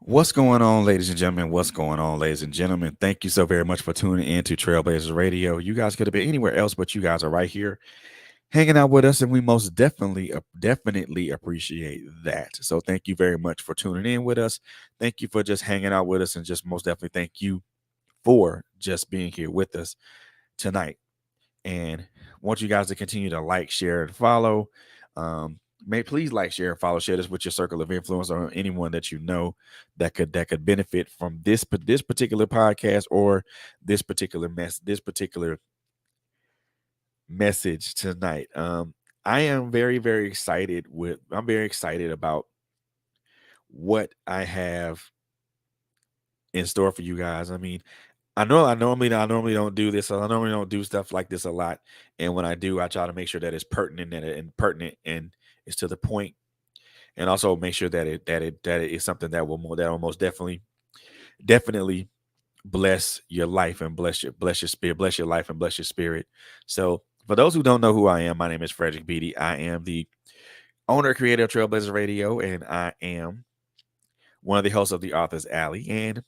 What's going on, ladies and gentlemen? What's going on, ladies and gentlemen? Thank you so very much for tuning in to Trailblazers Radio. You guys could have been anywhere else, but you guys are right here hanging out with us, and we most definitely appreciate that. So thank you very much for tuning in with us. Thank you for just hanging out with us, and just most definitely thank you for just being here with us tonight. And want you guys to continue to like, share, and follow. May please like, share, and follow. Share this with your circle of influence or anyone that you know that could benefit from this particular podcast or this particular message tonight. I am very excited with. I'm very excited about what I have in store for you guys. I mean, I normally don't do this. I normally don't do stuff like this a lot. And when I do, I try to make sure that it's pertinent and it's to the point, and also make sure that it is something that will most definitely bless your life and bless your spirit, bless your life and bless your spirit. So for those who don't know who I am, my name is Frederick Beatty. I am the owner creator of Trailblazer Radio, and I am one of the hosts of the Author's Alley. And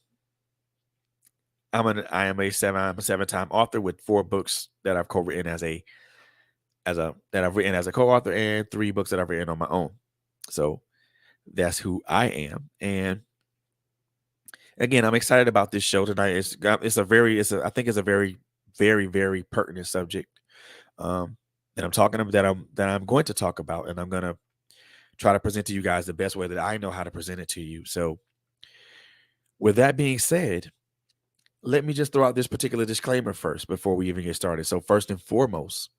I'm a seven-time author with 4 books that I've co-written as a co-author, and 3 books that I've written on my own. So that's who I am. And again, I'm excited about this show tonight. I think it's a very pertinent subject that I'm going to talk about, and I'm going to try to present to you guys the best way that I know how to present it to you. So with that being said, let me just throw out this particular disclaimer first before we even get started. So first and foremost,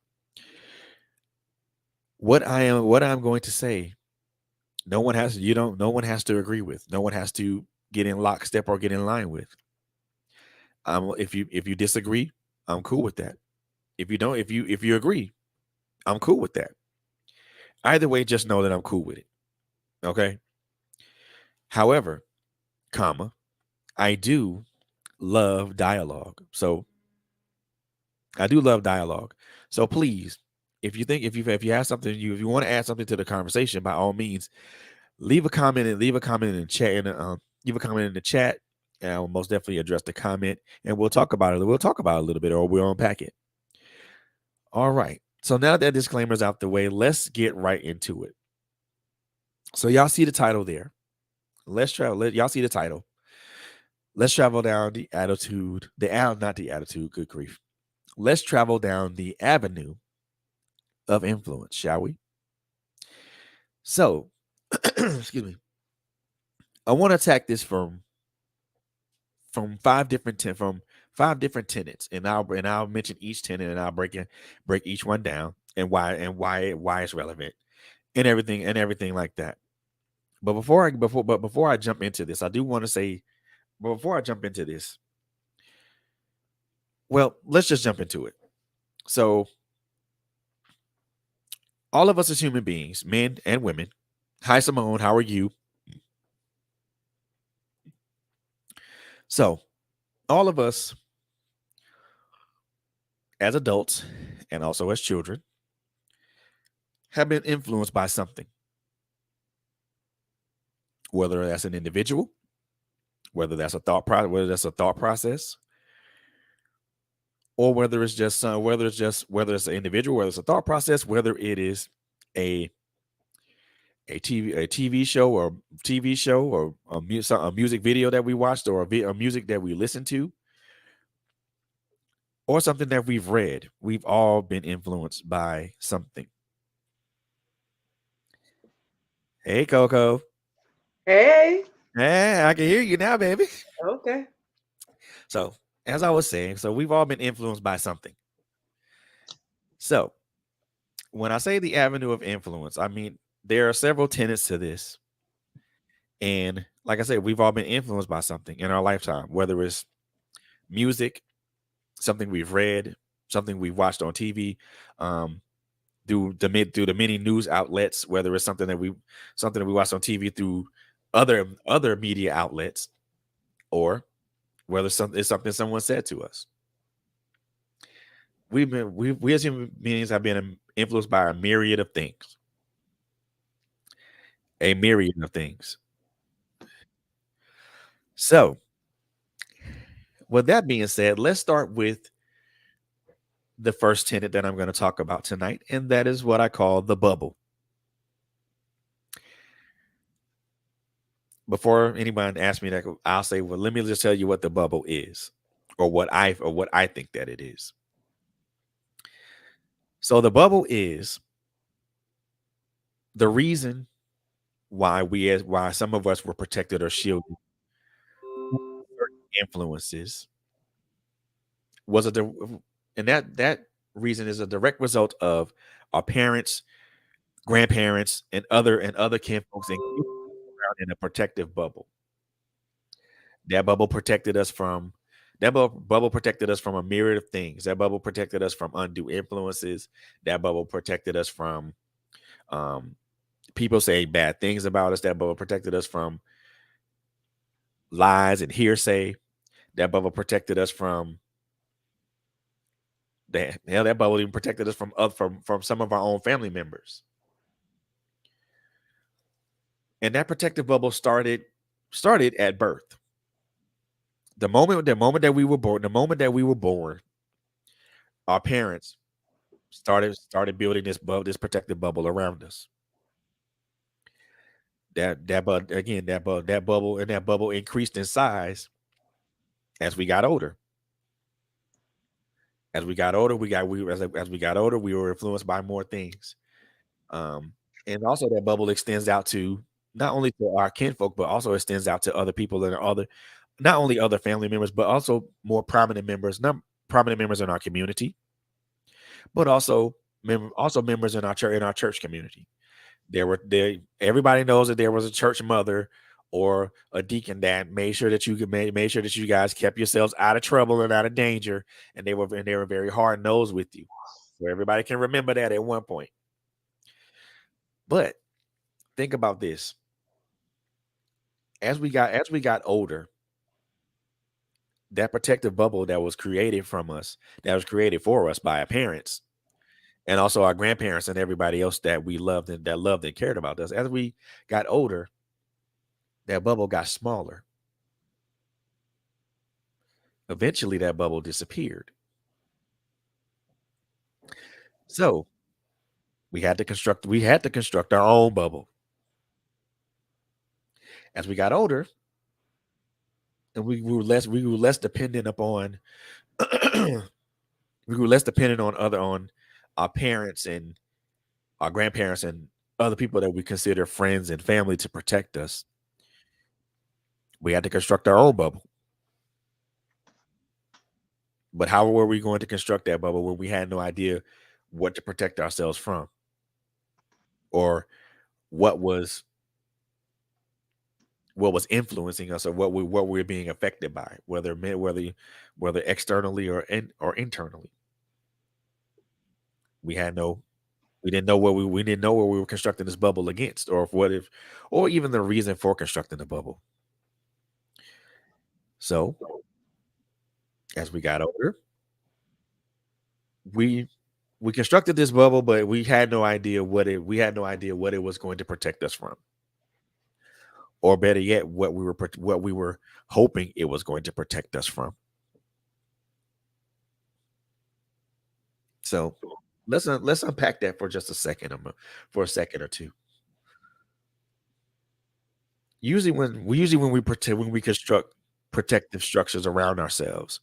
what I'm going to say, no one has to agree with. No one has to get in lockstep or get in line with. If you disagree, I'm cool with that. If you agree, I'm cool with that. Either way, just know that I'm cool with it. Okay. However, I do love dialogue. So I do love dialogue. So please, if you have something, if you want to add something to the conversation, by all means, leave a comment in the chat, leave a comment in the chat, and I will most definitely address the comment, and we'll talk about it. We'll talk about it a little bit, or we'll unpack it. All right. So now that disclaimer's out the way, let's get right into it. So y'all see the title there. Y'all see the title. Let's travel down not the attitude, good grief. Let's travel down the avenue of influence, shall we? So, excuse me. I want to attack this from 5 different tenets, and I'll mention each tenet, and I'll break each one down, and why it's relevant, and everything like that. But before I jump into this, I do want to say, before I jump into this, well, let's just jump into it. So, all of us as human beings, men and women. Hi, Simone. How are you? So, all of us as adults and also as children have been influenced by something, whether that's an individual, whether that's a thought process, or whether it's an individual, whether it's a thought process, whether it is a TV show or a music video that we watched, or a music that we listened to, or something that we've read. We've all been influenced by something. Hey, Coco. Hey. Hey, I can hear you now, baby. Okay. So, as I was saying, so we've all been influenced by something. So, when I say the avenue of influence, I mean there are several tenets to this. And like I said, we've all been influenced by something in our lifetime, whether it's music, something we've read, something we've watched on TV, through the many news outlets, whether it's something that we watched on TV through other media outlets, or whether it's something someone said to us. we as human beings have been influenced by a myriad of things, a myriad of things. So, with that being said, let's start with the first tenet that I'm going to talk about tonight, and that is what I call the bubble. Before anyone asks me that, I'll say, well, let me just tell you what the bubble is, or what I think that it is. So the bubble is the reason why some of us were protected or shielded from certain influences was and that reason is a direct result of our parents, grandparents, and other kinfolks and around in a protective bubble. That bubble protected us from that bubble protected us from a myriad of things. That bubble protected us from undue influences. That bubble protected us from um, people saying bad things about us. That bubble protected us from lies and hearsay. That bubble protected us from that bubble even protected us from some of our own family members. And that protective bubble started at birth. The moment that we were born, the moment that we were born, our parents started building this protective bubble around us. That but again that bubble increased in size as we got older. As we got older, as we got older, we were influenced by more things. Um, and also that bubble extends out to not only to our kinfolk, but also extends out to other people that are other not only other family members, but also more prominent members, not prominent members in our community, but also members in our church community. There everybody knows that there was a church mother or a deacon that made sure that you guys kept yourselves out of trouble and out of danger, and they were very hard nosed with you. So everybody can remember that at one point. But think about this: as we got older, that protective bubble that was created for us by our parents, and also our grandparents and everybody else that we loved and cared about us. As we got older, that bubble got smaller. Eventually, that bubble disappeared. So we had to construct our own bubble. As we got older, and we grew less dependent upon we grew less dependent on our parents and our grandparents and other people that we consider friends and family to protect us. We had to construct our own bubble. But how were we going to construct that bubble when we had no idea what to protect ourselves from, or what was influencing us, or what we're being affected by, whether externally or internally? We had no we didn't know what we were constructing this bubble against, or even the reason for constructing the bubble. So as we got older, we we constructed this bubble, but we had no idea what it was going to protect us from, or better yet, what we were hoping it was going to protect us from. So let's unpack that for just a second, for a second or two. Usually when we construct protective structures around ourselves,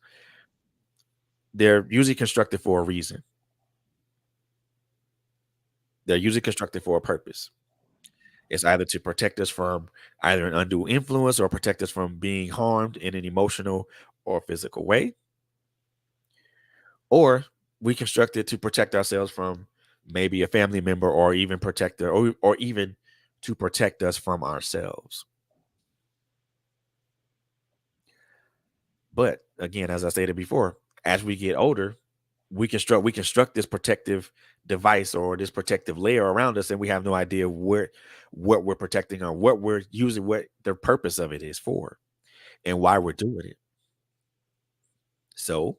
they're usually constructed for a reason. They're usually constructed for a purpose. It's either to protect us from either an undue influence, or protect us from being harmed in an emotional or physical way, or we construct it to protect ourselves from maybe a family member, or even to protect us from ourselves. But again, as I stated before, as we get older, we construct this protective device or this protective layer around us, and we have no idea what we're protecting, or what the purpose of it is for, and why we're doing it. So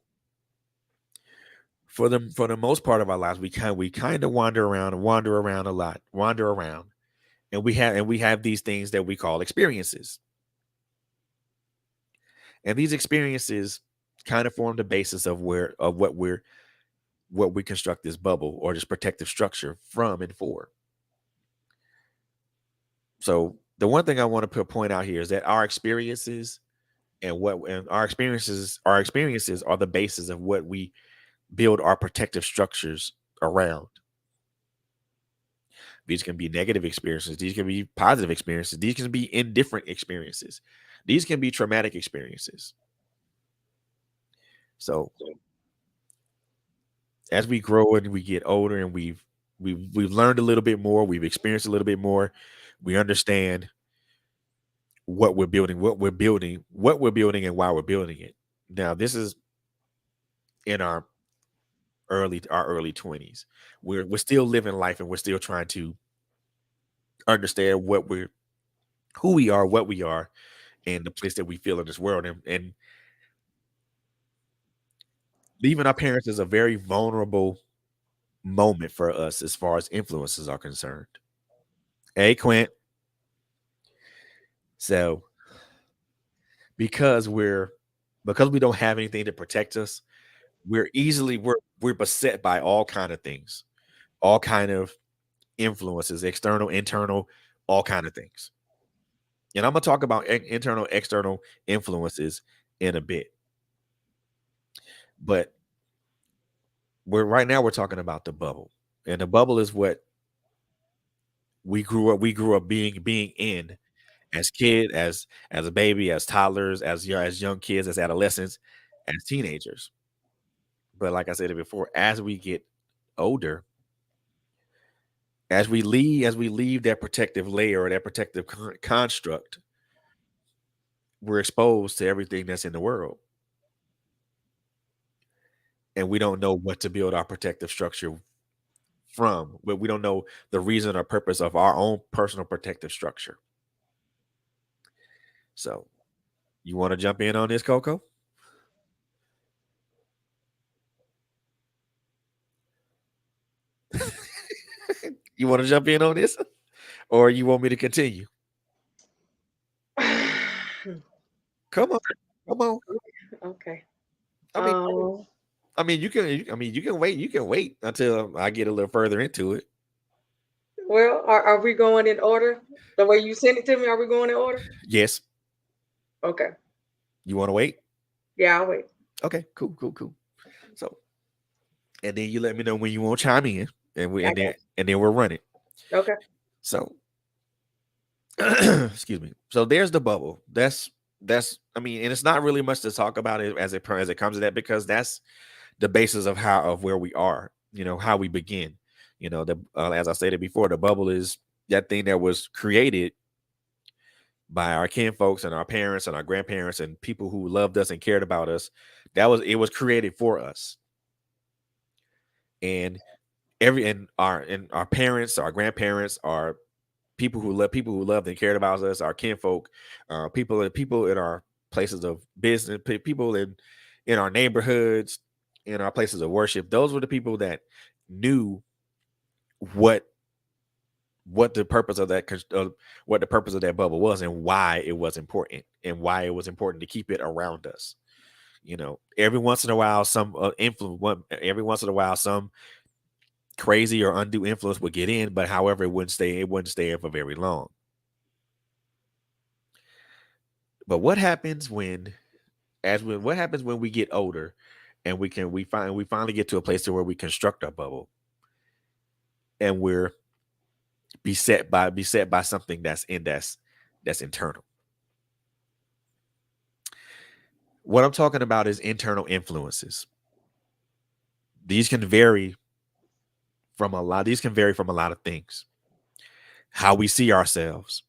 For the most part of our lives, we kind of wander around a lot, wander around, and we have these things that we call experiences, and these experiences kind of form the basis of what we construct this bubble or this protective structure from and for. So the one thing I want to point out here is that our experiences are the basis of what we build our protective structures around. These can be negative experiences, these can be positive experiences, these can be indifferent experiences, these can be traumatic experiences. So as we grow and we get older and we've learned a little bit more, we've experienced a little bit more, we understand what we're building and why we're building it. Now, this is in our early 20s. We're still living life and we're still trying to understand who we are, what we are, and the place that we feel in this world. And leaving our parents is a very vulnerable moment for us as far as influences are concerned. Hey, Quint. So because we're because we don't have anything to protect us, we're beset by all kind of things, all kind of influences, external, internal, all kind of things. And I'm gonna talk about internal, external influences in a bit. But we're talking about the bubble. And the bubble is what we grew up being in as as a baby, as toddlers, as young kids, as adolescents, as teenagers. But like I said before, as we get older, as we leave that protective layer or that protective construct, we're exposed to everything that's in the world, and we don't know what to build our protective structure from. But we don't know the reason or purpose of our own personal protective structure. So, you want to jump in on this, Coco? You want to jump in on this, or you want me to continue? Come on, come on. Okay. I mean, Um, you can wait. You can wait until I get a little further into it. well, are we going in order? The way you sent it to me, are we going in order? Yes, Okay. you want to wait? Yeah, I'll wait. Okay, cool, cool, cool. So, and then you let me know when you want to chime in, and we I and then we'll run it. got okay. So, excuse me. So there's the bubble. That's I mean, and it's not really much to talk about it as it comes to that, because that's the basis of where we are. How we begin. As I stated before, the bubble is that thing that was created by our kin folks and our parents and our grandparents and people who loved us and cared about us. It was created for us, and our parents, our grandparents, our people who loved and cared about us, our kinfolk, people in our places of business, people in our neighborhoods, in our places of worship. Those were the people that knew what what the purpose of what the purpose of that bubble was, and why it was important, and why it was important to keep it around us. Every once in a while, every once in a while, some crazy or undue influence would get in, but however, it wouldn't stay in for very long. But what happens when we get older, and we finally get to a place to where we construct our bubble, and we're beset by something that's internal. What I'm talking about is internal influences. These can vary from a lot of things. How we see ourselves,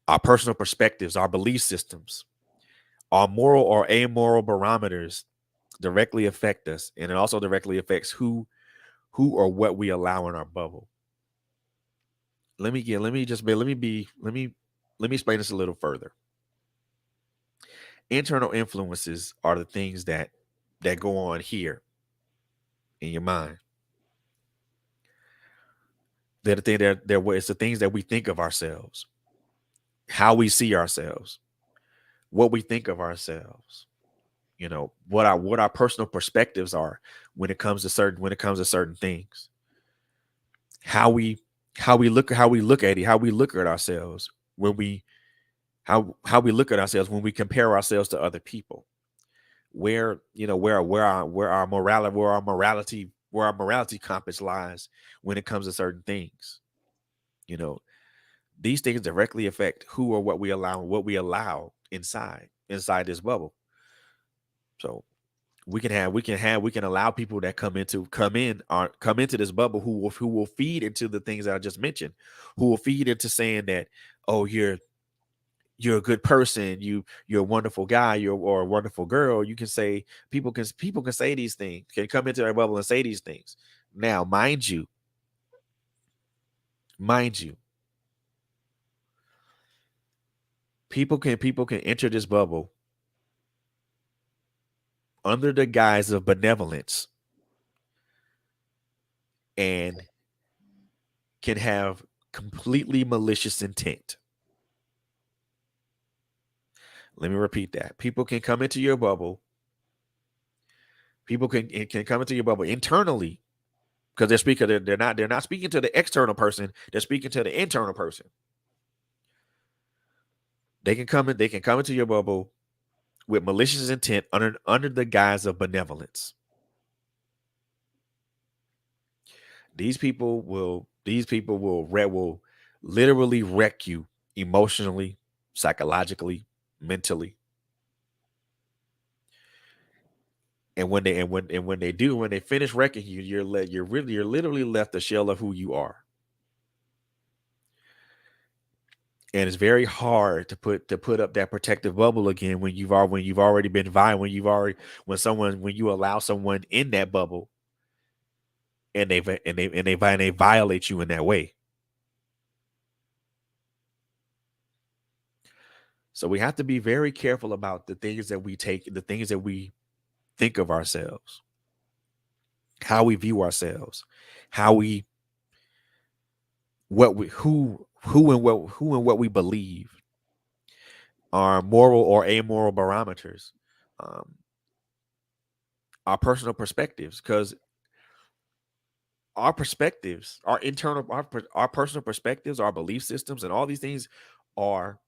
our personal perspectives, our belief systems, our moral or amoral barometers directly affect us, and it also directly affects who or what we allow in our bubble. Let me explain this a little further. Internal influences are the things that go on here in your mind. They're the thing. It's the things that we think of ourselves, how we see ourselves, what we think of ourselves. What our personal perspectives are when it comes to certain things. How we how we look at it, how we look at ourselves when we how we look at ourselves when we compare ourselves to other people. Where our morality compass lies when it comes to certain things. You know, these things directly affect who or what we allow inside this bubble. So we can allow people that come into this bubble who will feed into the things that I just mentioned, who will feed into saying that, oh, you're a good person, you're a wonderful guy, or a wonderful girl. You can say people can say these things, can come into our bubble and say these things. Now, mind you, people can enter this bubble under the guise of benevolence and can have completely malicious intent. Let me repeat that. People can come into your bubble. People can come into your bubble internally because they're not speaking to the external person. They're speaking to the internal person. They can come into your bubble with malicious intent under the guise of benevolence. These people will literally wreck you emotionally, psychologically, mentally. And when they finish wrecking you, you're literally left a shell of who you are. And it's very hard to put up that protective bubble again when you've already been violent, when you allow someone in that bubble and they violate you in that way. So we have to be very careful about the things that we think of ourselves, how we view ourselves, how we what we who and what we believe are moral or amoral barometers, um, our personal perspectives, because our perspectives, our personal perspectives, our belief systems, and all these things are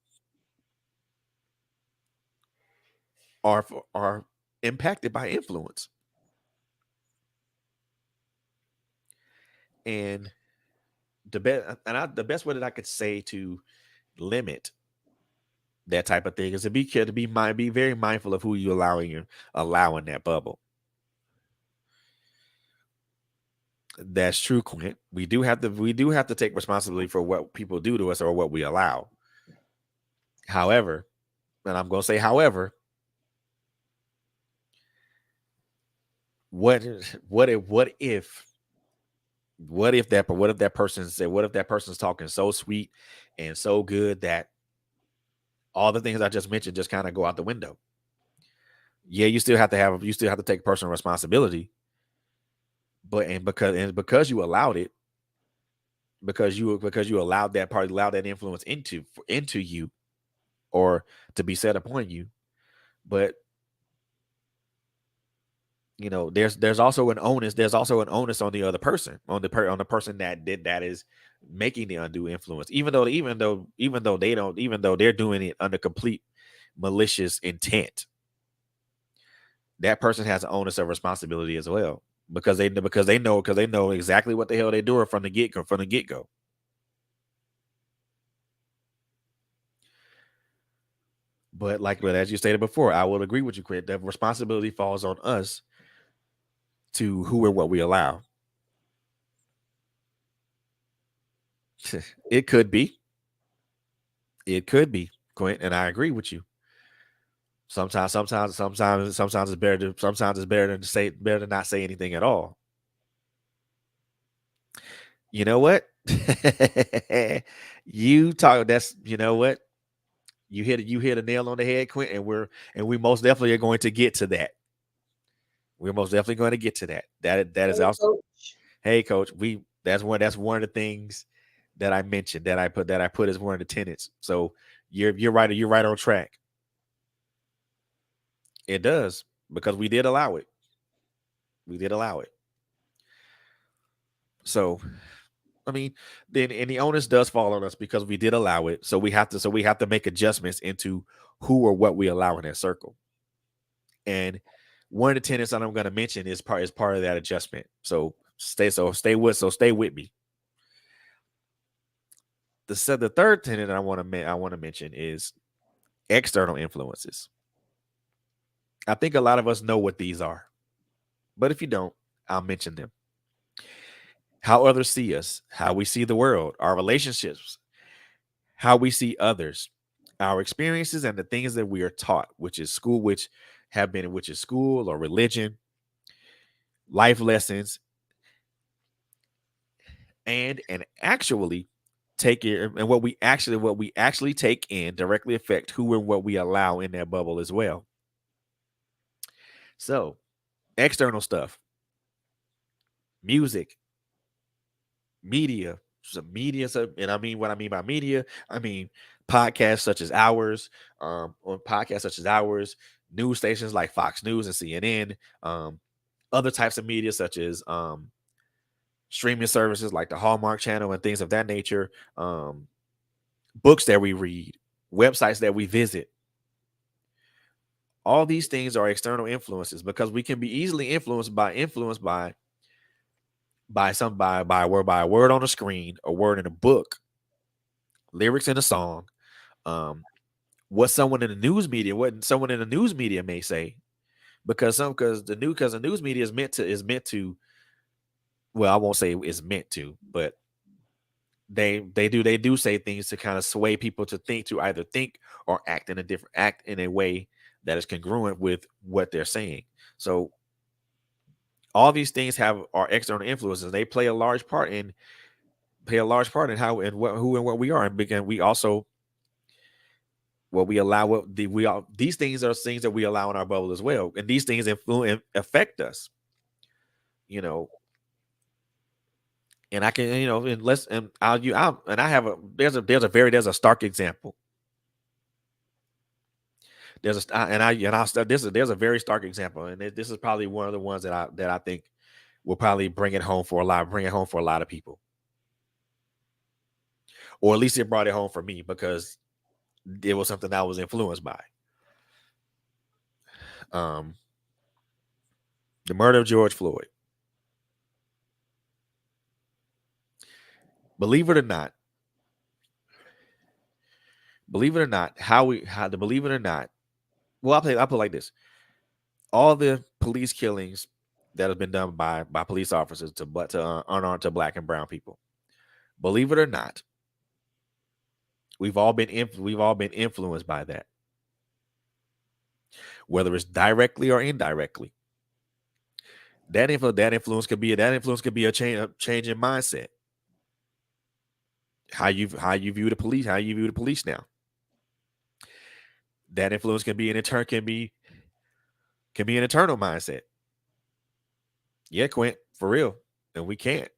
are impacted by influence. And the best way that I could say to limit that type of thing is to be very mindful of who you allowing that bubble. That's true, Clint. We do have to take responsibility for what people do to us or what we allow. However, and I'm going to say however, what if what if that person's talking so sweet and so good that all the things I just mentioned just kind of go out the window. Yeah, you still have to take personal responsibility, because you allowed it, because you allowed that influence into you, or to be set upon you. But there's also an onus on the other person, on the person that is making the undue influence, even though they're doing it under complete malicious intent. That person has an onus of responsibility as well, because they know exactly what the hell they're doing from the get go. But as you stated before, I will agree with you, Crit. The responsibility falls on us to who and what we allow. It could be. It could be, Quint, and I agree with you. Sometimes it's better to not say anything at all. You know what? You know what? You hit a nail on the head, Quint, and we most definitely are going to get to that. We're most definitely going to get to that. That is Hey, also, coach. hey coach, we that's one of the things that I mentioned that I put as one of the tenets. So you're right on track. It does because we did allow it. We did allow it. So I mean, then and the onus does fall on us because we did allow it. So we have to make adjustments into who or what we allow in that circle. And one of the tenets that I'm going to mention is part of that adjustment. So stay with me. The third tenet I want to mention is external influences. I think a lot of us know what these are, but if you don't, I'll mention them. How others see us, how we see the world, our relationships, how we see others, our experiences, and the things that we are taught, which is school or religion, life lessons, and actually take it and what we actually take in directly affect who and what we allow in that bubble as well. So external stuff, music, media, some media, and I mean what I mean by media, I mean podcasts such as ours, on podcasts such as ours, news stations like Fox News and CNN, other types of media such as streaming services like the Hallmark Channel and things of that nature, books that we read, websites that we visit. All these things are external influences because we can be easily influenced by a word on a screen, a word in a book, lyrics in a song, um, what someone in the news media may say, because the news media is meant to, well, I won't say it's meant to, but they do say things to kind of sway people to either think or act in a way that is congruent with what they're saying. So all these things have our external influences. They play a large part in how and what who and what we are, and we also what we allow what the we all these things are things that we allow in our bubble as well, and these things influence affect us. You know, and I can and let's and I'll you out and I have a there's a stark example. There's a and I'll start this is there's a very stark example, and this is probably one of the ones that I think will probably bring it home for a lot of people, or at least it brought it home for me because it was something I was influenced by. Um, the murder of George Floyd. Believe it or not, believe it or not, how to believe it or not. Well, I'll put it like this: all the police killings that have been done by police officers to unarmed to black and brown people. Believe it or not, we've all been influenced by that, whether it's directly or indirectly. That influence could be a change in mindset. How you view the police, how you view the police now. That influence can be an internal mindset. Yeah, Quint, for real. And we can't.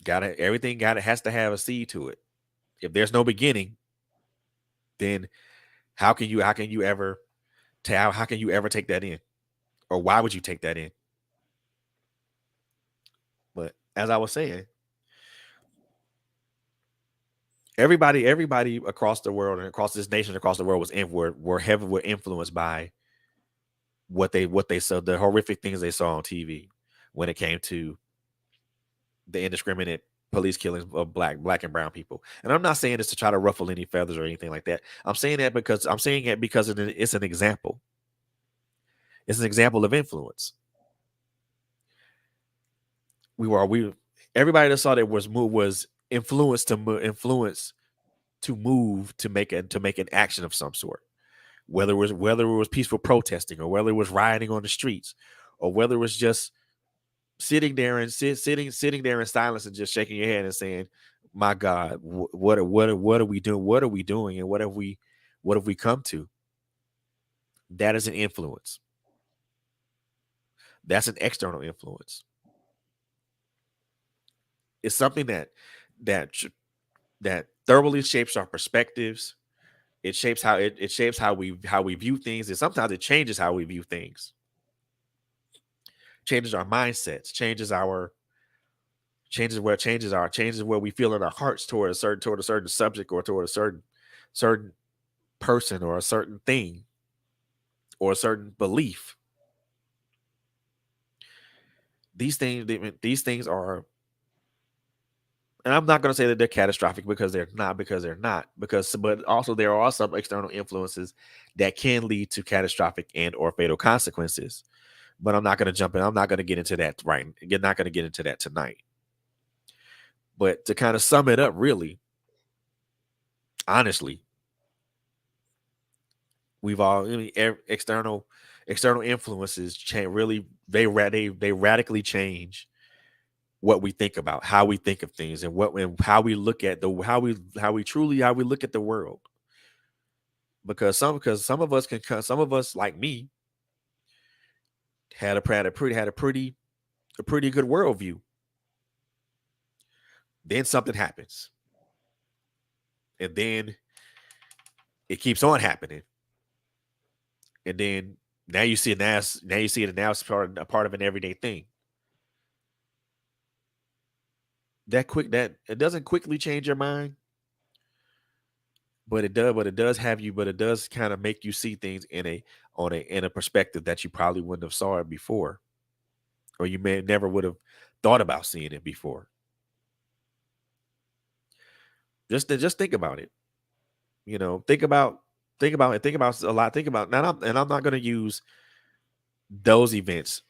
Gotta has to have a seed to it. If there's no beginning, then how can you ever how can you ever take that in? Or why would you take that in? But as I was saying, everybody across the world and across this nation, across the world were influenced by what they saw, the horrific things they saw on TV when it came to the indiscriminate police killings of black and brown people. And I'm not saying this to try to ruffle any feathers or anything like that. I'm saying it because it's an example. It's an example of influence. We everybody that saw that was influenced to move to make an action of some sort. Whether it was peaceful protesting or whether it was rioting on the streets or whether it was just sitting there in silence and just shaking your head and saying, "My God, what are we doing? What are we doing? And what have we come to?" That is an influence. That's an external influence. It's something that that thoroughly shapes our perspectives. It shapes it shapes how we view things, and sometimes it changes how we view things. Changes our mindsets, changes where we feel in our hearts toward a certain subject, or toward a certain person, or a certain thing, or a certain belief. These things are, and I'm not going to say that they're catastrophic, because they're not, but also there are some external influences that can lead to catastrophic and or fatal consequences. But I'm not going to jump in. I'm not going to get into that right. You're not going to get into that tonight. But to kind of sum it up, really, honestly, we've all, I mean, external influences change, really, they radically change what we think about, how we think of things, and how we look at the how we look at the world. Because some of us some of us, like me, had a pretty good worldview. Then something happens, and then it keeps on happening, and then now you see it, and now it's a part of an everyday thing. That it doesn't quickly change your mind, but it does kind of make you see things in a perspective that you probably wouldn't have saw it before, or you may never would have thought about seeing it before. Just think about it. You know, think about a lot. Think about now, and I'm not going to use those events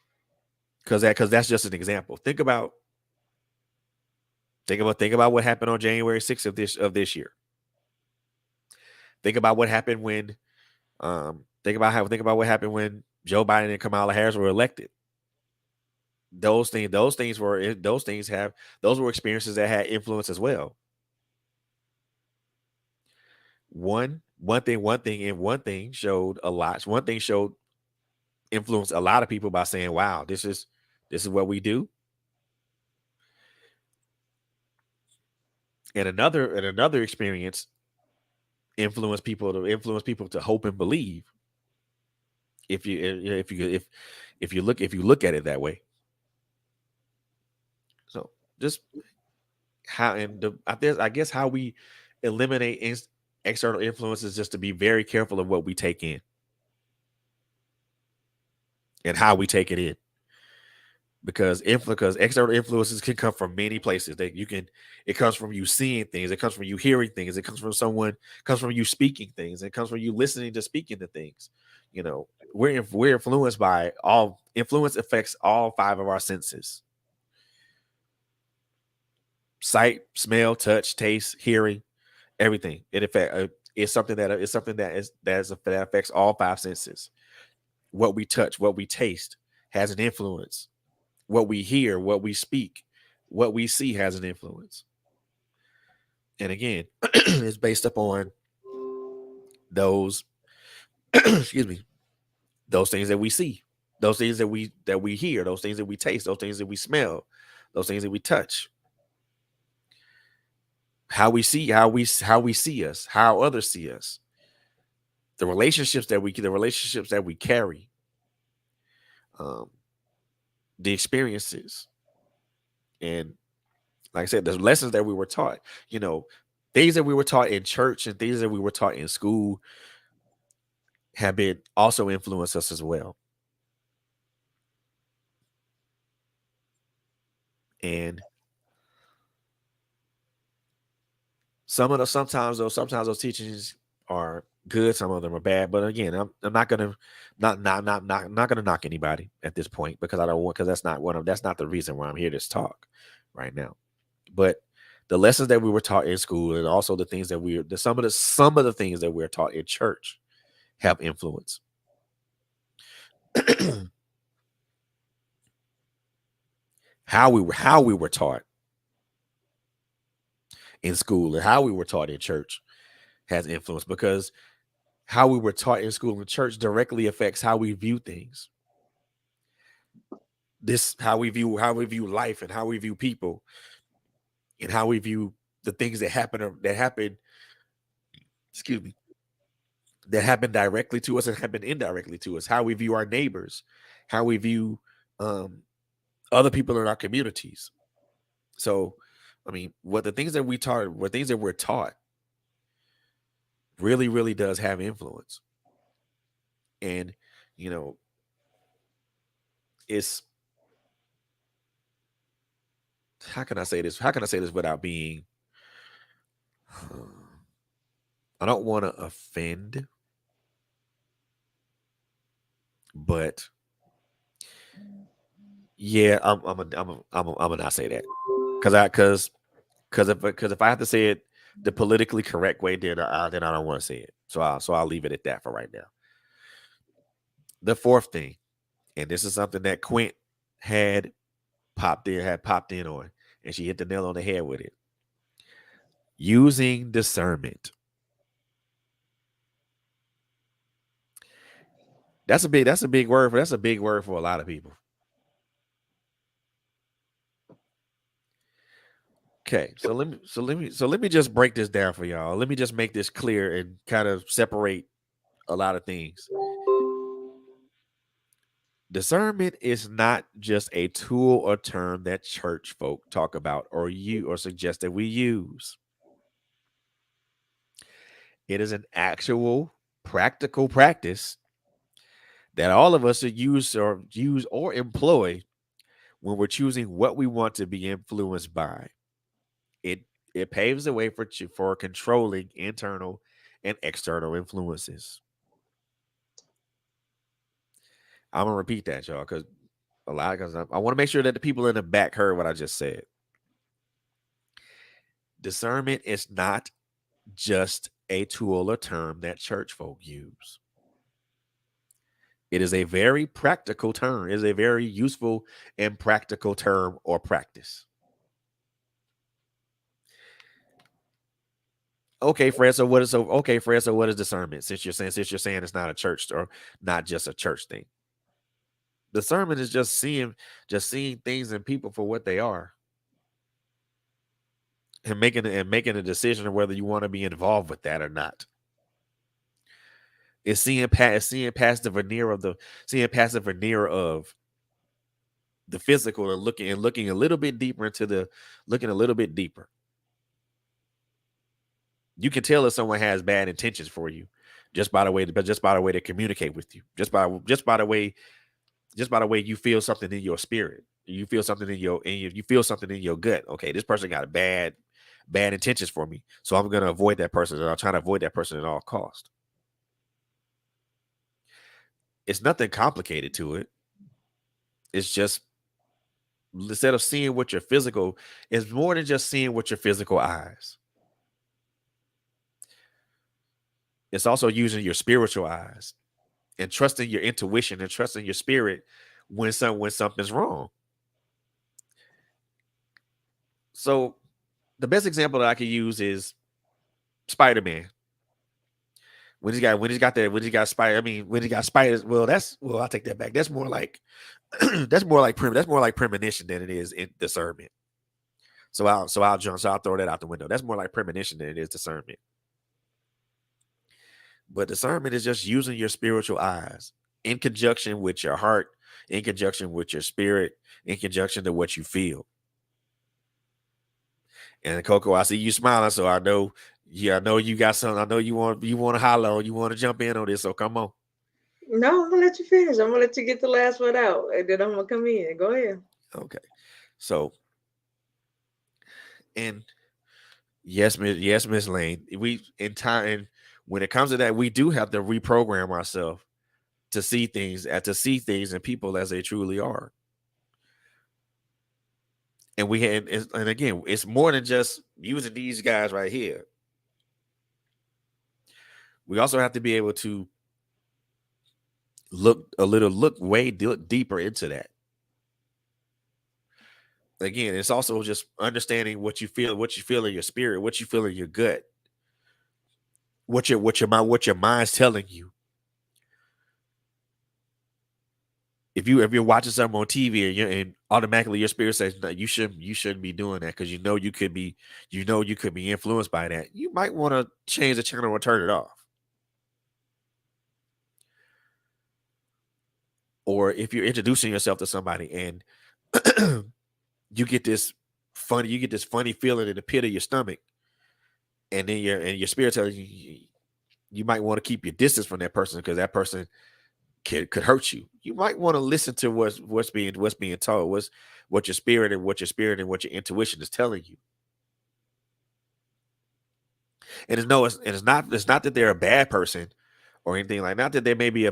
because that's just an example. Think about what happened on January 6th of this year. Think about what happened when think about what happened when Joe Biden and Kamala Harris were elected. Those were experiences that had influence as well. One thing showed a lot. One thing showed influenced a lot of people by saying, "Wow, this is what we do." And another experience influence people to hope and believe. If you look at it that way. So just how and I guess how we eliminate external influences, just to be very careful of what we take in and how we take it in, because external influences can come from many places. It comes from you seeing things, it comes from you hearing things, it comes from you speaking things, it comes from you listening to speaking to things. You know, we're influenced by all influence affects all five of our senses: sight, smell, touch, taste, hearing, everything. It's something that affects all five senses. What we touch, what we taste has an influence. What we hear, what we speak, what we see has an influence. And again, it's based upon those excuse me, those things that we see, those things that we hear, those things that we taste, those things that we smell, those things that we touch. How we see us, how others see us, the relationships that we carry, um, the experiences, and like I said, the lessons that we were taught. You know, things that we were taught in church and things that we were taught in school have been also influenced us as well. And sometimes those teachings are good, some of them are bad. But again, I'm not gonna not gonna knock anybody at this point, because I don't want because that's not the reason why I'm here to talk right now. But the lessons that we were taught in school, and also the things that some of the things that we're taught in church, have influence. How we were taught in school and how we were taught in church has influence, because how we were taught in school and church directly affects how we view things. this how we view life and how we view people and how we view the things that happen, excuse me, that happen directly to us and happen indirectly to us, how we view our neighbors, how we view um, other people in our communities. So, I mean, what things that we're taught really, really does have influence. And, you know, it's how can I say this? How can I say this without being I don't want to offend, but yeah, I'm gonna not say that because if I have to say it the politically correct way, then I don't want to say it. So I'll leave it at that for right now. The fourth thing, and this is something that Quint had popped in on, and she hit the nail on the head with it. Using discernment. That's a big word for a lot of people. Okay, so let me just break this down for y'all. Let me just make this clear and kind of separate a lot of things. Discernment is not just a tool or term that church folk talk about or suggest that we use. It is an actual practical practice that all of us should use or employ when we're choosing what we want to be influenced by. It it paves the way for controlling internal and external influences. I'm gonna repeat that, y'all, because I want to make sure that the people in the back heard what I just said. Discernment is not just a tool or term that church folk use. It is a very practical term. It is a very useful and practical term or practice. Fred. So what is discernment? Since you're saying it's not a church or not just a church thing. Discernment is just seeing things and people for what they are and making a decision of whether you want to be involved with that or not. It's seeing past the veneer of the physical and looking a little bit deeper looking a little bit deeper. You can tell if someone has bad intentions for you just by the way they communicate with you, just by the way you feel something in your spirit. You feel something in your gut. Okay, this person got a bad intentions for me, so I'm gonna avoid that person, and I'm trying to avoid that person at all cost. It's nothing complicated to it. It's just instead of seeing what your physical, it's more than just seeing with your physical eyes. It's also using your spiritual eyes and trusting your intuition and trusting your spirit when something's wrong. So the best example that I could use is Spider-Man. When he got spiders. Well, I'll take that back. That's more like that's more like premonition than it is in discernment. So I'll throw that out the window. That's more like premonition than it is discernment. But discernment is just using your spiritual eyes in conjunction with your heart, in conjunction with your spirit, in conjunction to what you feel. And Coco, I see you smiling, so I know, yeah, I know you got something. I know you want to holler or you want to jump in on this. So come on. No, I'm gonna let you finish. I'm gonna let you get the last one out, and then I'm gonna come in. Go ahead. Okay. So and yes, Miss Lane. We in time and when it comes to that, we do have to reprogram ourselves to see things and people as they truly are. And again, it's more than just using these guys right here. We also have to be able to look deeper into that. Again, it's also just understanding what you feel in your spirit, what you feel in your gut, what your mind's telling you. If you're watching something on TV and automatically your spirit says no, you shouldn't be doing that because you could be influenced by that. You might want to change the channel or turn it off. Or if you're introducing yourself to somebody and you get this funny feeling in the pit of your stomach, and then your spirit tells you might want to keep your distance from that person because that person could hurt you. You might want to listen to what's being told, what your intuition is telling you. And it's not that they're a bad person or anything like, not that they may be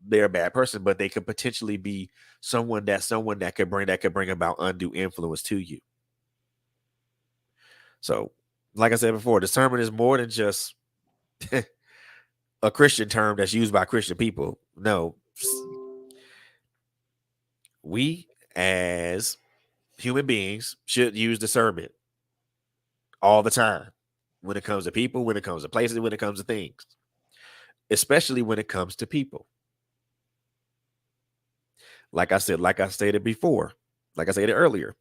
they're a bad person, but they could potentially be someone that could bring about undue influence to you. So, like I said before, discernment is more than just a Christian term that's used by Christian people. No, we as human beings should use discernment all the time when it comes to people, when it comes to places, when it comes to things, especially when it comes to people. Like I stated before, like I stated earlier,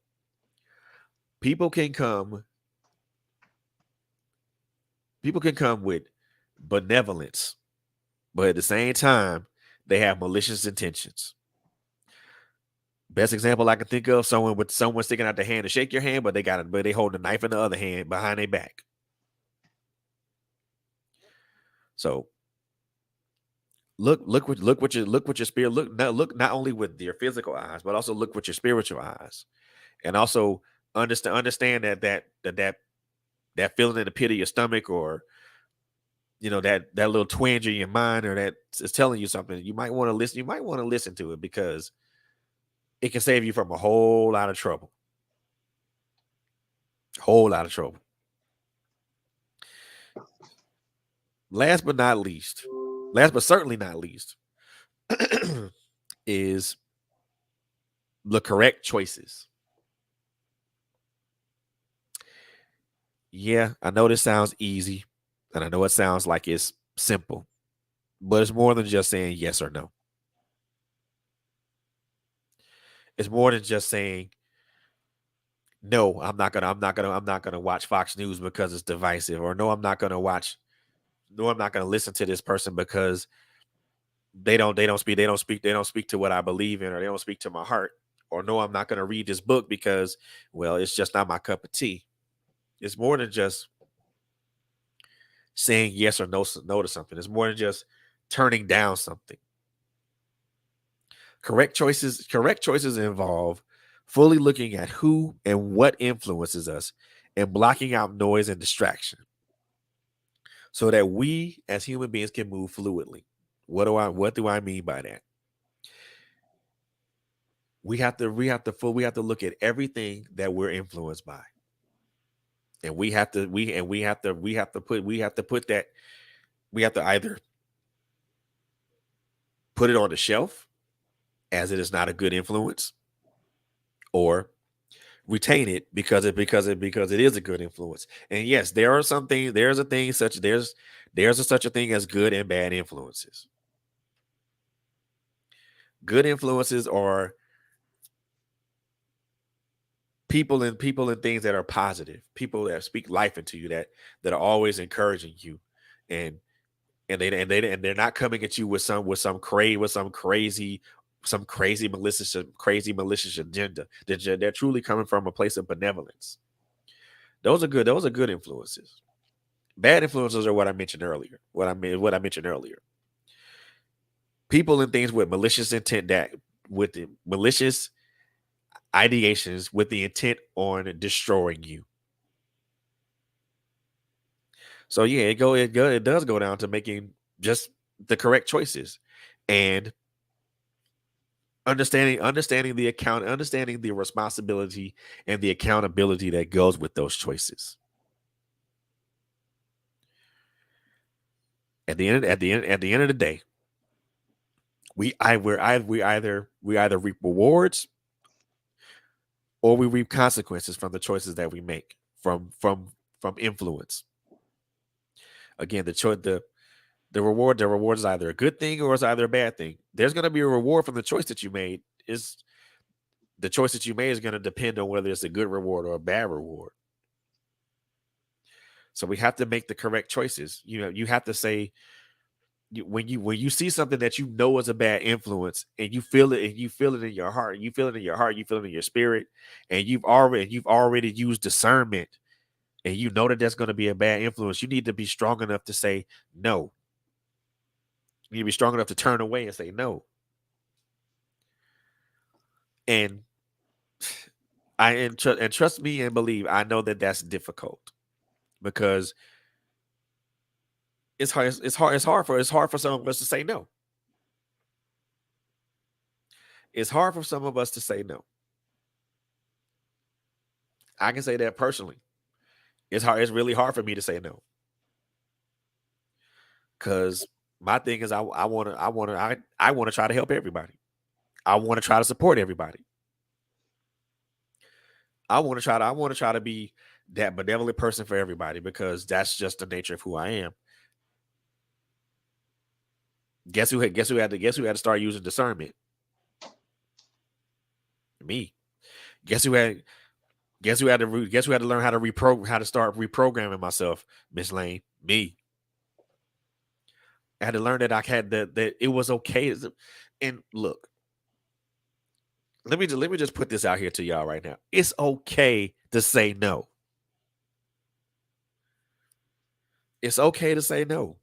people can come, people can come with benevolence, but at the same time, they have malicious intentions. Best example I can think of: someone sticking out their hand to shake your hand, but they hold a knife in the other hand behind their back. So look what your spirit look not only with your physical eyes, but also look with your spiritual eyes, and also understand that feeling in the pit of your stomach, or that little twinge in your mind, or that is telling you something. You might want to listen. You might want to listen to it because it can save you from a whole lot of trouble. Whole lot of trouble. Last but not least, last but certainly not least, is the correct choices. Yeah, I know this sounds easy, and I know it sounds like it's simple, but it's more than just saying yes or no. It's more than just saying no. I'm not gonna watch Fox News because it's divisive, or no, I'm not gonna listen to this person because they don't speak to what I believe in, or they don't speak to my heart, or no, I'm not gonna read this book because, well, it's just not my cup of tea. It's more than just saying yes or no to something. It's more than just turning down something. Correct choices involve fully looking at who and what influences us and blocking out noise and distraction so that we as human beings can move fluidly. What do I mean by that? We have to look at everything that we're influenced by. And we have to either put it on the shelf as it is not a good influence, or retain it because it is a good influence. And yes, there are some things. There's such a thing as good and bad influences. Good influences are people and things that are positive. People that speak life into you, that are always encouraging you, and they're not coming at you with some crazy malicious agenda. They're truly coming from a place of benevolence. Those are good influences. Bad influences are what I mentioned earlier. What I mentioned earlier. People and things with malicious intent, that with the malicious ideations with the intent on destroying you. So yeah, it does go down to making just the correct choices, and understanding the responsibility and the accountability that goes with those choices. At the end of the day, we either reap rewards or we reap consequences from the choices that we make from influence. Again, The reward is either a good thing or it's either a bad thing. There's going to be a reward from the choice that you made. Is the choice that you made is going to depend on whether it's a good reward or a bad reward. So we have to make the correct choices. You have to say, when you see something that you know is a bad influence, and you feel it, and you feel it in your heart, you feel it in your heart, you feel it in your spirit, and you've already used discernment, and you know that that's going to be a bad influence. You need to be strong enough to say no. You need to be strong enough to turn away and say no. And and trust me and believe, I know that that's difficult, because it's hard for some of us to say no. It's hard for some of us to say no. I can say that personally. It's really hard for me to say no, because my thing is, I want to try to help everybody. I want to try to support everybody. I want to try to be that benevolent person for everybody, because that's just the nature of who I am. Guess who had to start using discernment? Me. Guess who had guess who had to learn how to start reprogramming myself, Miss Lane? Me. I had to learn that that it was okay. And look, let me just put this out here to y'all right now. It's okay to say no. It's okay to say no.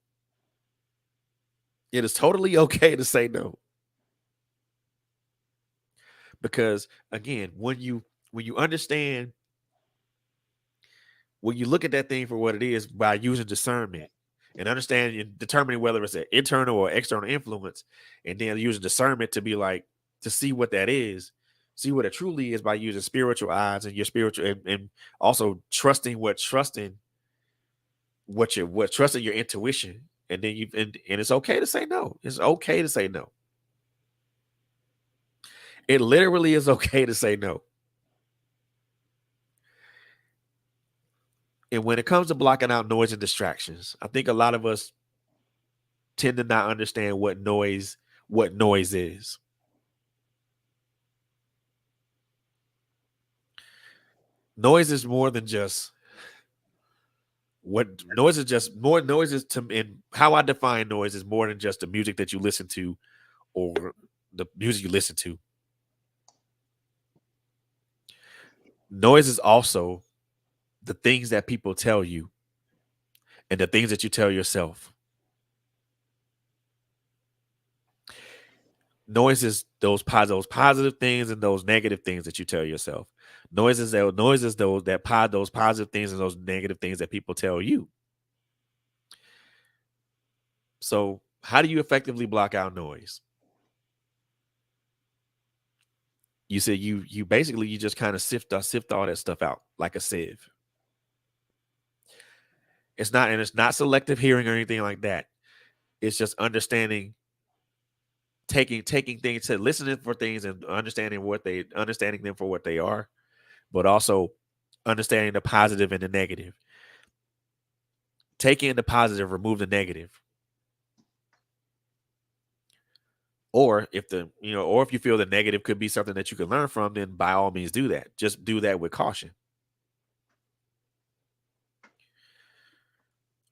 It is totally okay to say no, because again, when you understand, when you look at that thing for what it is by using discernment and understanding and determining whether it's an internal or external influence, and then using discernment to be like, to see what that is, see what it truly is, by using spiritual eyes and your spiritual, and also trusting your intuition. And then and it's okay to say no. It's okay to say no. It literally is okay to say no. And when it comes to blocking out noise and distractions, I think a lot of us tend to not understand what noise is. Noise is more than just what noise is just more noises to and how I define noise is more than just the music that you listen to, or the music you listen to. Noise is also the things that people tell you and the things that you tell yourself. Noise is those positive things and those negative things that you tell yourself. Noises those positive things and those negative things that people tell you. So how do you effectively block out noise? You said you basically you just kind of sift all that stuff out like a sieve. It's not selective hearing or anything like that. It's just understanding, taking things, to listening for things and understanding them for what they are, but also understanding the positive and the negative. Take in the positive, remove the negative. Or if you feel the negative could be something that you can learn from, then by all means do that. Just do that with caution.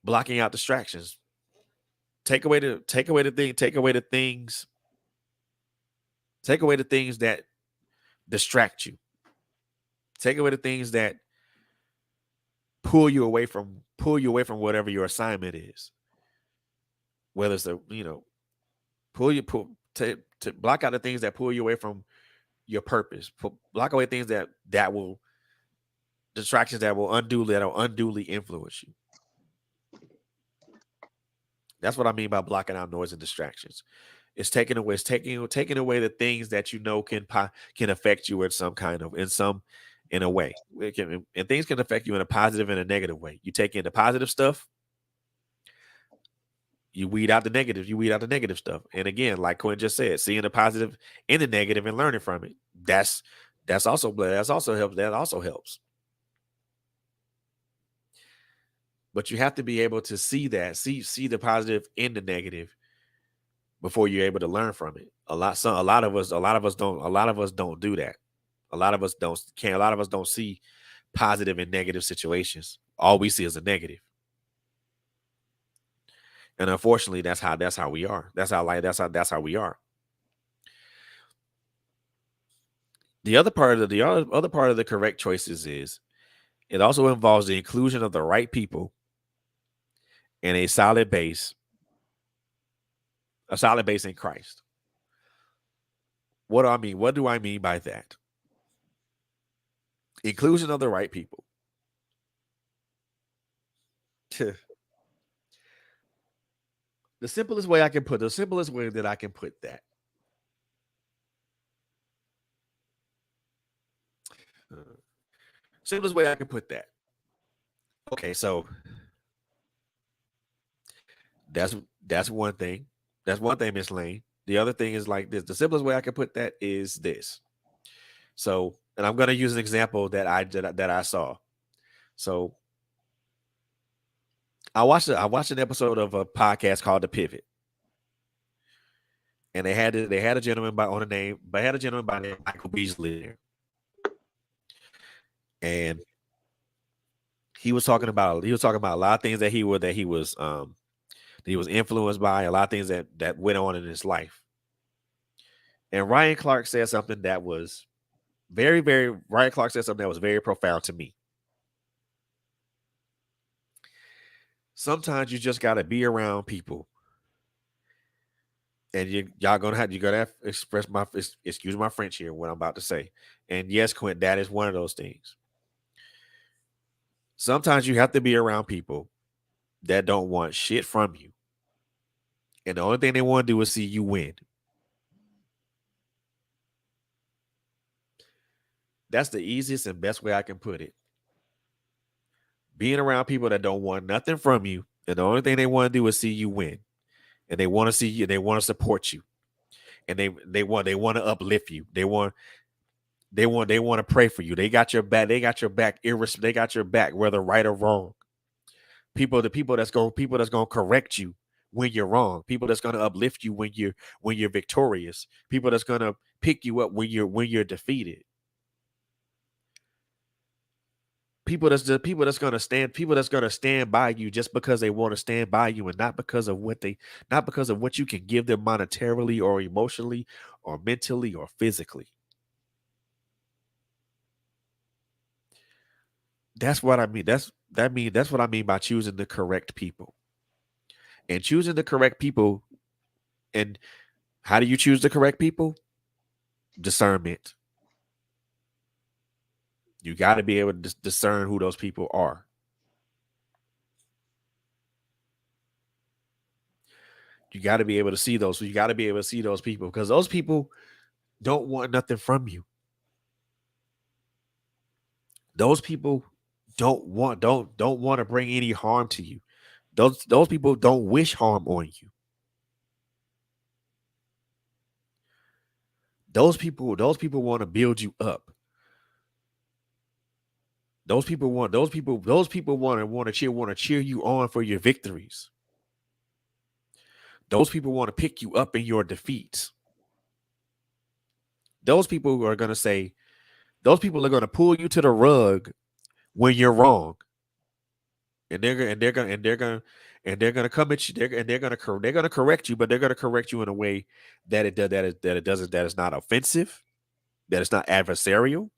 Blocking out distractions. Take away the things that distract you. Take away the things that pull you away from whatever your assignment is. Whether it's pull you pull to block out the things that pull you away from your purpose. Block away things that will distractions that will unduly influence you. That's what I mean by blocking out noise and distractions. It's taking away the things that can affect you in a way. And things can affect you in a positive and a negative way. You take in the positive stuff, you weed out the negative stuff. And again, like Quinn just said, seeing the positive in the negative and learning from it. That's also helps. That also helps. But you have to be able to see that, see the positive in the negative before you're able to learn from it. A lot of us don't do that. A lot of us a lot of us don't see positive and negative situations. All we see is a negative. And unfortunately, that's how we are. That's how we are. The other part of the correct choices is it also involves the inclusion of the right people and a solid base in Christ. What do I mean? What do I mean by that? Inclusion of the right people. The simplest way that I can put that. Uh, Simplest way I can put that. Okay, so that's that's one thing. That's one thing, Miss Lane. The other thing is like this. The simplest way I can put that is this. So, and I'm going to use an example that I saw. So, I watched an episode of a podcast called The Pivot, and they had a gentleman by on a name, but had a gentleman by the name Michael Beasley there, and he was talking about a lot of things that he was influenced by, a lot of things that went on in his life. And Ryan Clark said something that was Ryan Clark said something that was very profound to me. Sometimes you just got to be around people, and you gonna have to express my excuse my French here what I'm about to say. And yes, Quint, that is one of those things. Sometimes you have to be around people that don't want shit from you, and the only thing they want to do is see you win. That's the easiest and best way I can put it. Being around people that don't want nothing from you, and the only thing they want to do is see you win, and they want to see you, they want to support you, and they want to uplift you. They want to pray for you. They got your back. They got your back. They got your back, whether right or wrong. People that's gonna correct you when you're wrong. People that's gonna uplift you when you're victorious. People that's gonna pick you up when you're defeated. People that's gonna stand by you just because they want to stand by you and not because of what you can give them monetarily or emotionally or mentally or physically. That's what I mean. That's what I mean by choosing the correct people. And choosing the correct people. And how do you choose the correct people? Discernment. You got to be able to discern who those people are. You got to be able to see those. So you got to be able to see those people because those people don't want nothing from you. Those people don't want to bring any harm to you. Those people don't wish harm on you. Those people want to build you up. Those people want to cheer you on for your victories. Those people want to pick you up in your defeats. Those people are going to say, those people are going to pull you to the rug when you're wrong. And they're gonna come at you. They're gonna correct you, but they're gonna correct you in a way that is not offensive, that is not adversarial,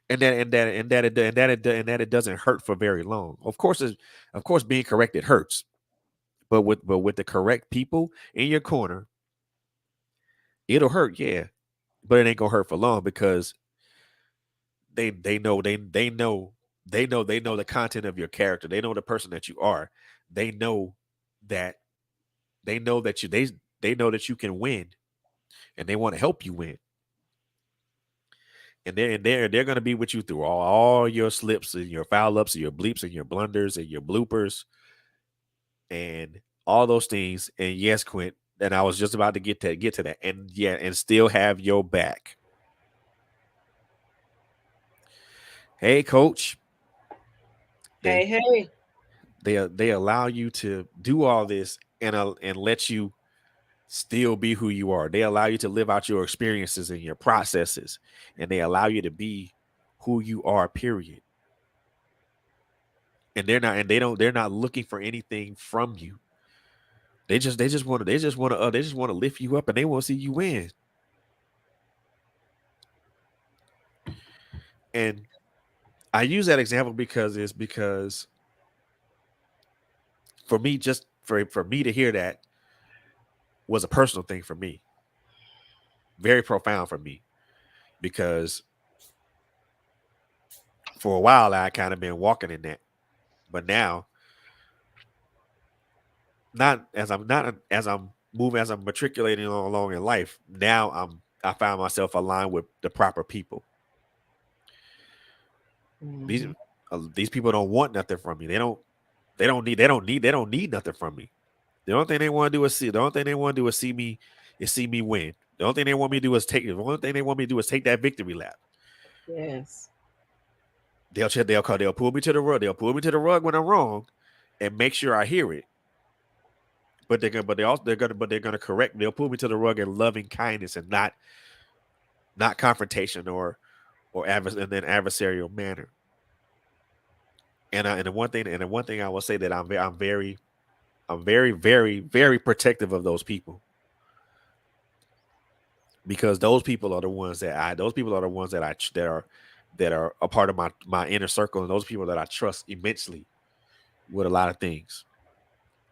and that it doesn't hurt for very long. Of course, being corrected hurts, but with the correct people in your corner, it'll hurt, yeah, but it ain't gonna hurt for long because they know they know the content of your character. They know the person that you are. They know that they know that they know that you can win, and they want to help you win. And they're going to be with you through all your slips and your foul ups and your bleeps and your blunders and your bloopers and all those things. And yes, Quint, and I was just about to get to that. And yeah, and still have your back. Hey, coach. Hey, They hey. they allow you to do all this and let you still be who you are. They allow you to live out your experiences and your processes, and they allow you to be who you are. Period. And they're not looking for anything from you. They just want to lift you up, and they want to see you win. And I use that example because for me, just for me to hear that was a personal thing for me, very profound for me, because for a while I kind of been walking in that, but now, not as I'm moving, as I'm matriculating along in life, now I find myself aligned with the proper people. These Mhm. these people don't want nothing from me. They don't need nothing from me. The only thing they want to do is see. The only thing they want to do is see me win. The only thing they want me to do is take. The only thing they want me to do is take that victory lap. Yes. They'll pull me to the rug. They'll pull me to the rug when I'm wrong, and make sure I hear it. They're gonna correct. They'll pull me to the rug in loving kindness and not confrontation in an adversarial manner. And the one thing I will say that I'm very protective of those people, because those people are the ones that are a part of my inner circle, and those people that I trust immensely with a lot of things.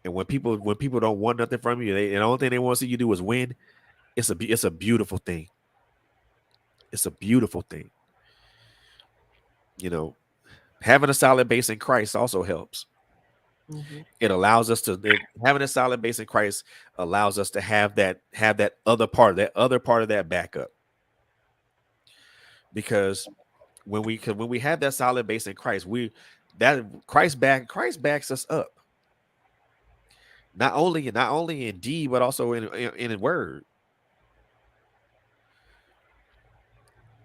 And when people don't want nothing from you, and the only thing they want to see you do is win. It's a beautiful thing. It's a beautiful thing. You know, having a solid base in Christ also helps. Mhm. Having a solid base in Christ allows us to have that other part of that backup, because when we have that solid base in Christ, we that Christ backs us up, not only in deed but also in word.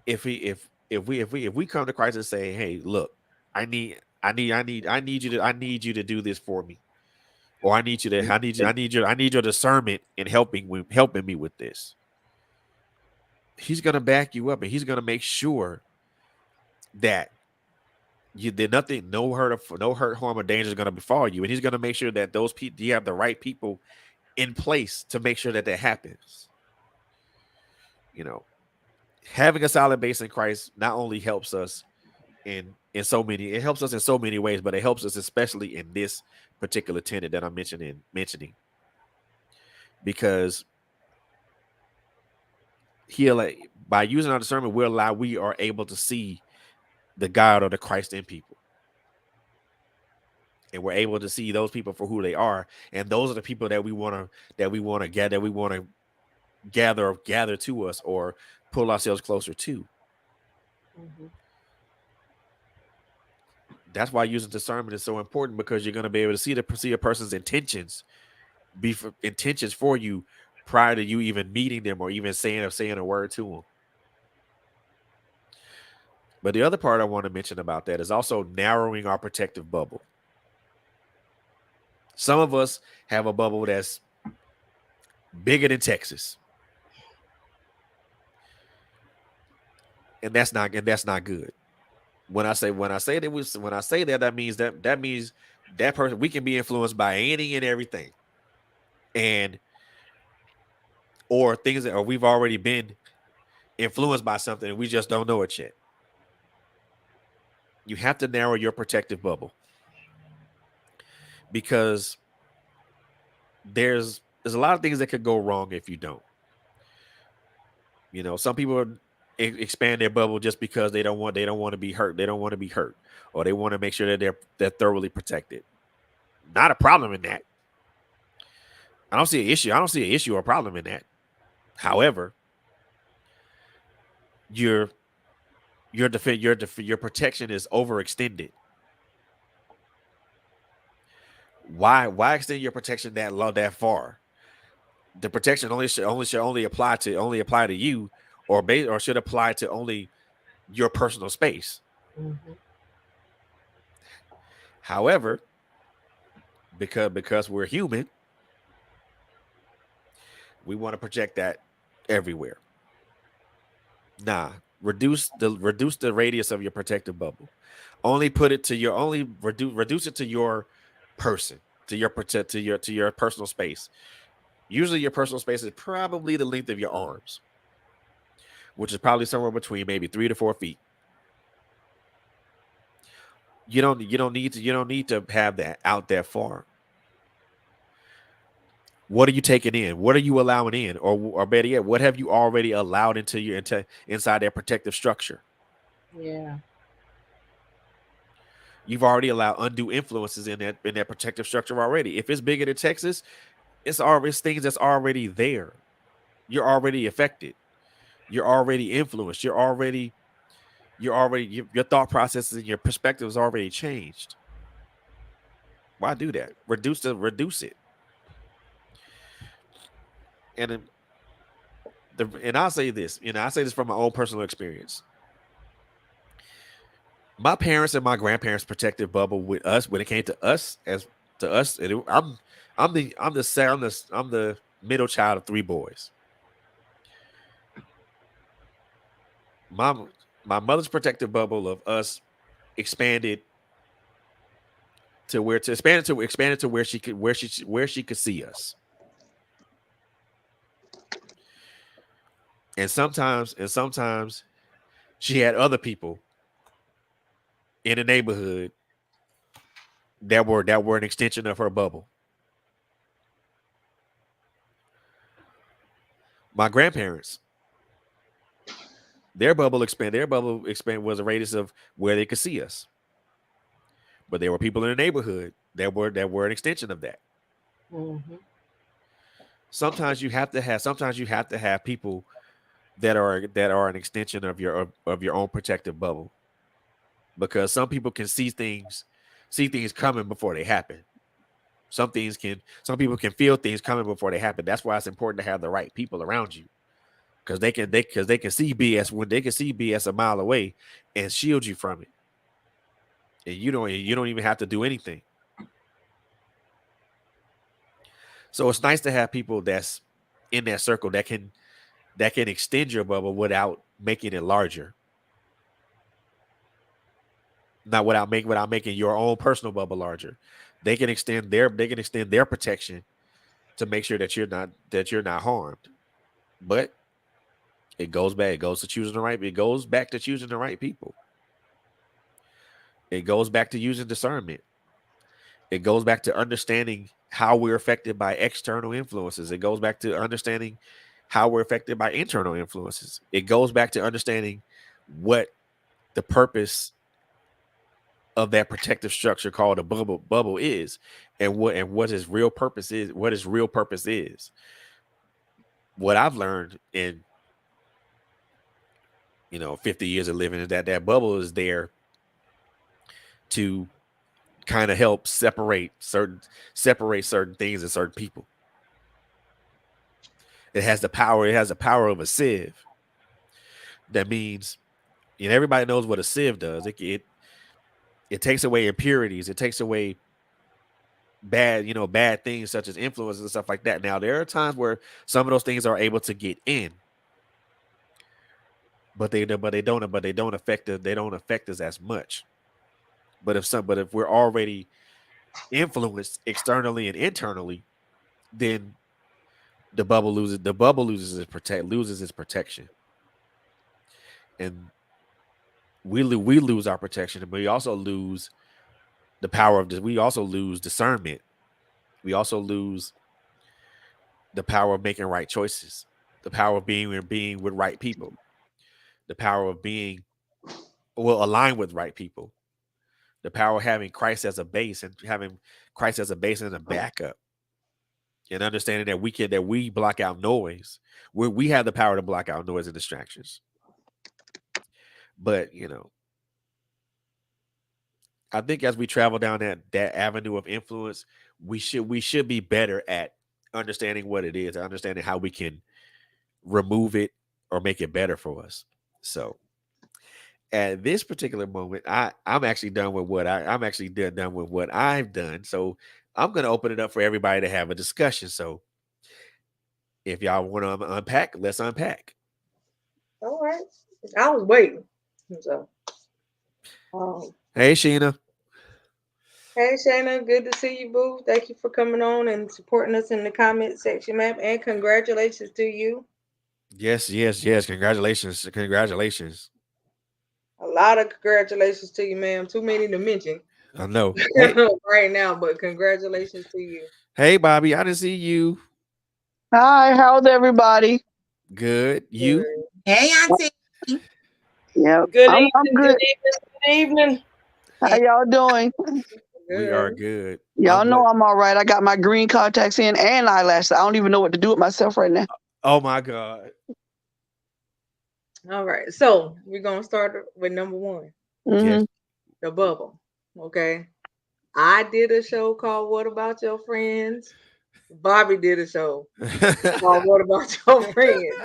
If we come to Christ and say, "Hey, look, I need you to do this for me," or I need your discernment in helping me with this. He's gonna back you up, and he's gonna make sure that you did nothing, no hurt, harm, or danger is gonna befall you, and he's gonna make sure that those people you have the right people in place to make sure that that happens. You know, having a solid base in Christ not only helps us in so many, it helps us in so many ways, but it helps us especially in this particular tenet that I'm mentioning, because by using our discernment, we are able to see the God or the Christ in people, and we're able to see those people for who they are, and those are the people that we want to gather to us, or pull ourselves closer to. Mhm. That's why using discernment is so important, because you're going to be able to see a person's intentions, intentions for you, prior to you even meeting them or even saying a word to them. But the other part I want to mention about that is also narrowing our protective bubble. Some of us have a bubble that's bigger than Texas, and that's not good. When I say that, that means that person, we can be influenced by any and everything, and or things that, or we've already been influenced by something and we just don't know it yet. You have to narrow your protective bubble, because there's a lot of things that could go wrong if you don't. Some people expand their bubble just because they don't want to be hurt. They don't want to be hurt, or they want to make sure that they're thoroughly protected. Not a problem in that. I don't see an issue. I don't see an issue or problem in that. However, your your protection is overextended. Why extend your protection that far? The protection only apply to you, or should apply to only your personal space. Mhm. However, because we're human, we want to project that everywhere. Nah, reduce the radius of your protective bubble. Only put it to your only reduce it to your person, to your protect to your personal space. Usually your personal space is probably the length of your arms, which is probably somewhere between maybe 3 to 4 feet. You don't need to have that out that far. What are you taking in? What are you allowing in? Or better yet, what have you already allowed into inside that protective structure? Yeah. You've already allowed undue influences in that protective structure already. If it's bigger than Texas, it's things that's already there. You're already affected. You're already influenced. Your thought processes and your perspective is already changed. Why do that? Reduce it. And and I'll say this, I say this from my own personal experience. My parents and my grandparents' protective bubble with us when it came to us as to us. I'm the middle child of three boys. My my mother's protective bubble of us expanded to where to expanded to where she could see us. And sometimes she had other people in the neighborhood that were an extension of her bubble. My grandparents, their bubble expand was a radius of where they could see us. But there were people in the neighborhood that were an extension of that. Mm-hmm. Sometimes you have to have people that are an extension of your own protective bubble, because some people can see things coming before they happen. Some people can feel things coming before they happen. That's why it's important to have the right people around you, because they can see BS when they can see BS a mile away and shield you from it. And you don't even have to do anything. So it's nice to have people that's in that circle that can extend your bubble without making it larger. Not without making your own personal bubble larger. They can extend their protection to make sure that you're not harmed. But it goes back to choosing the right people. It goes back to using discernment. It goes back to understanding how we're affected by external influences. It goes back to understanding how we're affected by internal influences. It goes back to understanding what the purpose of that protective structure called a bubble is, and what his real purpose is. What I've learned in 50 years of living is that that bubble is there to kind of help separate certain things and certain people. It has the power of a sieve. That means, everybody knows what a sieve does. It takes away impurities. It takes away bad things such as influences and stuff like that. Now there are times where some of those things are able to get in, but they don't affect us as much. But if we're already influenced externally and internally, then the bubble loses its protection. And we lose our protection, but we also lose discernment. We also lose the power of making right choices, the power of being with right people, the power of being aligned with right people, the power of having Christ as a base and having Christ as a base and a backup, and understanding that we block out noise. We have the power to block out noise and distractions. But I think as we travel down that avenue of influence, we should be better at understanding what it is, understanding how we can remove it or make it better for us. So at this particular moment, I'm actually done with I'm actually done with what I've done. So I'm gonna open it up for everybody to have a discussion. So if y'all want to unpack, let's unpack. All right. I was waiting. So, um, Hey Sheena. hey Shayna, good to see you, boo. Thank you for coming on and supporting us in the comment section, ma'am. And congratulations to you. Yes, yes, yes. Congratulations. Congratulations. A lot of congratulations to you, ma'am. Too many to mention I know. Hey, right now, but congratulations to you. hey Bobby, I didn't see you. Hi, how's everybody? Good. You? Good. Hey, Auntie. Yep, Good I'm evening, good. good evening, good evening. How Hey, y'all doing? We are Good. good. I'm Y'all glad. know I'm all right. I got my green contacts in and eyelashes. I don't even know what to do with myself right now. Oh my God. All right. So we're gonna start with number one, Yes. Hmm. the bubble. Okay. I did a show called What About Your Friends? Bobby did a show called What About Your Friends?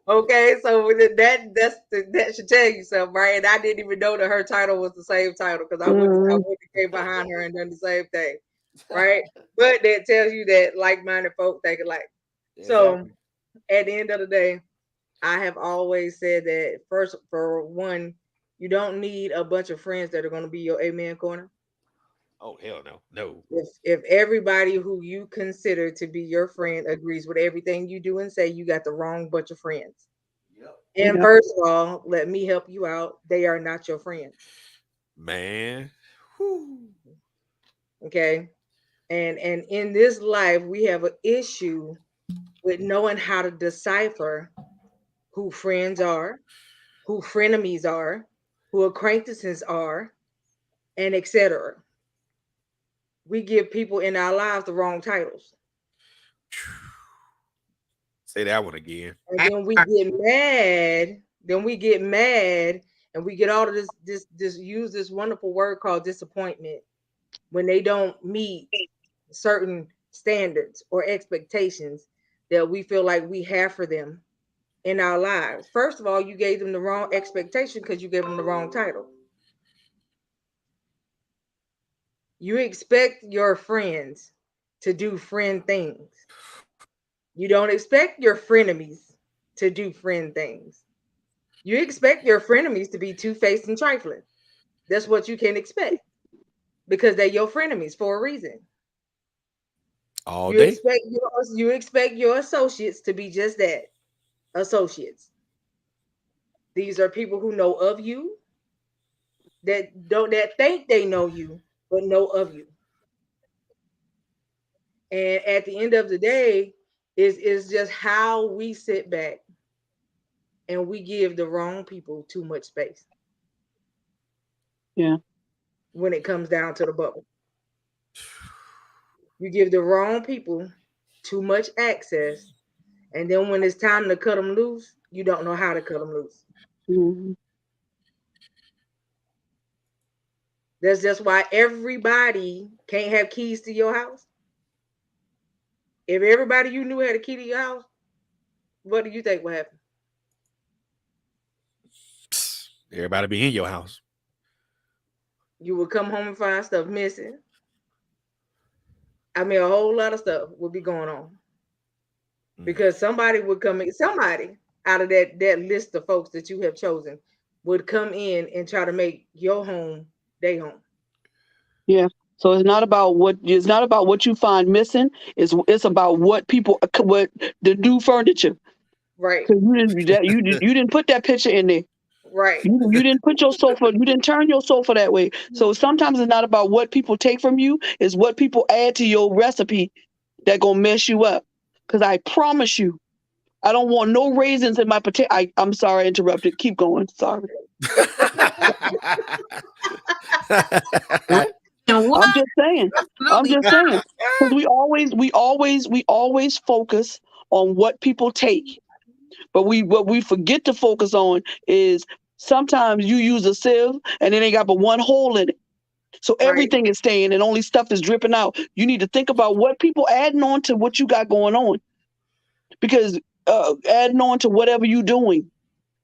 Okay, so with that should tell you something, right? And I didn't even know that her title was the same title because I Hmm. would have came behind her and done the same thing, right? But that tells you that like-minded folk think alike. So Exactly. at the end of the day, I have always said that first, for one, you don't need a bunch of friends that are going to be your amen corner. Oh hell no. No. If everybody who you consider to be your friend agrees with everything you do and say, you got the wrong bunch of friends. Yep. And Yeah. first of all, let me help you out. They are not your friends. Man. Whew. Okay. And in this life, we have an issue with knowing how to decipher who friends are, who frenemies are, who acquaintances are, and etc. We give people in our lives the wrong titles. Say that one again. And then we get mad. Then we get mad and we get all of this use this wonderful word called disappointment when they don't meet certain standards or expectations that we feel like we have for them in our lives. First of all, you gave them the wrong expectation because you gave them the wrong title. You expect your friends to do friend things. You don't expect your frenemies to do friend things. You expect your frenemies to be two-faced and trifling. That's what you can expect because they're your frenemies for a reason. All You day. expect your associates to be just that, associates. These are people who know of you, that think they know you, but know of you. And at the end of the day, is just how we sit back and we give the wrong people too much space Yeah. when it comes down to the bubble. You give the wrong people too much access, and then when it's time to cut them loose, you don't know how to cut them loose. Hmm. That's just why everybody can't have keys to your house. If everybody you knew had a key to your house, what do you think would happen? Everybody be in your house. You would come home and find stuff missing. I mean, a whole lot of stuff would be going on Mm. because somebody would come in, somebody out of that list of folks that you have chosen would come in and try to make your home their home. Yeah. So it's not about what you find missing. It's about what the new furniture. Right, 'Cause you didn't put that picture in there. right, You didn't put your sofa. You didn't turn your sofa that way. So sometimes it's not about what people take from you. It's what people add to your recipe that gonna mess you up. Because I promise you, I don't want no raisins in my potato. I'm sorry, I interrupted. Keep going. Sorry. and what? I'm just saying. I'm Absolutely just not. saying. Because we always focus on what people take, but what we forget to focus on is sometimes you use a sieve and it ain't got but one hole in it. So right, everything is staying and only stuff is dripping out. You need to think about what people adding on to what you got going on, because adding on to whatever you're doing,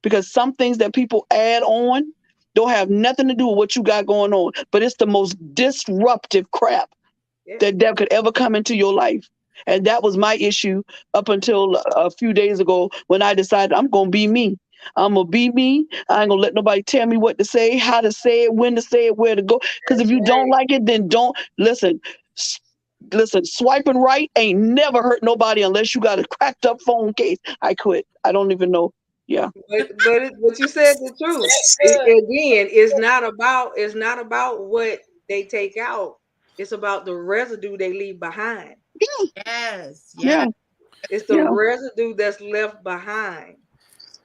because some things that people add on don't have nothing to do with what you got going on, but it's the most disruptive crap that could ever come into your life. And that was my issue up until a few days ago when I decided I'm going to be me. I'm going to be me. I ain't going to let nobody tell me what to say, how to say it, when to say it, where to go. Because if you don't like it, then don't. Listen, swiping right ain't never hurt nobody unless you got a cracked up phone case. I quit. I don't even know. Yeah. But you said the truth. Again, it's not about what they take out. It's about the residue they leave behind. Yes. Yeah. It's the residue that's left behind.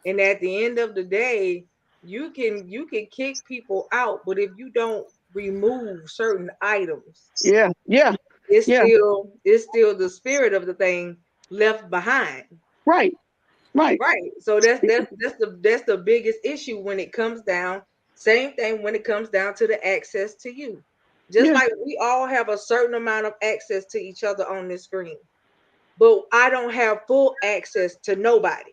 And at the end of the day, you can kick people out, but if you don't remove certain items, it's still the spirit of the thing left behind. Right. So that's the biggest issue when it comes down. Same thing when it comes down to the access to you. Just like we all have a certain amount of access to each other on this screen, but I don't have full access to nobody.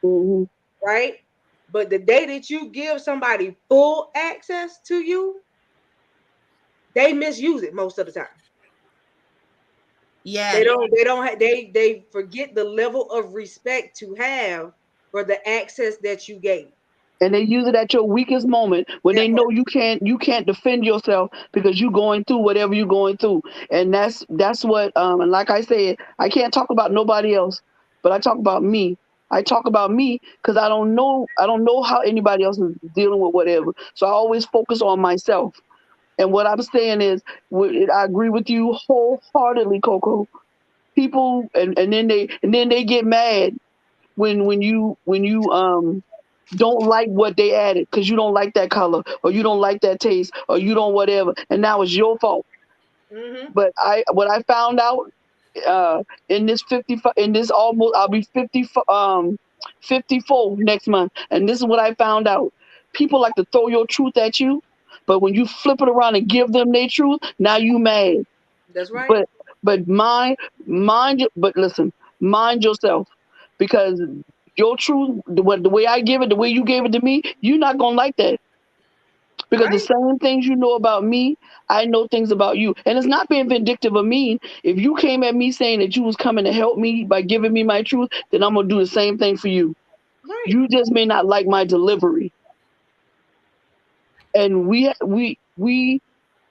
Mm-hmm. Right? But the day that you give somebody full access to you, they misuse it most of the time. Yeah. They forget the level of respect to have for the access that you gave. And they use it at your weakest moment when they know you can't defend yourself because you're going through whatever you're going through. And that's what and like I said, I can't talk about nobody else, but I talk about me. I talk about me because I don't know how anybody else is dealing with whatever. So I always focus on myself. And what I'm saying is, I agree with you wholeheartedly, Coco. People and then they get mad when you don't like what they added because you don't like that color or you don't like that taste or you don't whatever, and now it's your fault. Mm-hmm. But what I found out in this 55 in this almost I'll be 54 next month, and this is what I found out. People like to throw your truth at you, but when you flip it around and give them their truth, now you mad. That's right. But but listen, mind yourself, because your truth, the way I give it, the way you gave it to me, you're not gonna like that. Because the same things you know about me, I know things about you. And it's not being vindictive or mean. If you came at me saying that you was coming to help me by giving me my truth, then I'm gonna do the same thing for you. Right. You just may not like my delivery. And we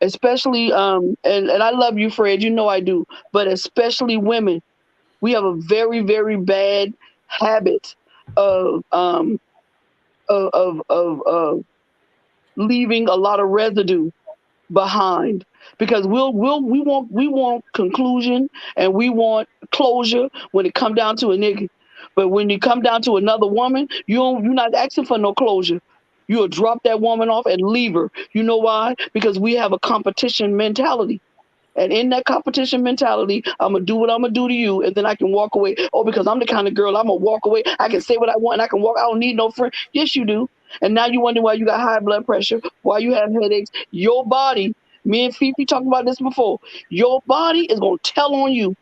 especially and I love you, Fred, you know I do, but especially women, we have a very, very bad habit of leaving a lot of residue behind, because we want conclusion and we want closure when it come down to a nigga, but when you come down to another woman, you're not asking for no closure. You'll drop that woman off and leave her. You know why? Because we have a competition mentality. And in that competition mentality, I'm going to do what I'm going to do to you, and then I can walk away. Oh, because I'm the kind of girl, I'm going to walk away. I can say what I want, and I can walk. I don't need no friend. Yes, you do. And now you wonder why you got high blood pressure, why you have headaches. Your body, me and Fifi talked about this before, your body is going to tell on you.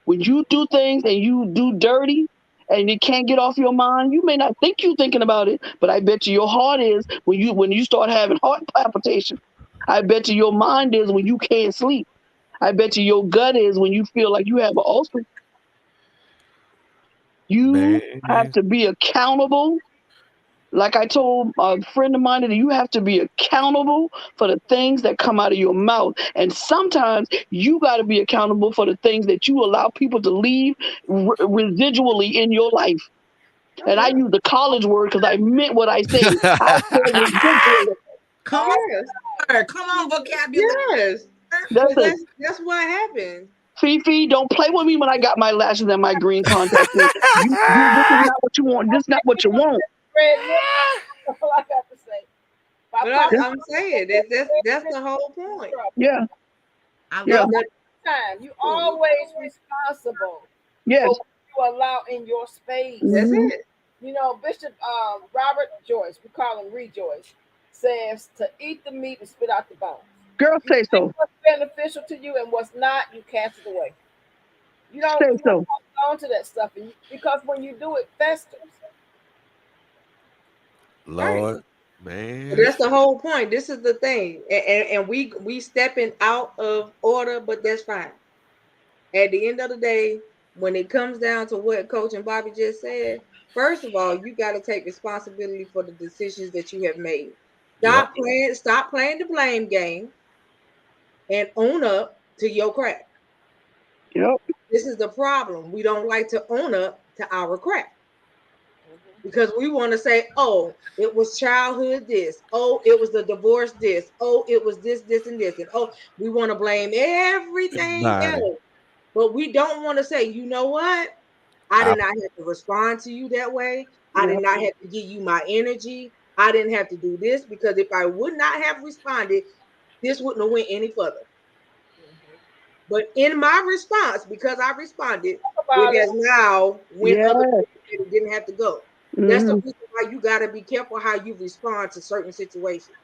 When you do things and you do dirty and it can't get off your mind, you may not think you're thinking about it, but I bet you your heart is when you start having heart palpitation. I bet you your mind is when you can't sleep. I bet you your gut is when you feel like you have an ulcer. You have Man. to be accountable. Like I told a friend of mine, that you have to be accountable for the things that come out of your mouth. And sometimes you got to be accountable for the things that you allow people to leave residually in your life. And I use the college word because I meant what I said. I said residually. Come on, come on, vocabulary. Yes. That's it. That's what happened. Fifi, don't play with me when I got my lashes and my green contacts. This is not what you want. This is not what you want. That's all I got to say. But I'm saying that's the whole point. Yeah. I Yeah. love that. Time. You always responsible Yes. for what you allow in your space. That's Mhm. it. You know, Bishop Robert Joyce, we call him Rejoice, says to eat the meat and spit out the bones. Girl, You say so. think what's beneficial to you and what's not, you cast it away. You don't Say so. hold on to that stuff, because when you do, it festers. Lord. Man. That's the whole point. This is the thing, and we stepping out of order, but that's fine. At the end of the day, when it comes down to what Coach and Bobby just said, first of all, you got to take responsibility for the decisions that you have made. Yep. Stop playing the blame game, and own up to your crap. Yep. This is the problem. We don't like to own up to our crap because we want to say, oh, it was childhood this. Oh, it was the divorce this. Oh, it was this, this, and this. And oh, we want to blame everything Everybody. else. But we don't want to say, you know what? I I, did not have to respond to you that way. I did Yep. not have to give you my energy. I didn't have to do this because if I would not have responded, this wouldn't have went any further. But in my response, because I responded, it has now went Yeah. other places and it didn't have to go. That's the Mhm. reason why you got to be careful how you respond to certain situations.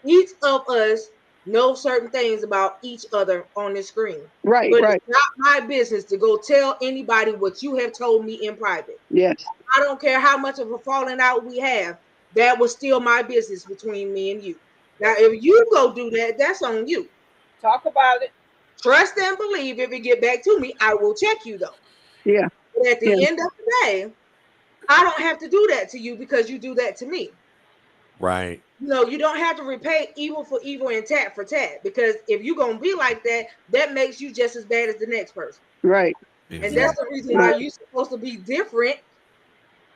Each of us know certain things about each other on the screen, Right. but it's Right. not my business to go tell anybody what you have told me in private. Yes. I don't care how much of a falling out we have. That was still my business between me and you. Now, if you go do that, that's on you. Talk about it. Trust and believe if it get back to me, I will check you though. Yeah. But at Yeah. the end of the day, I don't have to do that to you because you do that to me. right. You don't have to repay evil for evil and tat for tat because if you're gonna be like that, that makes you just as bad as the next person. Right. And that's Exactly. the reason why you're supposed to be different,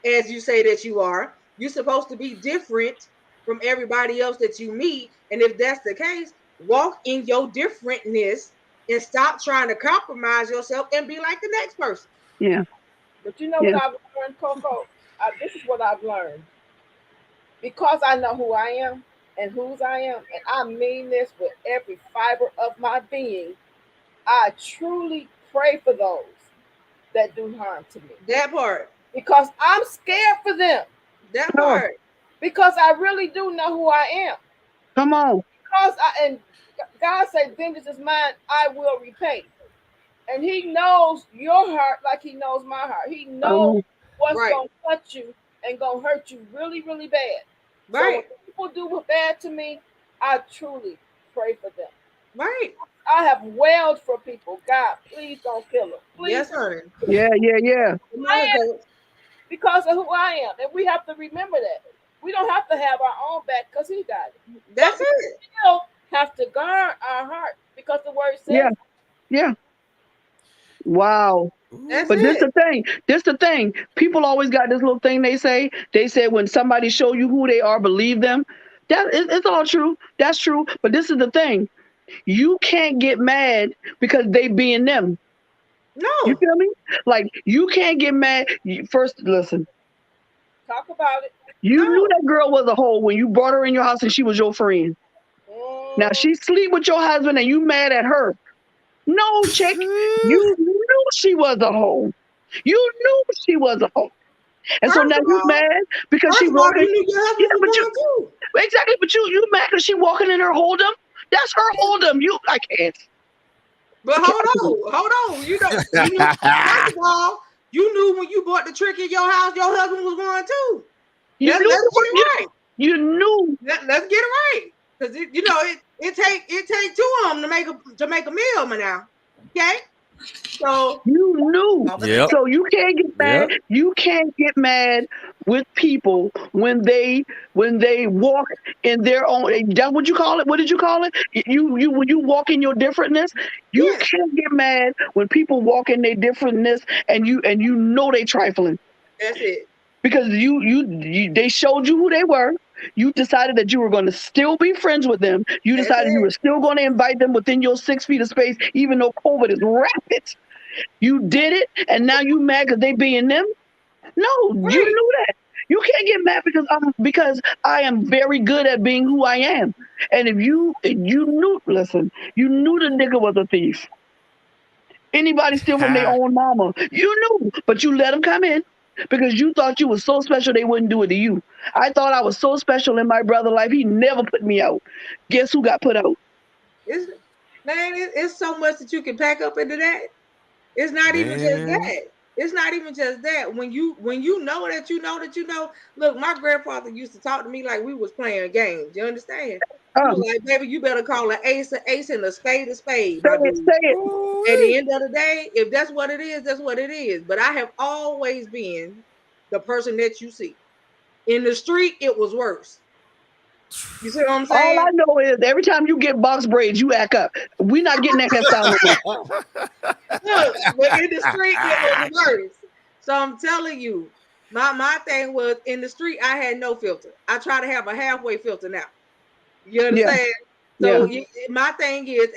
as you say that you are. You're supposed to be different from everybody else that you meet. And if that's the case, walk in your differentness and stop trying to compromise yourself and be like the next person. Yeah. But you know what Yeah. I've learned, Coco? This is what I've learned. Because I know who I am and whose I am, and I mean this with every fiber of my being, I truly pray for those that do harm to me. That part. Because I'm scared for them. That Oh, part. Because I really do know who I am. come on. And God said, vengeance is mine, I will repay. And he knows your heart like he knows my heart. He knows Oh, what's Right. gonna cut you and gonna hurt you really, really bad. So when Right. people do bad to me, I truly pray for them. Right. I have wailed for people. God, please don't kill them. Please, Yes, sir. yeah. Yeah. Yeah. Come on, coach. because of who I am. And we have to remember that. We don't have to have our own back because he got it. That's But it. we still have to guard our heart because the word says, Yeah. Yeah. Wow. That's But this it. the thing. This the thing. People always got this little thing they say. They say when somebody show you who they are, believe them. It's all true. That's true. But this is the thing. You can't get mad because they being them. You No. feel me? Like you can't get mad. First, listen. talk about it. You knew No. that girl was a hoe when you brought her in your house and she was your friend. Now Mm, she sleep with your husband and you mad at her. No, chick. You knew she was a hoe. You knew she was a hoe. And so now First of you all, mad because she first of all, walking. you knew your Yeah, husband was but you one too. exactly. But you mad because she walking in her hold'em. That's her hold'em. I can't. But I can't. hold on. You know. First of all, you knew when you bought the trick in your house, your husband was one too. You Let's knew get it was it you. right. You knew. Let's get it right. Because it take two of them to make a meal now. Okay, so You knew. Yep. So you can't get mad. Yep. You can't get mad with people when they walk in their own. That's what you call it. What did you call it? You when you walk in your differentness. You yes, can't get mad when people walk in their differentness and you know they trifling that's it. because you they showed you who they were. You decided that you were going to still be friends with them. You That's decided you it. were still going to invite them within your 6 feet of space, even though COVID is rapid. You did it, and now you mad because they being them? No, you Right. knew that. You can't get mad because I am very good at being who I am. And if you knew, listen, you knew the nigga was a thief. Anybody steal from their Ha. own mama, you knew, but you let him come in because you thought you was so special they wouldn't do it to you. I thought I was so special in my brother's life. He never put me out. Guess who got put out? It's so much that you can pack up into that. It's not even just Man. that. It's not even just that. When you know that you know that you know. Look, my grandfather used to talk to me like we was playing games. You understand? He was like, "Baby, you better call an ace and a spade, Say my it, dude." say it. At the end of the day, if that's what it is, that's what it is. But I have always been the person that you see. In the street, it was worse. You see what I'm All saying? I know is every time you get box braids, you act up. We not getting that hairstyle no more. Look, but in the street, it was worse. So I'm telling you, my thing was in the street, I had no filter. I try to have a halfway filter now. You Yeah, understand? yeah, So my thing is,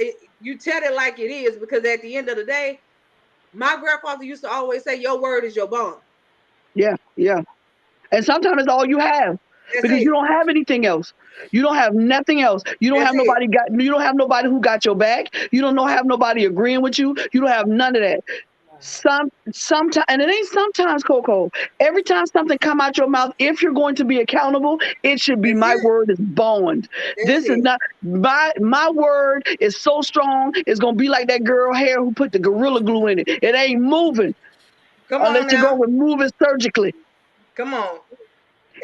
you tell it like it is, because at the end of the day, my grandfather used to always say, "Your word is your bond." yeah, yeah. And sometimes it's all you have That's because it. you don't have anything else. You don't have nothing else. You don't That's have it. nobody got. You don't have nobody who got your back. You don't know have nobody agreeing with you. You don't have none of that. Sometimes, and it ain't sometimes, Coco. Every time something come out your mouth, if you're going to be accountable, it should be That's my it. word is bond. That's This is it. not my word is so strong. It's gonna be like that girl hair who put the gorilla glue in it. It ain't moving Come unless on you're now. gonna remove it surgically. Come on.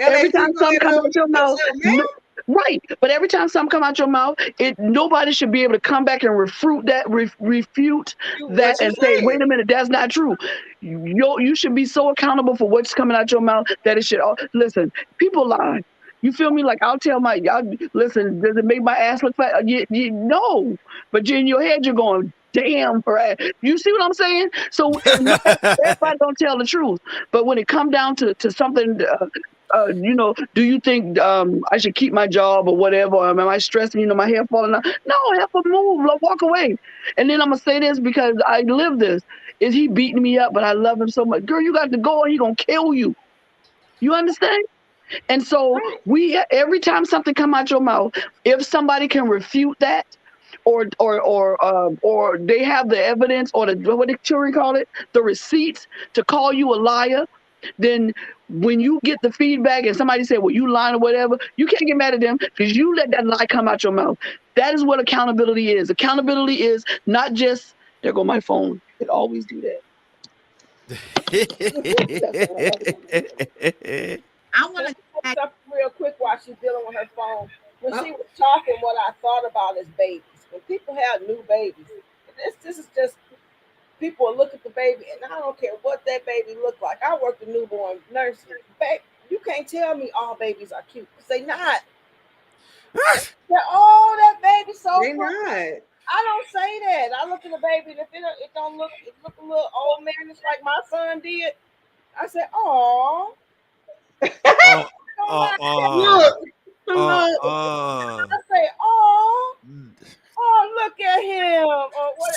Every LSG, time go something ahead come and out your unmute mouth, yourself, no, man. right? But every time something come out your mouth, it nobody should be able to come back and refute that What you and say, said. "Wait a minute, that's not true." You should be so accountable for what's coming out your mouth that it should. Listen, people lie. You feel me? Like I'll tell y'all, listen, does it make my ass look fat? No, but you in your head you're going, damn, for ass. You see what I'm saying? So everybody don't tell the truth. But when it come down to something, do you think I should keep my job or whatever? Or am I stressing? My hair falling out. No, help him move. Like, walk away. And then I'm gonna say this because I live this. Is he beating me up? But I love him so much. Girl, you got to go or he gonna kill you. You understand? And so Right. every time something come out your mouth, if somebody can refute that, or they have the evidence or the what did Turing call it, the receipts to call you a liar, then when you get the feedback and somebody say, well, you lying or whatever, you can't get mad at them because you let that lie come out your mouth. That is what accountability is. Accountability is not just there go my phone. It always do that. That's all I have. I Can want I to say back. something real quick while she's dealing with her phone? When Oh, she was talking, what I thought about is babies. When people have new babies, this is just people will look at the baby, and I don't care what that baby look like. I worked in newborn nursery. You can't tell me all babies are cute. They not. Oh, that baby's so they pretty. not. I don't say that. I look at the baby, and if it don't look, it look a little old manish like my son did. I said, oh, uh, don't uh, lie. uh, Look, look. I say, oh, mm, oh, look at him. Or what?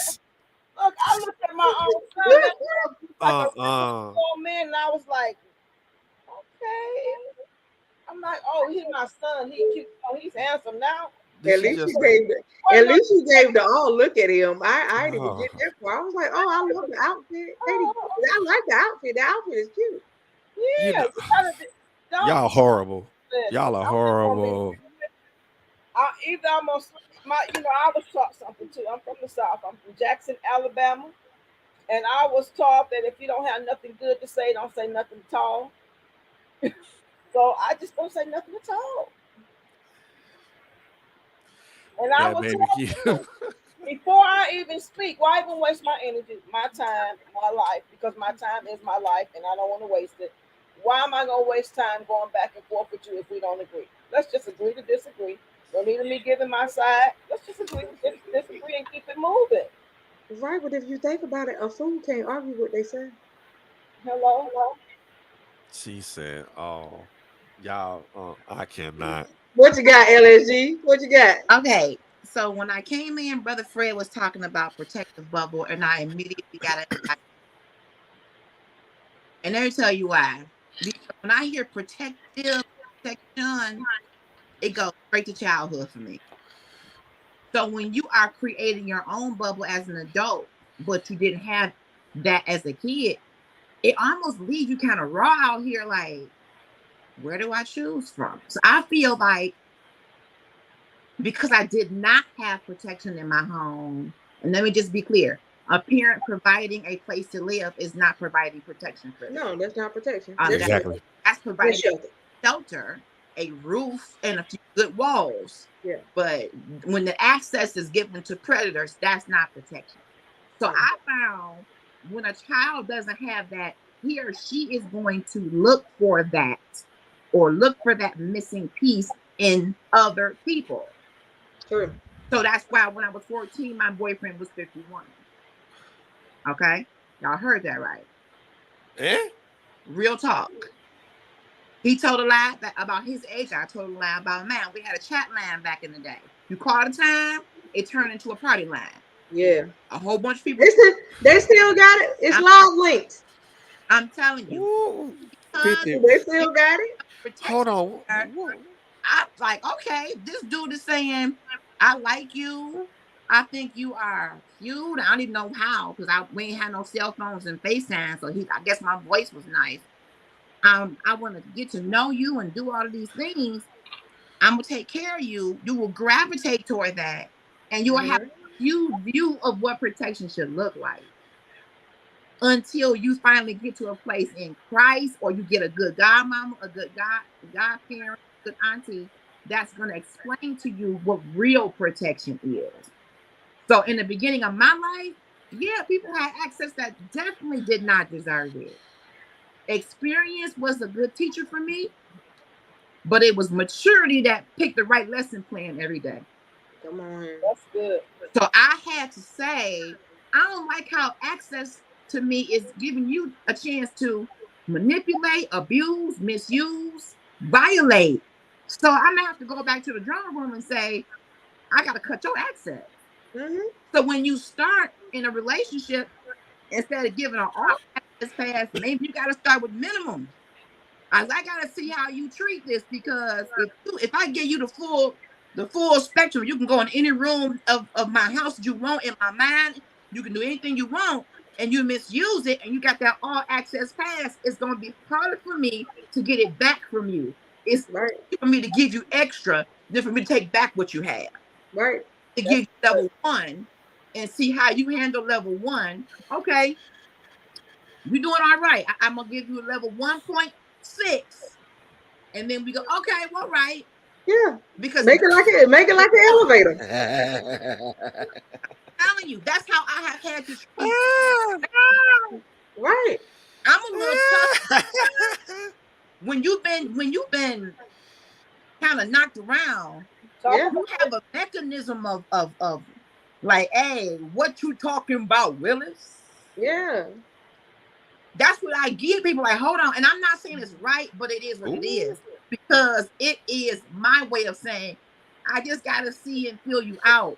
Look, I looked at my own son. That was like a real uh. old man, and I was like, okay. I'm like, oh, he's my son. He cute. Oh, he's handsome now. Did At she least you just? gave the Wait, at no, least you gave the oh look at him. I didn't even Oh, get that far. I was like, oh, I love the outfit. oh, I like the outfit. The outfit is cute. you yeah. know, You gotta don't y'all horrible. listen. Y'all are I'm just gonna be. horrible. Either I'm gonna I was taught something too. I'm from the South. I'm from Jackson, Alabama, and I was taught that if you don't have nothing good to say, don't say nothing at all. So I just don't say nothing at all. And I That was baby taught cute. before I even speak, why even waste my energy, my time, my life? Because my time is my life and I don't want to waste it. Why am I going to waste time going back and forth with you if we don't agree? Let's just agree to disagree. No need of me giving my side. Let's just agree to disagree and keep it moving. Right, but if you think about it, a fool can't argue what they say. Hello? She said, "Oh, y'all, I cannot." What you got, LSG? What you got? Okay, so when I came in, Brother Fred was talking about protective bubble, and I immediately got it. And let me tell you why. Because when I hear protective protection, it goes straight to childhood for me. So when you are creating your own bubble as an adult, but you didn't have that as a kid, it almost leaves you kind of raw out here. Like, where do I choose from? So I feel like because I did not have protection in my home, and let me just be clear, A parent providing a place to live is not providing protection for them. No, that's not protection. Exactly. That's providing shelter. shelter, a roof, and a few good walls. Yeah. But when the access is given to predators, that's not protection. So I found when a child doesn't have that, he or she is going to look for that or look for that missing piece in other people. True. So that's why when I was 14, my boyfriend was 51. Okay? Y'all heard that right. Eh? Real talk. He told a lie about his age. I told a lie about mine. We had a chat line back in the day. You call the time, it turned into a party line. Yeah. A whole bunch of people. They still got it. It's live links. I'm telling you. Ooh, They still got it. Hold on. I'm like, okay, this dude is saying, I like you. I think you are cute. I don't even know how, because we ain't had no cell phones and FaceTime. So I guess my voice was nice. I want to get to know you and do all of these things. I'm gonna take care of you. You will gravitate toward that, and you will have a view of what protection should look like. Until you finally get to a place in Christ, or you get a good godmama, a good godparent, good auntie, that's going to explain to you what real protection is. So in the beginning of my life, yeah, people had access that definitely did not deserve it. Experience was a good teacher for me, but it was maturity that picked the right lesson plan every day. Come on. That's good. So I had to say, I don't like how access to me is giving you a chance to manipulate, abuse, misuse, violate. So I'm gonna have to go back to the drawing room and say, I gotta cut your access. So when you start in a relationship, instead of giving an all access pass, maybe you gotta start with minimum. I gotta see how you treat this, because if I give you the full spectrum, you can go in any room of my house that you want in my mind. You can do anything you want, and you misuse it, and you got that all access pass. It's gonna be harder for me to get it back from you. It's right for me to give you extra than for me to take back what you have. Right. To give you level 1 and see how you handle level 1. Okay, you're doing all right. I'm gonna give you a level 1.6, and then we go, okay, well, right. Yeah. Because make it like an elevator. I'm telling you, that's how I have had to treat. Right. I'm a little tough. when you've been kind of knocked around, you have a mechanism of like, hey, what you talking about, Willis? Yeah. That's what I give people, like, hold on. And I'm not saying it's right, but it is what it is, because it is my way of saying, I just got to see and feel you out.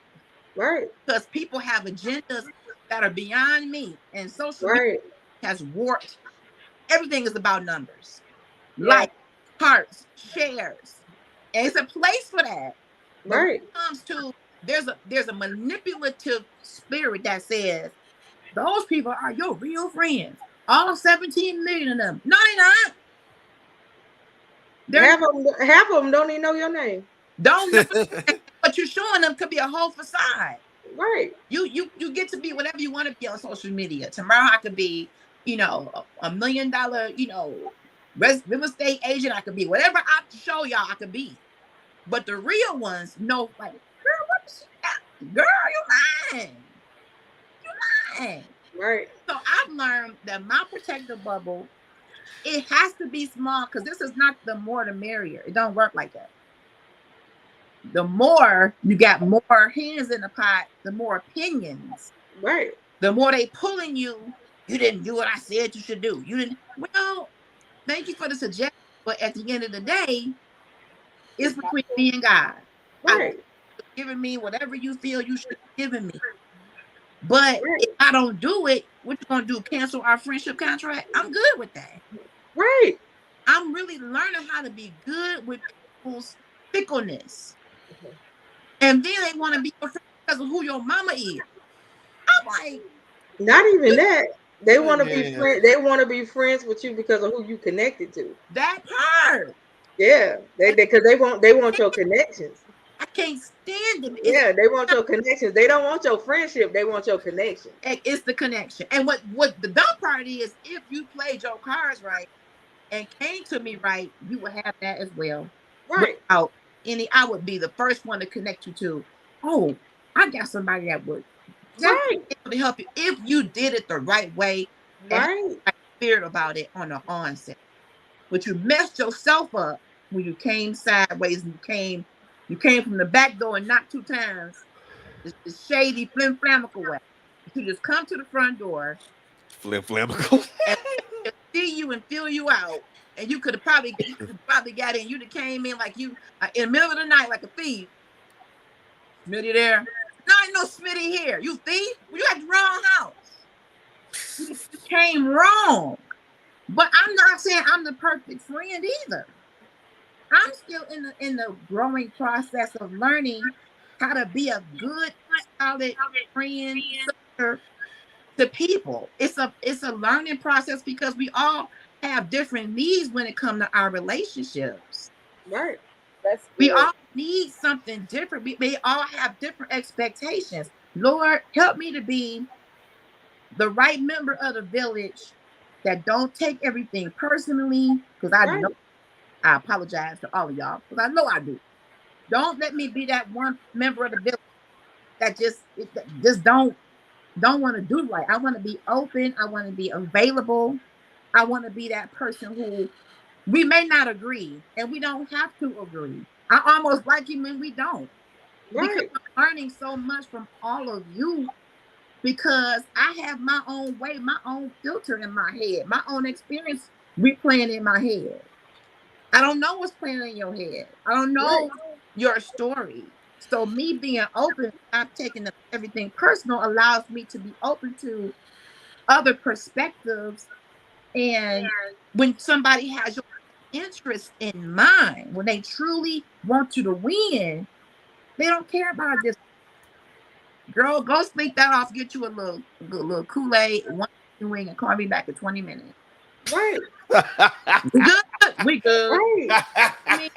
Right. Because people have agendas that are beyond me. And social media has warped. Everything is about numbers. Likes, hearts, shares. And it's a place for that. But when it comes to, there's a manipulative spirit that says, those people are your real friends. All 17 million of them. No, they're not. Half of them don't even know your name. Don't know. What you're showing them could be a whole facade. Right. You get to be whatever you want to be on social media. Tomorrow I could be, $1 million, real estate agent. I could be whatever I show y'all I could be. But the real ones know, like, girl, what's that? Girl, you lying. You lying. Right. So I've learned that my protective bubble, it has to be small, because this is not the more the merrier. It don't work like that. The more you got more hands in the pot, the more opinions. Right. The more they pulling you. You didn't do what I said you should do. You didn't. Well, thank you for the suggestion, but at the end of the day, it's between me and God. Right. Giving me whatever you feel you should be giving me. But if I don't do it, what you gonna do? Cancel our friendship contract? I'm good with that. Right. I'm really learning how to be good with people's fickleness. And then they want to be your friend because of who your mama is. I'm like, not even that. They want to be friends. They want to be friends with you because of who you connected to. That part. Yeah, because they want your connections. I can't stand them. Yeah, they want your connections. They don't want your friendship. They want your connection. It's the connection. And what the dumb part is, if you played your cards right and came to me right, you will have that as well. Right. Without any, I would be the first one to connect you to. Oh, I got somebody that would definitely be able to help you if you did it the right way and had the right spirit about it on the onset. But you messed yourself up when you came sideways and you came from the back door and knocked 2 times. The shady flim flamical way. You just come to the front door Flim flamical. and see you and fill you out. And you could have probably got in. You'd have came in like you in the middle of the night like a thief. Smitty there. No, ain't no Smitty here. You thief. You at the wrong house. You came wrong. But I'm not saying I'm the perfect friend either. I'm still in the growing process of learning how to be a good, solid friend, sister to people. It's a learning process because we all have different needs when it comes to our relationships. Right. We all need something different. We all have different expectations. Lord, help me to be the right member of the village that don't take everything personally, because I know I apologize to all of y'all because I know I do. Don't let me be that one member of the village that just don't want to do right. I want to be open. I want to be available. I want to be that person who we may not agree, and we don't have to agree. I almost like you when we don't, because I'm learning so much from all of you. Because I have my own way, my own filter in my head, my own experience replaying in my head. I don't know what's playing in your head. I don't know your story. So me being open, not taking everything personal, allows me to be open to other perspectives. And when somebody has your interest in mind, when they truly want you to win, they don't care about this. Girl, go sleep that off. Get you a little Kool-Aid, one wing, and call me back in 20 minutes. Right. We good. We good. Right. I mean,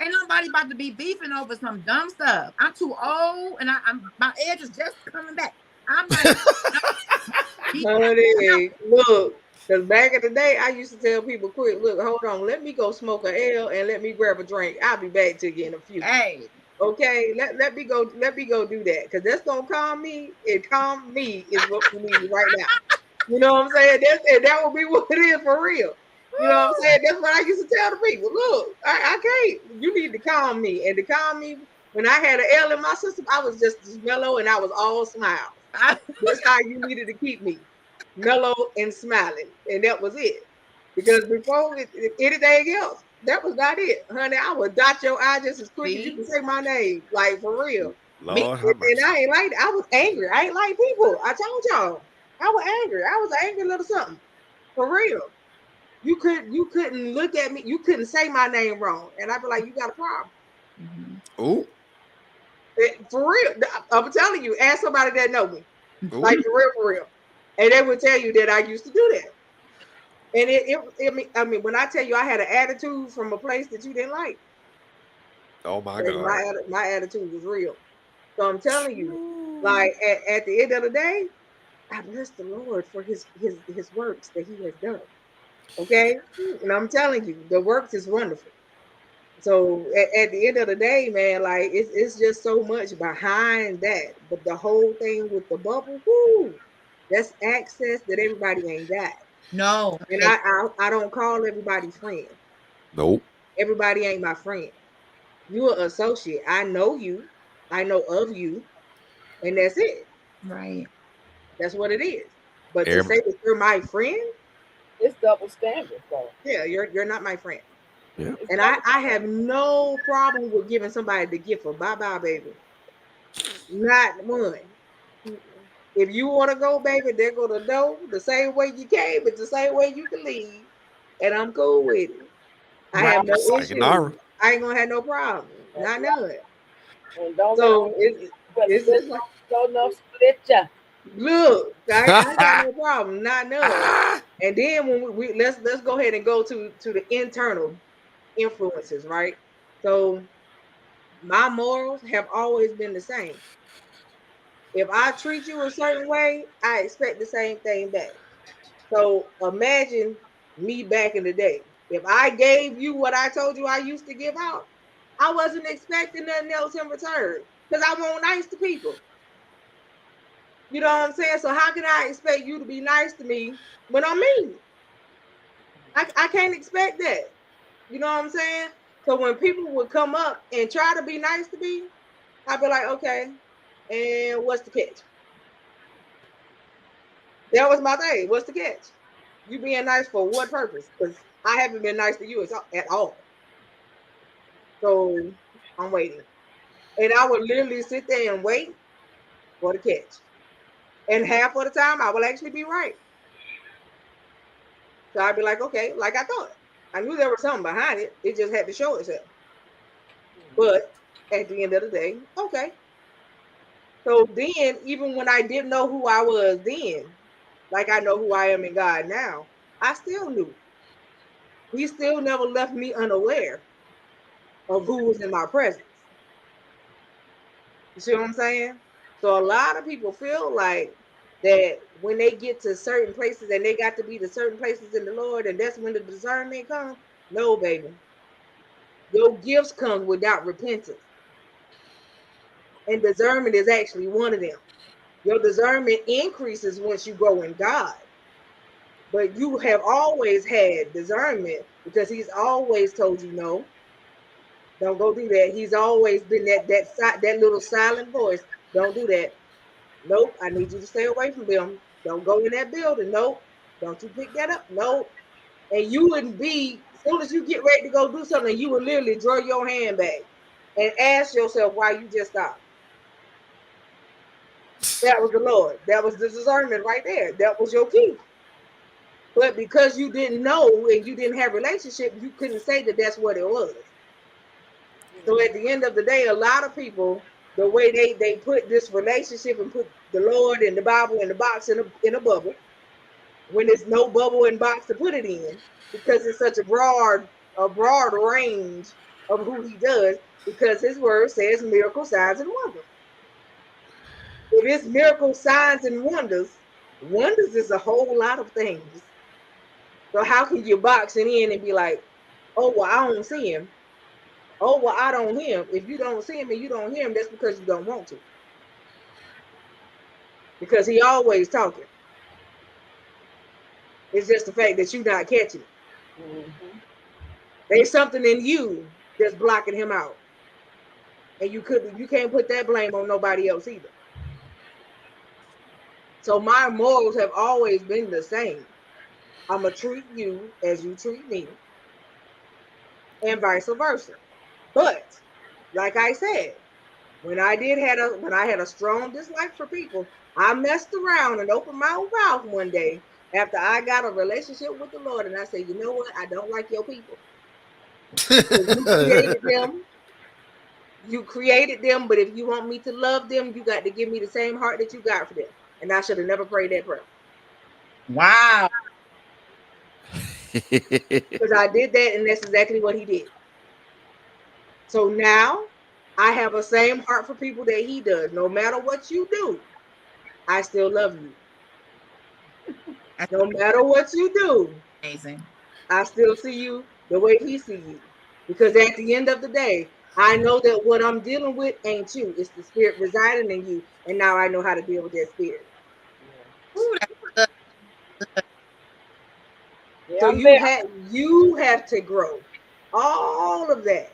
ain't nobody about to be beefing over some dumb stuff. I'm too old, and I'm my edge is just coming back. I'm not. Honey, look, because back in the day, I used to tell people, quick, look, hold on, let me go smoke a L and let me grab a drink. I'll be back to you in a few. Hey. Okay, let me go do that, because that's gonna calm me. And calm me is what we need right now. You know what I'm saying? That will be what it is for real. You know what I'm saying? That's what I used to tell the people. Look, I can't. You need to calm me. And to calm me, when I had an L in my system, I was just mellow and I was all smiles. That's how you needed to keep me, mellow and smiling. And that was it. Because before anything else, that was not it. Honey, I would dot your I just as quick as you can say my name. Like, for real. Lord, and I ain't like, I was angry. I ain't like people. I told y'all. I was angry. I was an angry little something. For real. You couldn't look at me. You couldn't say my name wrong. And I'd be like, you got a problem. Oh. For real. I'm telling you, ask somebody that know me. Ooh. Like, for real. And they would tell you that I used to do that. And I mean, when I tell you I had an attitude from a place that you didn't like. Oh my God. My attitude was real. So I'm telling you, like at the end of the day, I bless the Lord for his works that he has done. Okay? And I'm telling you, the works is wonderful. So at the end of the day, man, like it's just so much behind that. But the whole thing with the bubble, whoo, that's access that everybody ain't got. No. And I don't call everybody friend. Nope. Everybody ain't my friend. You're an associate. I know you. I know of you. And that's it. Right. That's what it is. But to say that you're my friend, it's double standard, though. Yeah, you're not my friend. Yeah. And I have no problem with giving somebody the gift of bye-bye, baby. Not one. If you want to go, baby, they're going to know the same way you came. It's the same way you can leave. And I'm cool with it. I have no issue. I ain't going to have no problem. Not none. And don't so it's just like, don't know split ya. Look, I got no problem. Not none. And then when we let's go ahead and go to the internal influences, right? So my morals have always been the same. If I treat you a certain way, I expect the same thing back. So imagine me back in the day. If I gave you what I told you I used to give out, I wasn't expecting nothing else in return because I want nice to people. You know what I'm saying? So how can I expect you to be nice to me when I'm mean? I can't expect that. You know what I'm saying? So when people would come up and try to be nice to me, I'd be like, okay, and what's the catch? That was my thing. What's the catch? You being nice for what purpose? Because I haven't been nice to you at all. So I'm waiting. And I would literally sit there and wait for the catch. And half of the time I will actually be right. So I'd be like, okay, like I thought. I knew there was something behind it. It just had to show itself. But at the end of the day, okay. So then, even when I didn't know who I was then, like I know who I am in God now, I still knew. He still never left me unaware of who was in my presence. You see what I'm saying? So a lot of people feel like that when they get to certain places and they got to be to certain places in the Lord, and that's when the discernment comes. No, baby. Your gifts come without repentance. And discernment is actually one of them. Your discernment increases once you grow in God. But you have always had discernment because he's always told you no, don't go do that. He's always been that little silent voice. Don't do that. Nope. I need you to stay away from them. Don't go in that building. Nope. Don't you pick that up. Nope. And you wouldn't be as soon as you get ready to go do something, you would literally draw your hand back and ask yourself why you just stopped. That was the Lord. That was the discernment right there. That was your key. But because you didn't know and you didn't have relationship, you couldn't say that that's what it was. So at the end of the day, a lot of people, the way they put this relationship and put the Lord and the Bible in the box in a bubble, when there's no bubble and box to put it in, because it's such a broad range of who he does, because his word says miracle signs and wonders. If it's miracle signs and wonders is a whole lot of things. So how can you box it in and be like, oh well, I don't see him. Oh well, I don't hear him. If you don't see him and you don't hear him, that's because you don't want to. Because he always talking. It's just the fact that you're not catching it. Mm-hmm. There's something in you that's blocking him out. And you can't put that blame on nobody else either. So my morals have always been the same. I'ma treat you as you treat me, and vice versa. But like I said, when I had a strong dislike for people, I messed around and opened my mouth one day after I got a relationship with the Lord, and I said, you know what? I don't like your people. You created them. You created them, but if you want me to love them, you got to give me the same heart that you got for them. And I should have never prayed that prayer. Wow. Because I did that, and that's exactly what he did. So now I have the same heart for people that he does. No matter what you do, I still love you. That's No matter what you do, amazing. I still see you the way he see you. Because at the end of the day, I know that what I'm dealing with ain't you. It's the spirit residing in you. And now I know how to deal with that spirit. Ooh, that's good. Yeah, So I'm there. you have to grow. All of that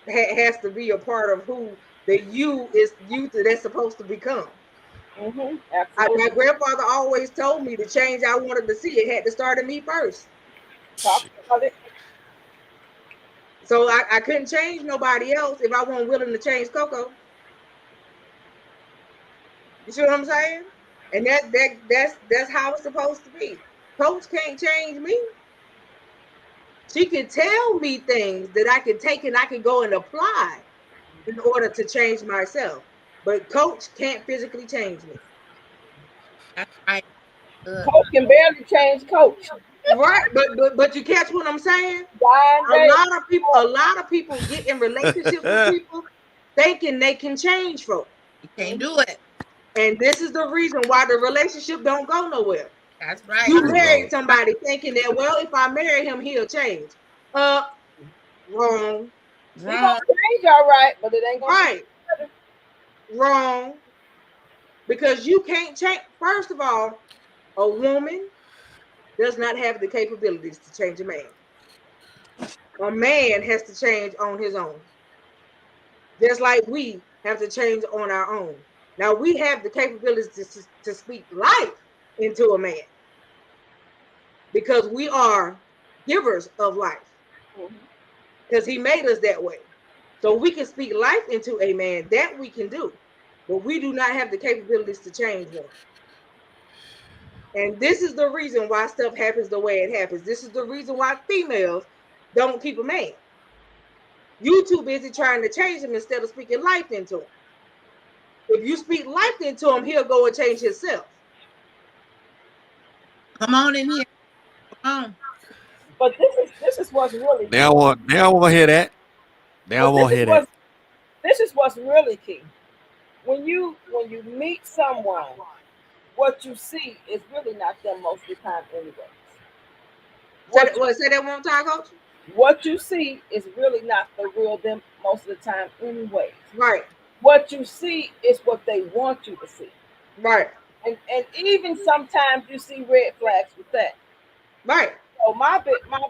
has to be a part of who the you is you that's supposed to become. Mm-hmm. My Absolutely. grandfather always told me the change I wanted to see, it had to start in me first. Talk about it. So I couldn't change nobody else if I wasn't willing to change Coco. You see what I'm saying? And that's how it's supposed to be. Coach can't change me. She can tell me things that I can take and I can go and apply in order to change myself. But coach can't physically change me. That's right. Good. Coach can barely change coach. Right? But you catch what I'm saying? Dying A day. lot of people get in relationships with people thinking they can change folks. You can't do it. And this is the reason why the relationship don't go nowhere. That's right. You Oh, married Lord. somebody thinking that, well, if I marry him, he'll change. Wrong. He Wrong. gonna change, all right, but it ain't gonna Right. Wrong. Because you can't change. First of all, a woman does not have the capabilities to change a man. A man has to change on his own. Just like we have to change on our own. Now we have the capabilities to speak life into a man because we are givers of life because he made us that way. So we can speak life into a man, that we can do, but we do not have the capabilities to change one. And this is the reason why stuff happens the way it happens. This is the reason why females don't keep a man. You too busy trying to change him instead of speaking life into him. If you speak life into him, he'll go and change himself. Come on in here. Come on. But this is what's really key. Now I want to hear that. Now I But want to hear that. this is what's really key. When you meet someone, what you see is really not them most of the time anyways. Say that one time, coach? What you see is really not the real them most of the time anyways. Right. What you see is what they want you to see. Right. And even sometimes you see red flags with that. Right. So my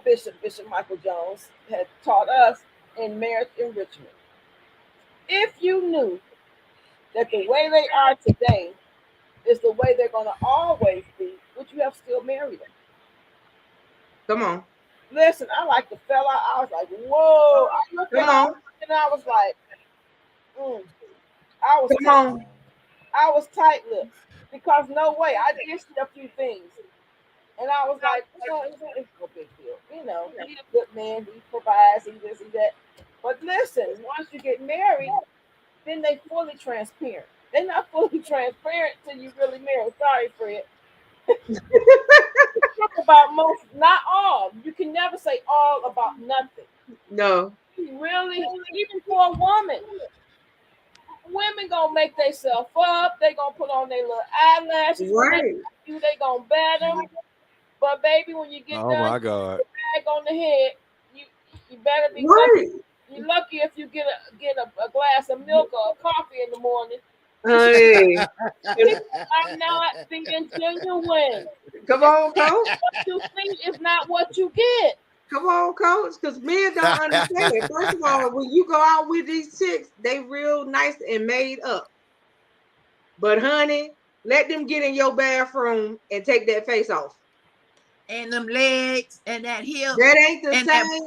bishop, Bishop Michael Jones, had taught us in marriage enrichment. If you knew that the way they are today is the way they're going to always be, would you have still married them? Come on. Listen, I like the fella. I was like, whoa. I looked at him and I was like, I was tight-lipped because no way. I did see a few things. And I was like, it's no big deal. You know, he's a good man. He provides, he this, he that. But listen, once you get married, then they fully transparent. They're not fully transparent till you really marry. Sorry, Fred. Talk about most, not all. You can never say all about nothing. No. Really, even for a woman, women gonna make themselves up. They gonna put on their little eyelashes. Right. They gonna bat them. But baby, when you get Oh done, my God. bag on the head, you better be right. lucky. You're lucky if you get a glass of milk or a coffee in the morning. Hey. I'm not being genuine. Come on, coach. What you see is not what you get. Come on, coach, because men don't understand. First of all, when you go out with these chicks, they real nice and made up. But honey, let them get in your bathroom and take that face off. And them legs and that hip. That ain't the and same.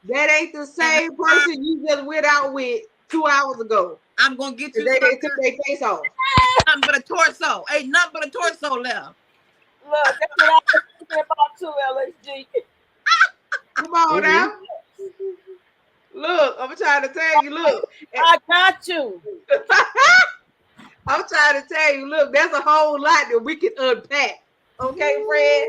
That ain't the same person you just went out with 2 hours ago. I'm gonna get you. They took their face off. Nothing but a torso. Ain't nothing but a torso left. Look, that's what I was thinking about too, LSG. Come on now. Look, I'm trying to tell you, look. I got you. I'm trying to tell you, look, there's a whole lot that we can unpack. Okay, Fred?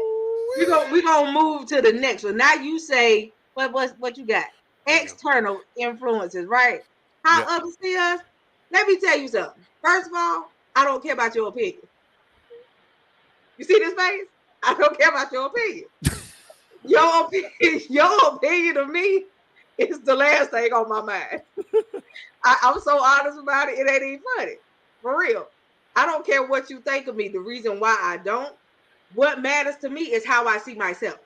We're gonna move to the next one. Now you say what you got? External influences, right? How others see us. Let me tell you something. First of all, I don't care about your opinion. You see this face? I don't care about your opinion. Your opinion of me is the last thing on my mind. I'm so honest about it, it ain't even funny. For real. I don't care what you think of me. The reason why I don't, what matters to me is how I see myself.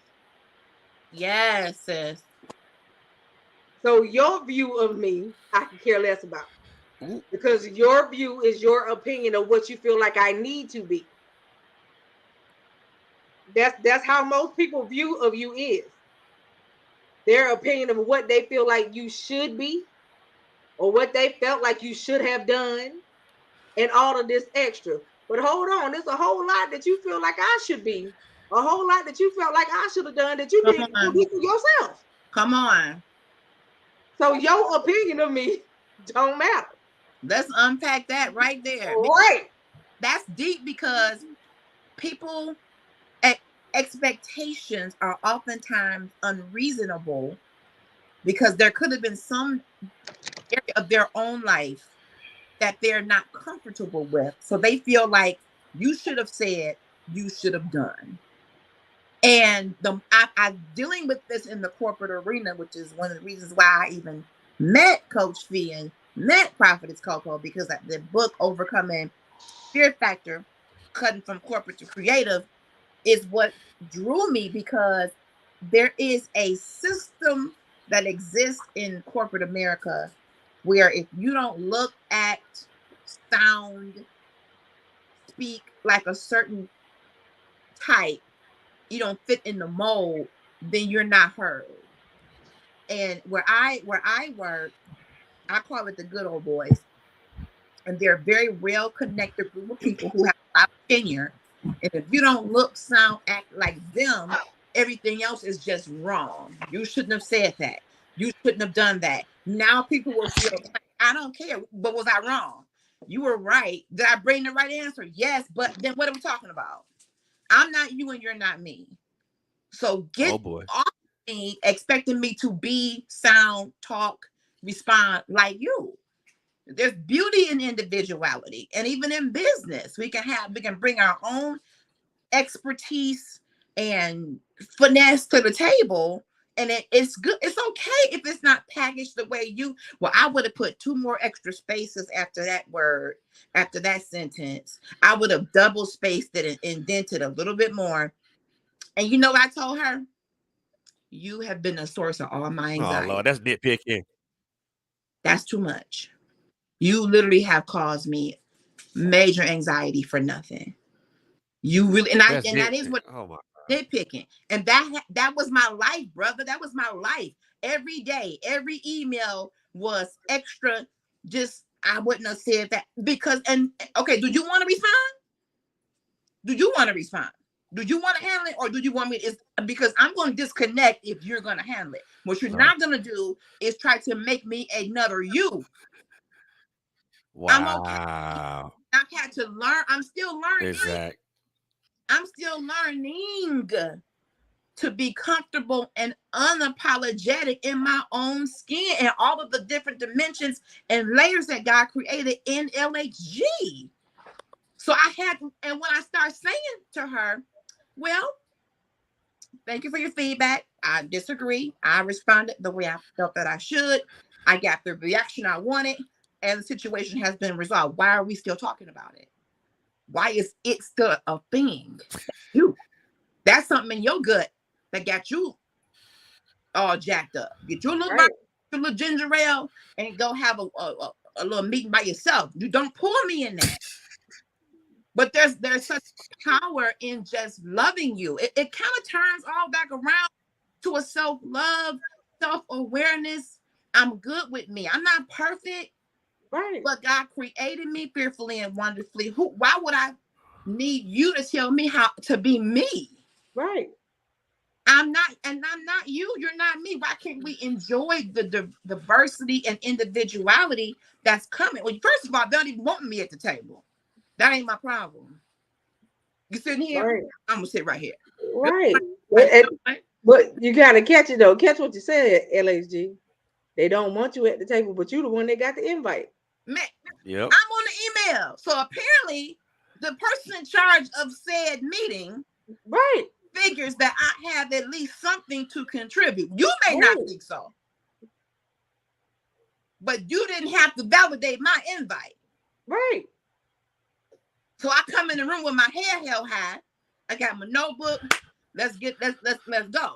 Yes, sis. So your view of me, I can care less about. Because your view is your opinion of what you feel like I need to be. That's how most people view of you is. Their opinion of what they feel like you should be or what they felt like you should have done and all of this extra. But hold on, there's a whole lot that you feel like I should be, a whole lot that you felt like I should have done that you didn't do for yourself. Come on. So your opinion of me don't matter. Let's unpack that right there. Right. That's deep because people expectations are oftentimes unreasonable because there could have been some area of their own life that they're not comfortable with. So they feel like you should have said, you should have done. And I'm dealing with this in the corporate arena, which is one of the reasons why I even met Coach Fee and met Prophetess Coco, because the book Overcoming Fear Factor, Cutting from Corporate to Creative, is what drew me, because there is a system that exists in corporate America where if you don't look, act, sound, speak like a certain type, you don't fit in the mold, then you're not heard. And where I work, I call it the good old boys. And they're a very well connected group of people who have a lot of tenure. And if you don't look, sound, act like them, everything else is just wrong. You shouldn't have said that. You shouldn't have done that. Now people will feel, I don't care, but was I wrong? You were right. Did I bring the right answer? Yes, but then what are we talking about? I'm not you and you're not me. So get off me expecting me to be, sound, talk, respond like you. There's beauty in individuality, and even in business, we can bring our own expertise and finesse to the table, and it's good. It's okay if it's not packaged the way you. Well, I would have put 2 more extra spaces after that word, after that sentence. I would have double spaced it and indented a little bit more. And you know what I told her? You have been a source of all my anxiety. Oh Lord, that's nitpicking. That's too much. You literally have caused me major anxiety for nothing. You really, and that is what nitpicking. And that was my life, brother. That was my life. Every day, every email was extra. Just I wouldn't have said that because, and okay, do you want to respond? Do you want to respond? Do you want to handle it, or do you want me to? Because I'm going to disconnect if you're going to handle it. What you're not going to do is try to make me another you. Wow. I'm okay. I've had to learn. I'm still learning. Exactly. I'm still learning to be comfortable and unapologetic in my own skin and all of the different dimensions and layers that God created in LHG. So I had, and when I start saying to her, well, thank you for your feedback. I disagree. I responded the way I felt that I should. I got the reaction I wanted, and the situation has been resolved. Why are we still talking about it? Why is it still a thing? That's something in your gut that got you all jacked up. Get your little right. Your little ginger ale and go have a little meeting by yourself. You don't pull me in that. But there's such power in just loving you. It kind of turns all back around to a self-love, self-awareness. I'm good with me. I'm not perfect. Right. But God created me fearfully and wonderfully. Why would I need you to tell me how to be me? Right. I'm not you. You're not me. Why can't we enjoy the diversity and individuality that's coming? Well, first of all, they don't even want me at the table. That ain't my problem. You sitting here, right. I'm gonna sit right here. Right. But you gotta catch it though. Catch what you said, LHG. They don't want you at the table, but you the one that got the invite. Man, yep. I'm on the email. So apparently the person in charge of said meeting, right, figures that I have at least something to contribute. You may not think so, but you didn't have to validate my invite. Right. So I come in the room with my hair held high. I got my notebook. Let's go.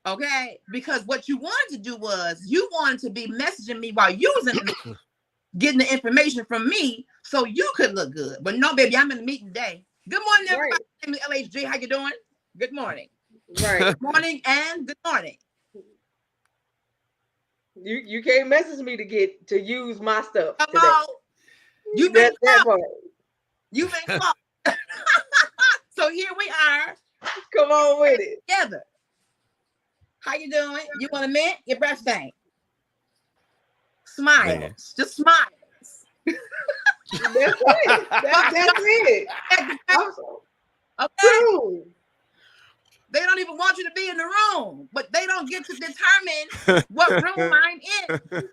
Okay? Because what you wanted to do was you wanted to be messaging me while you was in the getting the information from me so you could look good. But no, baby, I'm in the meeting today. Good morning, everybody. Right. LHG, how you doing? Good morning. Right. Good morning and good morning. You can't message me to use my stuff. Hello. You've been You've been So here we are. Come on with it. Together. How you doing? You want a mint? Your breath stank. Smiles. Man. Just smiles. That's it. That's it. Awesome. Okay. True. They don't even want you to be in the room, but they don't get to determine what room I'm in.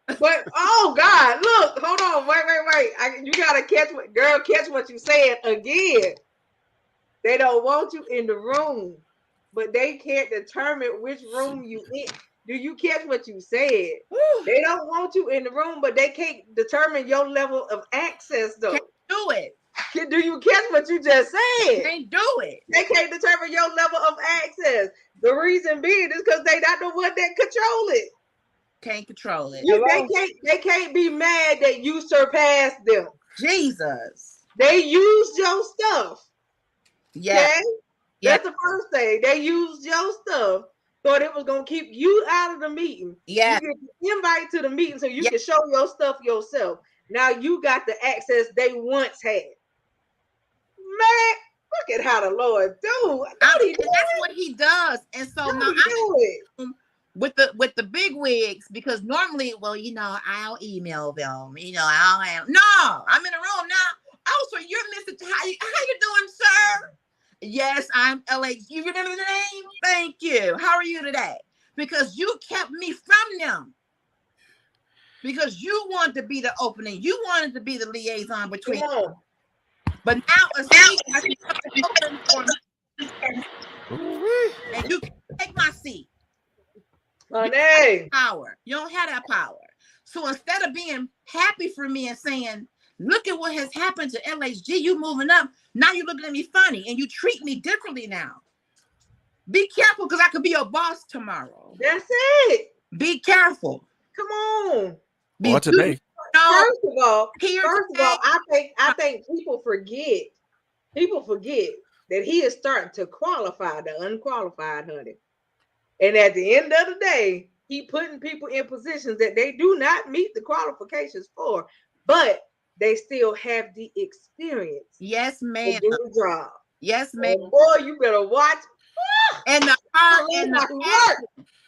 But oh God, look, hold on, wait. You gotta catch what you said again. They don't want you in the room, but they can't determine which room you in. Do you catch what you said? They don't want you in the room, but they can't determine your level of access, though. Can't do it. Do you catch what you just said? Can't do it. They can't determine your level of access. The reason being is because they not the one that control it. Can't control it. They can't be mad that you surpassed them. Jesus. They used your stuff. Yeah. Okay? That's the first thing. They used your stuff. Thought it was gonna keep you out of the meeting. Yeah. You get the invite to the meeting so you can show your stuff yourself. Now you got the access they once had. Man, look at how the Lord do. That's what he does. And so now with the big wigs, because normally, well, you know, I'll email them. You know, no, I'm in the room now. Oh, so you're Mr. How you doing, sir? Yes, I'm LH. You remember the name? Thank you. How are you today? Because you kept me from them. Because you wanted to be the opening. You wanted to be the liaison between them. But now a seat has been open for me. And you can take my seat. Power. You don't have that power. So instead of being happy for me and saying, look at what has happened to LHG, you moving up. Now you're looking at me funny and you treat me differently now. Be careful because I could be your boss tomorrow. That's it. Be careful. Come on. Well, today. First of all, I think people forget that he is starting to qualify the unqualified, honey. And at the end of the day, he putting people in positions that they do not meet the qualifications for, but they still have the experience. Yes, ma'am. To do the job. Yes, ma'am. Boy, you better watch. And the heart and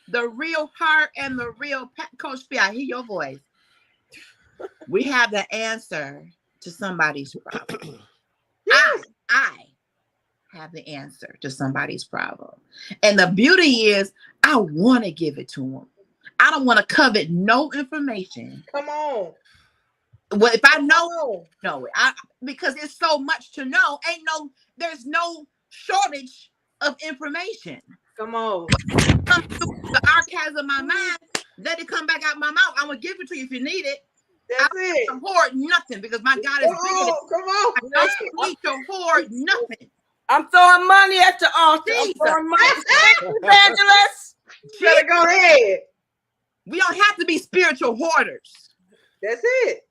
the real heart and the real Coach P, I hear your voice. We have the answer to somebody's problem. Yes. I have the answer to somebody's problem. And the beauty is, I want to give it to them. I don't want to covet no information. Come on. Well, if I know it, because it's so much to know. There's no shortage of information. Come on. Come through the archives of my mind, let it come back out my mouth. I'm gonna give it to you if you need it. That's it. I don't hoard nothing because my God is bigger. Come on. I don't need to hoard nothing. I'm throwing money at the altar. I'm throwing money. Evangelist. You better go ahead. We don't have to be spiritual hoarders. That's it.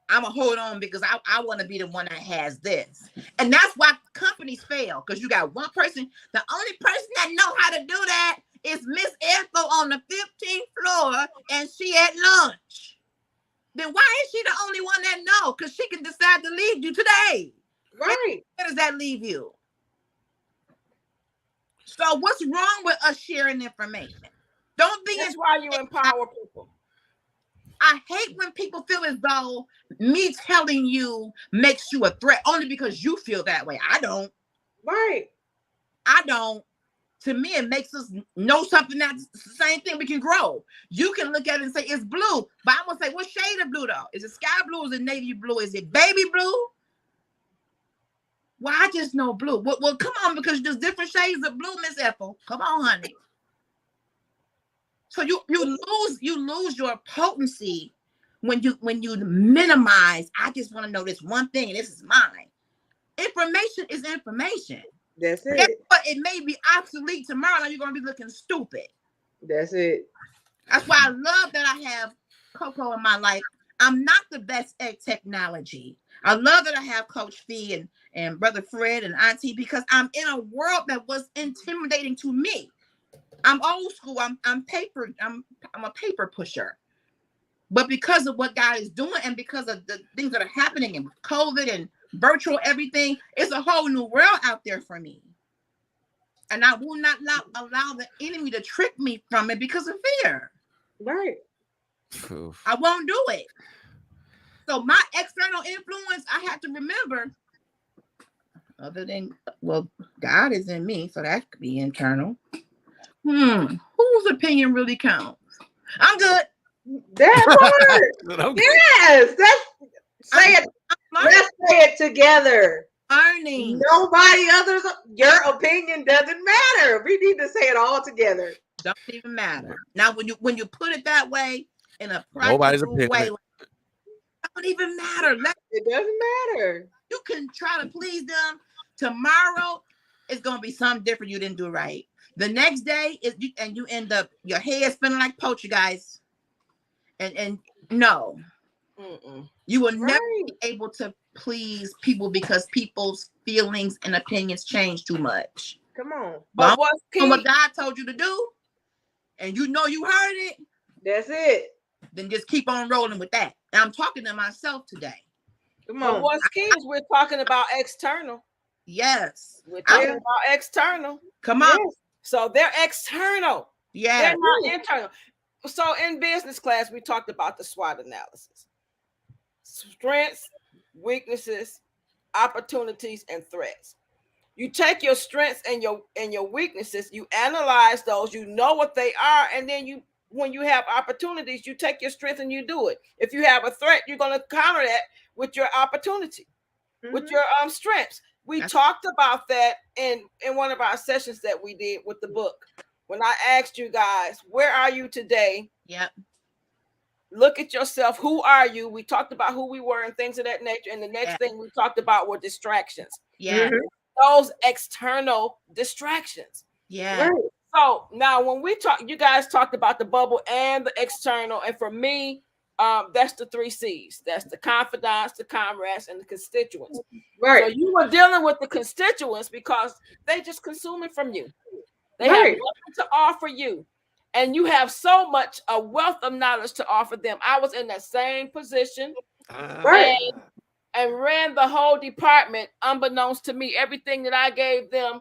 I'm going to hold on because I want to be the one that has this. And that's why companies fail, because you got one person. The only person that know how to do that is Miss Ethel on the 15th floor, and she at lunch. Then why is she the only one that know? Because she can decide to leave you today. Right. Where does that leave you? So what's wrong with us sharing information? Don't be. That's why you empower people. I hate when people feel as though me telling you makes you a threat only because you feel that way. I don't. Right. I don't. To me, it makes us know something that's the same thing. We can grow. You can look at it and say it's blue, but I'm gonna say, what shade of blue though? Is it sky blue? Is it navy blue? Is it baby blue? Well, I just know blue. Well, come on, because there's different shades of blue, Miss Ethel. Come on, honey. So you lose your potency when you minimize. I just want to know this one thing, and this is mine. Information is information. That's it. But it may be obsolete tomorrow. Now you're gonna be looking stupid. That's it. That's why I love that I have Coco in my life. I'm not the best at technology. I love that I have Coach Fee and Brother Fred and Auntie, because I'm in a world that was intimidating to me. I'm old school. I'm a paper pusher. But because of what God is doing and because of the things that are happening in COVID and virtual everything, it's a whole new world out there for me. And I will not allow the enemy to trick me from it because of fear. Right. Oof. I won't do it. So my external influence, I have to remember, other than, well, God is in me, so that could be internal. Whose opinion really counts? I'm good. That part. Okay. Yes. Say it. Let's say it together. Learning. Nobody others. Your opinion doesn't matter. We need to say it all together. Don't even matter. Now, when you put it that way in a Nobody's practical way, opinion. like, don't even matter. It doesn't matter. You can try to please them. Tomorrow, it's gonna be something different you didn't do right. The next day is and you end up your head spinning like poltergeist. And no, you will never be able to please people because people's feelings and opinions change too much. Come on. But what's key? What God told you to do, and you know you heard it, That's it. then just keep on rolling with that. And I'm talking to myself today. Come on. But what's key is we're talking about external. Yes. We're talking about external. Come on. Yes. So they're external. Yeah. They're not internal. So in business class, we talked about the SWOT analysis. Strengths, weaknesses, opportunities, and threats. You take your strengths and your weaknesses, you analyze those, you know what they are, and then when you have opportunities, you take your strength and you do it. If you have a threat, you're going to counter that with your opportunity, with your strengths. We talked about that in one of our sessions that we did with the book. When I asked you guys, where are you today? Yep. Look at yourself. Who are you? We talked about who we were and things of that nature. And the next thing we talked about were distractions. Yeah. Those external distractions. Yeah. Right. So now when we talk, you guys talked about the bubble and the external. And for me, that's the 3 C's. That's the confidants, the comrades, and the constituents. Right. So you were dealing with the constituents because they just consuming from you. They have nothing to offer you. And you have so much a wealth of knowledge to offer them. I was in that same position and ran the whole department, unbeknownst to me. Everything that I gave them,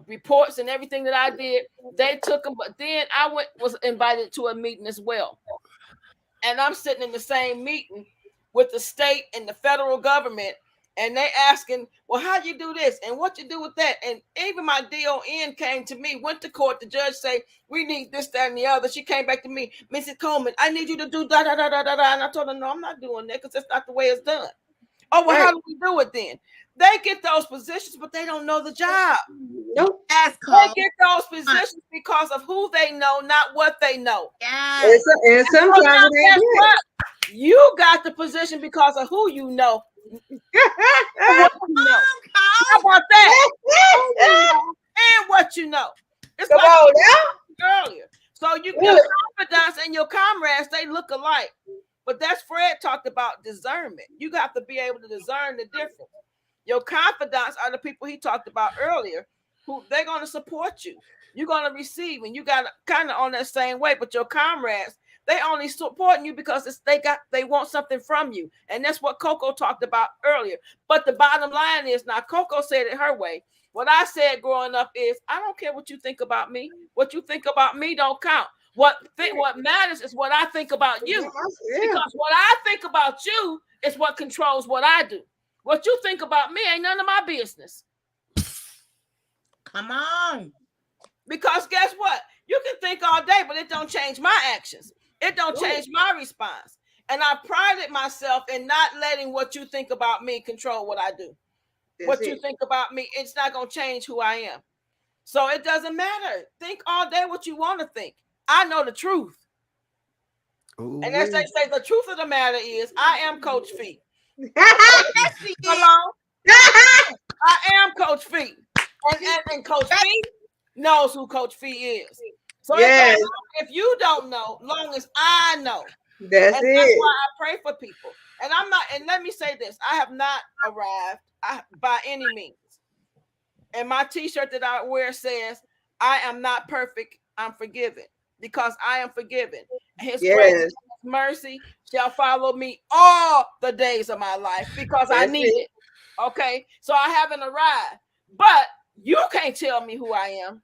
reports and everything that I did, they took them. But then I was invited to a meeting as well. And I'm sitting in the same meeting with the state and the federal government. And they asking, well, how you do this and what you do with that? And even my DON came to me, went to court. The judge say, we need this, that, and the other. She came back to me, Mrs. Coleman, I need you to do da, da, da, da, da, da. And I told her, no, I'm not doing that because that's not the way it's done. Oh, well, how do we do it then? They get those positions, but they don't know the job. Nope. They get those positions because of who they know, not what they know. And sometimes you got the position because of who you know. What you know. How about that? And what you know. It's come like on now. earlier. So you get confidence and your comrades, they look alike. But that's Fred talked about discernment. You got to be able to discern the difference. Your confidants are the people he talked about earlier, who they're going to support you. You're going to receive, and you got kind of on that same way. But your comrades, they only supporting you because they want something from you, and that's what Coco talked about earlier. But the bottom line is, now Coco said it her way. What I said growing up is, I don't care what you think about me. What you think about me don't count. What matters is what I think about you. Because what I think about you is what controls what I do. What you think about me ain't none of my business. Come on. Because guess what? You can think all day, but it don't change my actions. It don't change my response. And I prided myself in not letting what you think about me control what I do. You think about me, it's not going to change who I am. So it doesn't matter. Think all day what you want to think. I know the truth. Ooh, and as they say, the truth of the matter is, I am Coach Fee. Come on. I am Coach Fee. And Coach Fee knows who Coach Fee is. So if you don't know, long as I know. That's why I pray for people. And I'm not, and let me say this, I have not arrived by any means. And my t-shirt that I wear says, I am not perfect, I'm forgiven. Because I am forgiven. His grace and mercy shall follow me all the days of my life because I need it. Okay, so I haven't arrived, but you can't tell me who I am.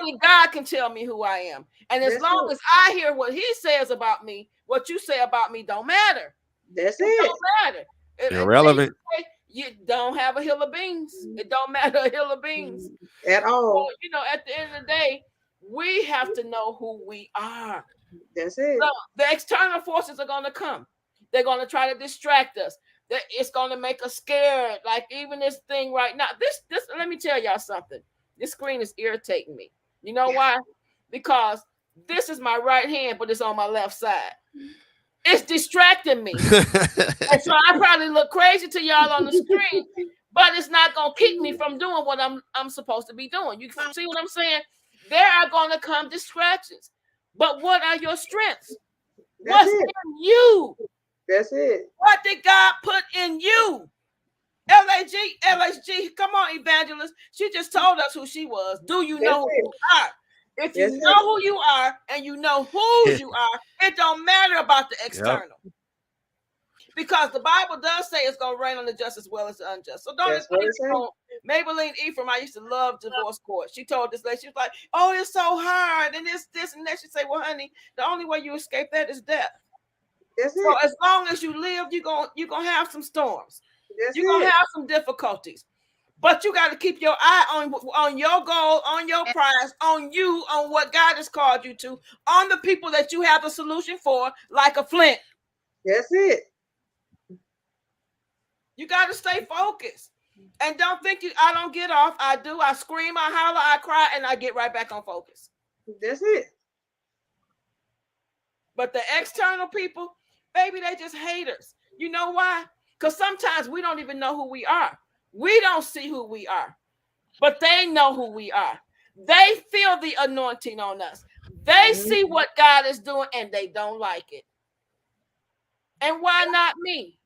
Only God can tell me who I am. And as long as I hear what he says about me, what you say about me don't matter. It don't matter. Irrelevant. You don't have a hill of beans. It don't matter a hill of beans at all. So, at the end of the day, we have to know who we are. That's it. So the external forces are going to come. They're going to try to distract us. It's going to make us scared. Like even this thing right now. This. Let me tell y'all something. This screen is irritating me. You know why? Because this is my right hand, but it's on my left side. It's distracting me. And so I probably look crazy to y'all on the screen, but it's not gonna keep me from doing what I'm supposed to be doing. You see what I'm saying? There are gonna come distractions. But what are your strengths? That's What's it. in you? That's it. What did God put in you? LHG, come on, evangelist. She just told us who she was. Do you know who you are? If you know who you are and you know whose you are, it don't matter about the external. Yep. Because the Bible does say it's going to rain on the just as well as the unjust. So don't Maybelline Ephraim, I used to love divorce court. She told this lady, she was like, oh, it's so hard. And this and that. She said, well, honey, the only way you escape that is death. So as long as you live, you're gonna have some storms. You're going to have some difficulties. But you got to keep your eye on your goal, on your prize, on you, on what God has called you to, on the people that you have a solution for, like a Flint. That's it. You got to stay focused. And don't think I don't get off. I do. I scream, I holler, I cry, and I get right back on focus. That's it. But the external people, baby, they just haters. You know why? Because sometimes we don't even know who we are. We don't see who we are, but they know who we are. They feel the anointing on us. They see what God is doing and they don't like it. And why not me?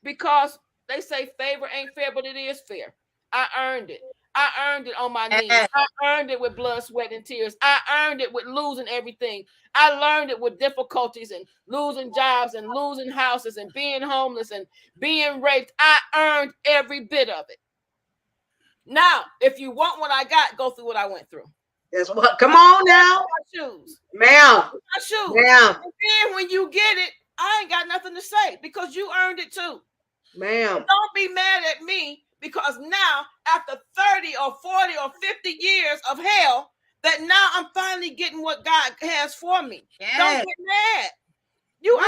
Because they say favor ain't fair, but it is fair. I earned it. I earned it on my knees. I earned it with blood, sweat, and tears. I earned it with losing everything. I learned it with difficulties and losing jobs and losing houses and being homeless and being raped. I earned every bit of it. Now, if you want what I got, go through what I went through. That's what. Come on now. My shoes. Ma'am. My shoes. Ma'am. And then when you get it, I ain't got nothing to say because you earned it too. Ma'am. So don't be mad at me because now, after 30 or 40 or 50 years of hell, that now I'm finally getting what God has for me. Yes. Don't get mad. You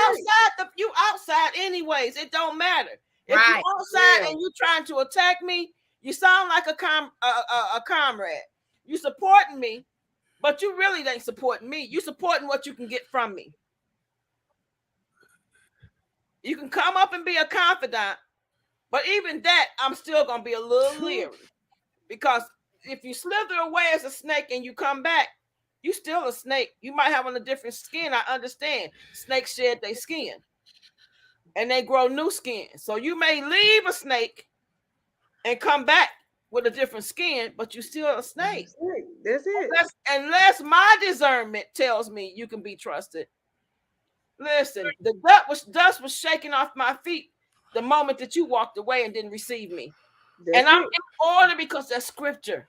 outside anyways. It don't matter. If you outside and you trying to attack me, you sound like a comrade. You supporting me, but you really ain't supporting me. You supporting what you can get from me. You can come up and be a confidant, but even that, I'm still going to be a little leery. Because if you slither away as a snake and you come back, you still a snake. You might have on a different skin. I understand. Snakes shed their skin. And they grow new skin. So you may leave a snake and come back with a different skin, but you still a snake. That's it. Unless my discernment tells me you can be trusted. Listen, the dust was shaking off my feet the moment that you walked away and didn't receive me. And I'm in order because that's scripture.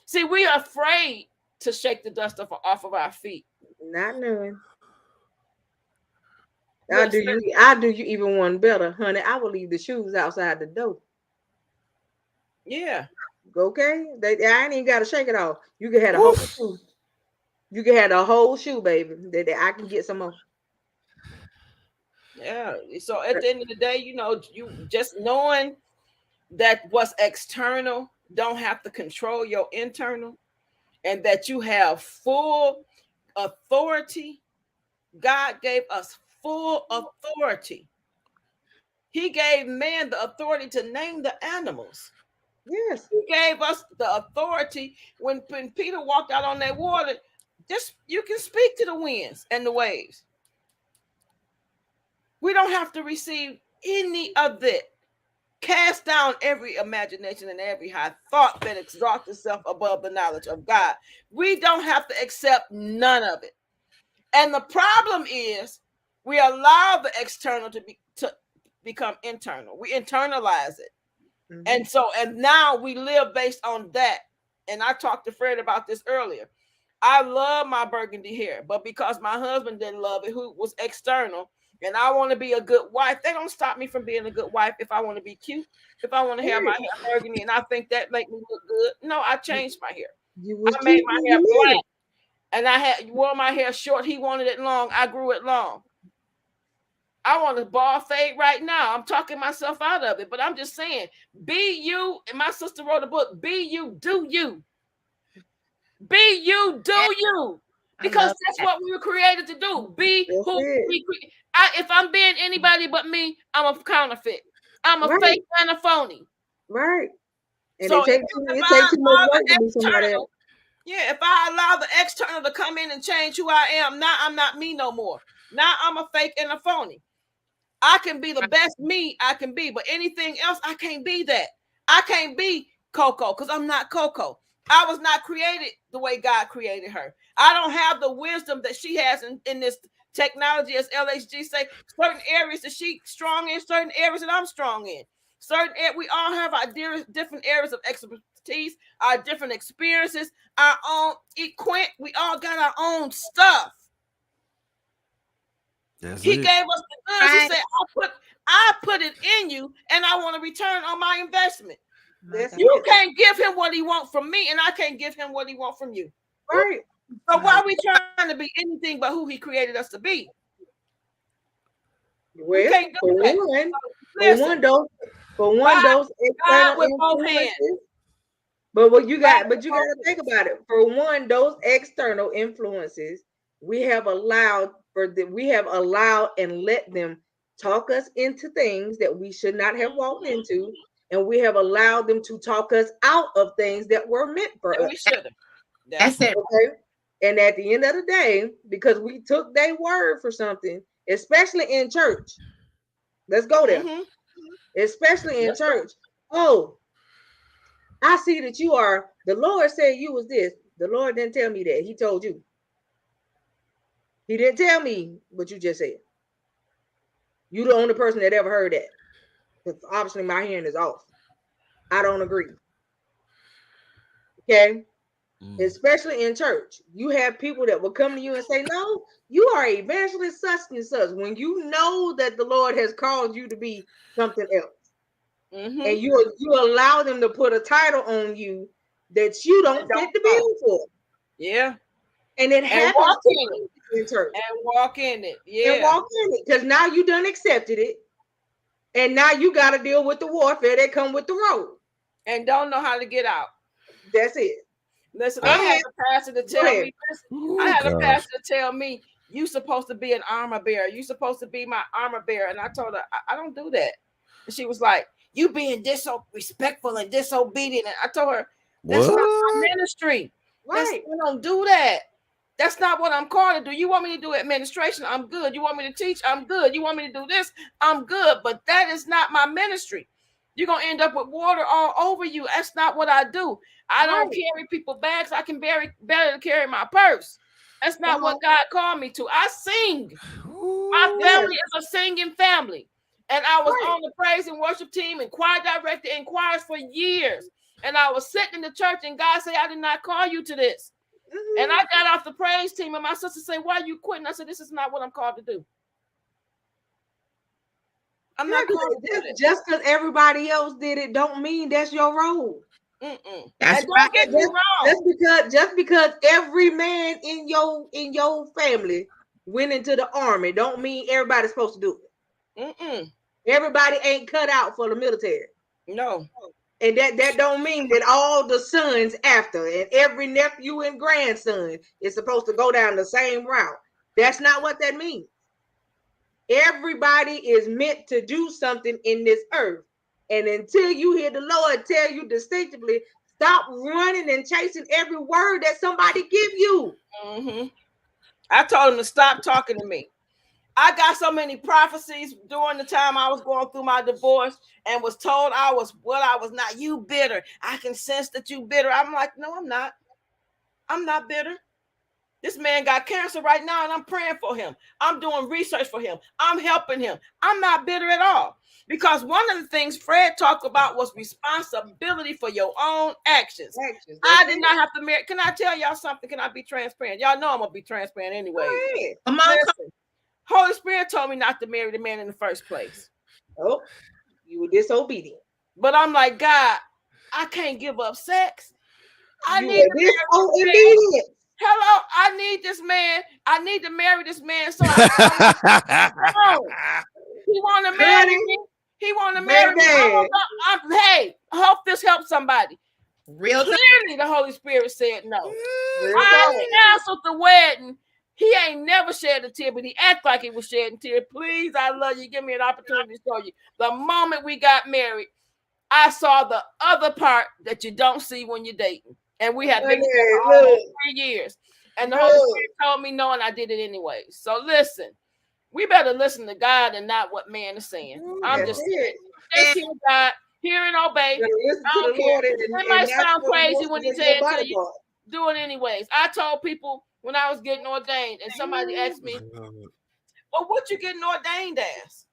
See, we are afraid to shake the dust off of our feet. Not knowing. I do you even one better, honey. I will leave the shoes outside the door. Yeah. Okay? I ain't even got to shake it off. You can have a whole shoe. You can have the whole shoe, baby. That I can get some more. Yeah. So at the end of the day, you just knowing that what's external don't have to control your internal, and that you have full authority. God gave us full authority. He gave man the authority to name the animals. Yes. He gave us the authority when Peter walked out on that water. Just you can speak to the winds and the waves. We don't have to receive any of that. Cast down every imagination and every high thought that exalts itself above the knowledge of God. We don't have to accept none of it. And the problem is we allow the external to become internal. We internalize it. Mm-hmm. And now we live based on that. And I talked to Fred about this earlier. I love my burgundy hair, but because my husband didn't love it, who was external, and I want to be a good wife, they don't stop me from being a good wife if I want to be cute, if I want to have my hair burgundy, and I think that make me look good. No, I changed my hair. I made my hair black, And I had wore my hair short. He wanted it long. I grew it long. I want a bald fade right now. I'm talking myself out of it, but I'm just saying, be you. And my sister wrote a book, Be You, Do You. Be you, do you. Because that's what we were created to do. Be who we create. If I'm being anybody but me, I'm a counterfeit. I'm a fake and a phony. Right. And So it takes too much work to be somebody else. Yeah, if I allow the external to come in and change who I am, now I'm not me no more. Now I'm a fake and a phony. I can be the best me I can be, but anything else, I can't be that. I can't be Coco because I'm not Coco. I was not created the way God created her. I don't have the wisdom that she has in this technology, as LHG say. Certain areas that she's strong in, certain areas that I'm strong in. We all have our different areas of expertise, our different experiences, our own equip. We all got our own stuff. He gave us the goods. He said, I put it in you, and I want a return on my investment. You can't give him what he wants from me, and I can't give him what he wants from you. Right. So why are we trying to be anything but who he created us to be? Well, we can't do that. For one, those external influences. But you got to think about it. For one, those external influences, we have allowed and let them talk us into things that we should not have walked into, and we have allowed them to talk us out of things that were meant for us. We should have. That's it. Okay. And at the end of the day, because we took their word for something, especially in church. Let's go there. Mm-hmm. Especially in church. Oh, I see that you are, the Lord said you was this. The Lord didn't tell me that. He told you. He didn't tell me what you just said. You're the only person that ever heard that. Because obviously my hearing is off. I don't agree. Okay? Especially in church. You have people that will come to you and say, no, you are evangelist such and such. When you know that the Lord has called you to be something else. Mm-hmm. And you allow them to put a title on you that you don't fit the bill for. Yeah. And it happens in church. And walk in it. Yeah. And walk in it. Because now you done accepted it. And now you got to deal with the warfare that come with the road. And don't know how to get out. That's it. Listen, I had a pastor to tell me. I had a pastor tell me, you supposed to be an armor bearer. You supposed to be my armor bearer. And I told her, I don't do that. And she was like, you being disrespectful and disobedient. And I told her, that's not my ministry. Right. I don't do that. That's not what I'm called to do. You want me to do administration? I'm good. You want me to teach? I'm good. You want me to do this? I'm good. But that is not my ministry. You're going to end up with water all over you. That's not what I do. I don't carry people's bags. I can better carry my purse. That's not what God called me to. I sing. My family is a singing family. And I was on the praise and worship team and choir director in choirs for years. And I was sitting in the church and God said, I did not call you to this. Mm-hmm. And I got off the praise team and my sister said, why are you quitting? I said, this is not what I'm called to do. I'm not called to do this. Just because everybody else did it don't mean that's your role. That's right. Get me wrong. Just because every man in your family went into the army don't mean everybody's supposed to do it. Everybody ain't cut out for the military. No. And that don't mean that all the sons after and every nephew and grandson is supposed to go down the same route. That's not what that means. Everybody is meant to do something in this earth. And until you hear the Lord tell you distinctively, stop running and chasing every word that somebody give you. Mm-hmm. I told him to stop talking to me. I got so many prophecies during the time I was going through my divorce and was told I was not. You bitter. I can sense that you bitter. I'm like, no, I'm not. I'm not bitter. This man got cancer right now and I'm praying for him. I'm doing research for him. I'm helping him. I'm not bitter at all. Because one of the things Fred talked about was responsibility for your own actions. I did not have to marry. Can I tell y'all something? Can I be transparent? Y'all know I'm going to be transparent anyway. Come on. Holy Spirit told me not to marry the man in the first place. Oh, you were disobedient. But I'm like, God, I can't give up sex. I need disobedient. Hello, I need this man. I need to marry this man. So no, he want to marry me. He want to marry me. Hey, I hope this helps somebody. Real time. Clearly, the Holy Spirit said no. Real I talk. canceled the wedding. He ain't never shed a tear, but he act like he was shedding tears. Please, I love you. Give me an opportunity to show you. The moment we got married, I saw the other part that you don't see when you're dating. And we have been together for almost 3 years. And the Holy Spirit told me no, and I did it anyway. So listen, we better listen to God and not what man is saying. I'm just saying. Just hear God, hear and obey. Listen to the Lord, It might sound crazy when he said it to you. Do it anyways. I told people when I was getting ordained, and somebody asked me, well, what you getting ordained as?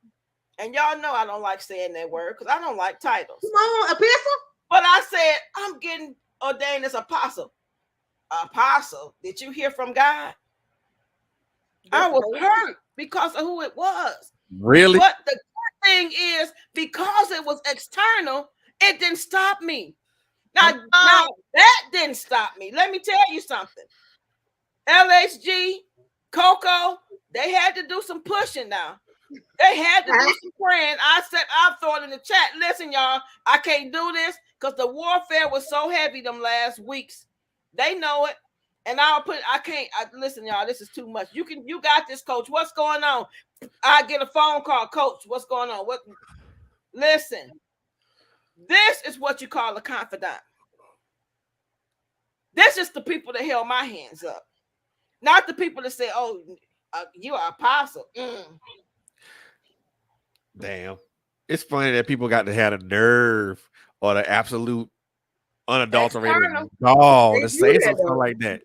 And y'all know I don't like saying that word because I don't like titles. Come on, epistle. But I said, I'm getting ordained as apostle. Apostle, did you hear from God? I was hurt because of who it was. Really? But the good thing is, because it was external, it didn't stop me. Now that didn't stop me. Let me tell you something. LHG, Coco, they had to do some pushing now. They had to do some praying. I said, I'll throw it in the chat. Listen, y'all, I can't do this because the warfare was so heavy them last weeks. They know it. And listen, y'all, this is too much. You got this, coach. What's going on? I get a phone call, coach. What's going on? Listen, this is what you call a confidant. This is the people that held my hands up. Not the people that say, oh, you are apostle. Damn. It's funny that people got to have the nerve or the absolute unadulterated gall to say something like that.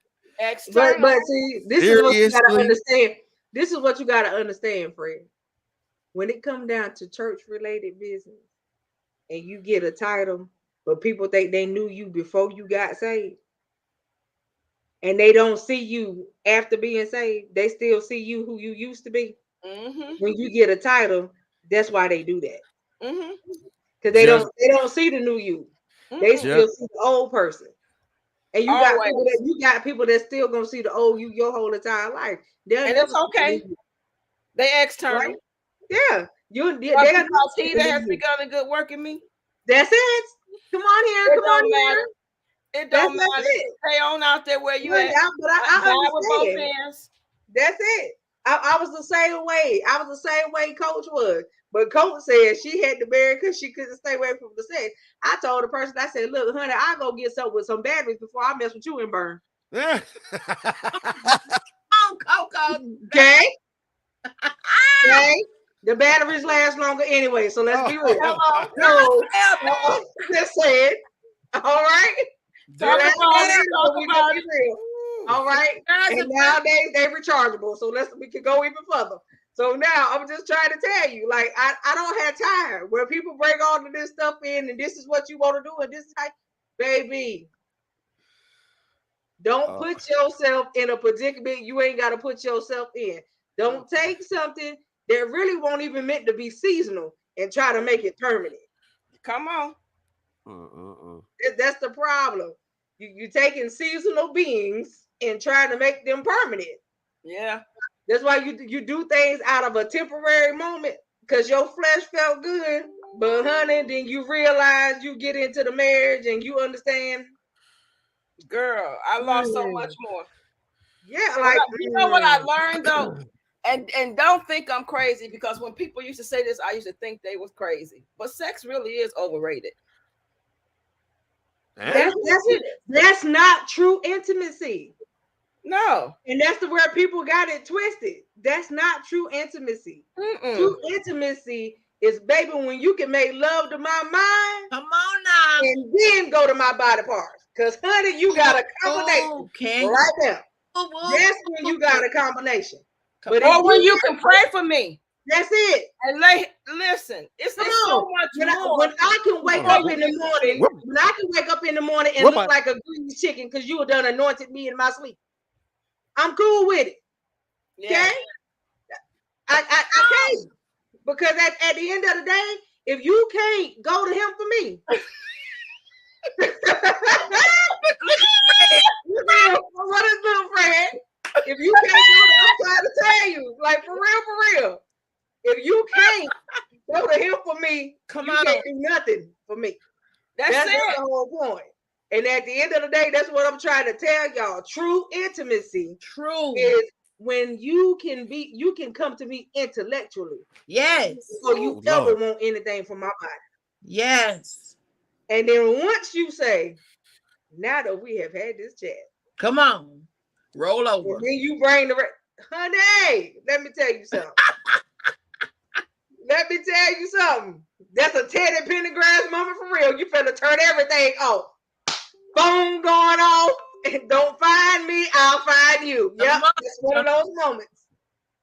But see, this is what you gotta understand. This is what you gotta understand, Fred. When it comes down to church-related business and you get a title, but people think they knew you before you got saved, and they don't see you after being saved, they still see you who you used to be. When you get a title, that's why they do that. Because they don't see the new you. They still see the old person. And you got people that still gonna see the old you your whole entire life. And it's okay. They external. Right? Yeah. He that has begun a good work in me. That's it. Come on here. Come on here. It don't matter. Stay on out there where you at. But I understand. That's it. I was the same way. I was the same way Coach was. But Coach said she had to marry because she couldn't stay away from the sex. I told the person, I said, look, honey, I'll go get something with some batteries before I mess with you and burn. Oh, Coco. Okay. Okay. The batteries last longer anyway, so let's be real. Just saying. All right. All right. And nowadays they rechargeable, so we can go even further. So now I'm just trying to tell you, like I don't have time where people bring all of this stuff in, and this is what you want to do, and this is how, baby. Don't put yourself in a predicament you ain't got to put yourself in. Don't take something that really won't even meant to be seasonal and try to make it permanent. Come on. That's the problem. You taking seasonal beings and trying to make them permanent. Yeah. That's why you do things out of a temporary moment because your flesh felt good, but honey, then you realize you get into the marriage and you understand. Girl, I lost so much more. Yeah, like you know what I learned though, and don't think I'm crazy because when people used to say this, I used to think they was crazy. But sex really is overrated. That's not true intimacy. No. And that's where people got it twisted. That's not true intimacy. True intimacy is, baby, when you can make love to my mind. Come on now. And then go to my body parts. Because, honey, you got a combination right now. That's when you got a combination. But when you can pray for me. That's it. And listen, it's so much more. When I can wake up in the morning, and look like a green chicken because you done anointed me in my sleep, I'm cool with it. Yeah. Okay? I can't. Because at the end of the day, if you can't go to him for me, What is little Fred? If you can't go there, I'm trying to tell you, like for real. If you can't go to him for me, Come you on. can't do nothing for me. That's That's it. the whole point. And at the end of the day, that's what I'm trying to tell y'all. True intimacy True. is when you can come to me intellectually. Yes. Before you Oh, ever Lord. want anything from my body. Yes. And then once you say, now that we have had this chat, Come on. Roll over. and then you bring the honey, let me tell you something. Let me tell you something. That's a Teddy Pendergrass moment for real. You finna turn everything off. Phone going off. And don't find me, I'll find you. Yep, that's one of those moments.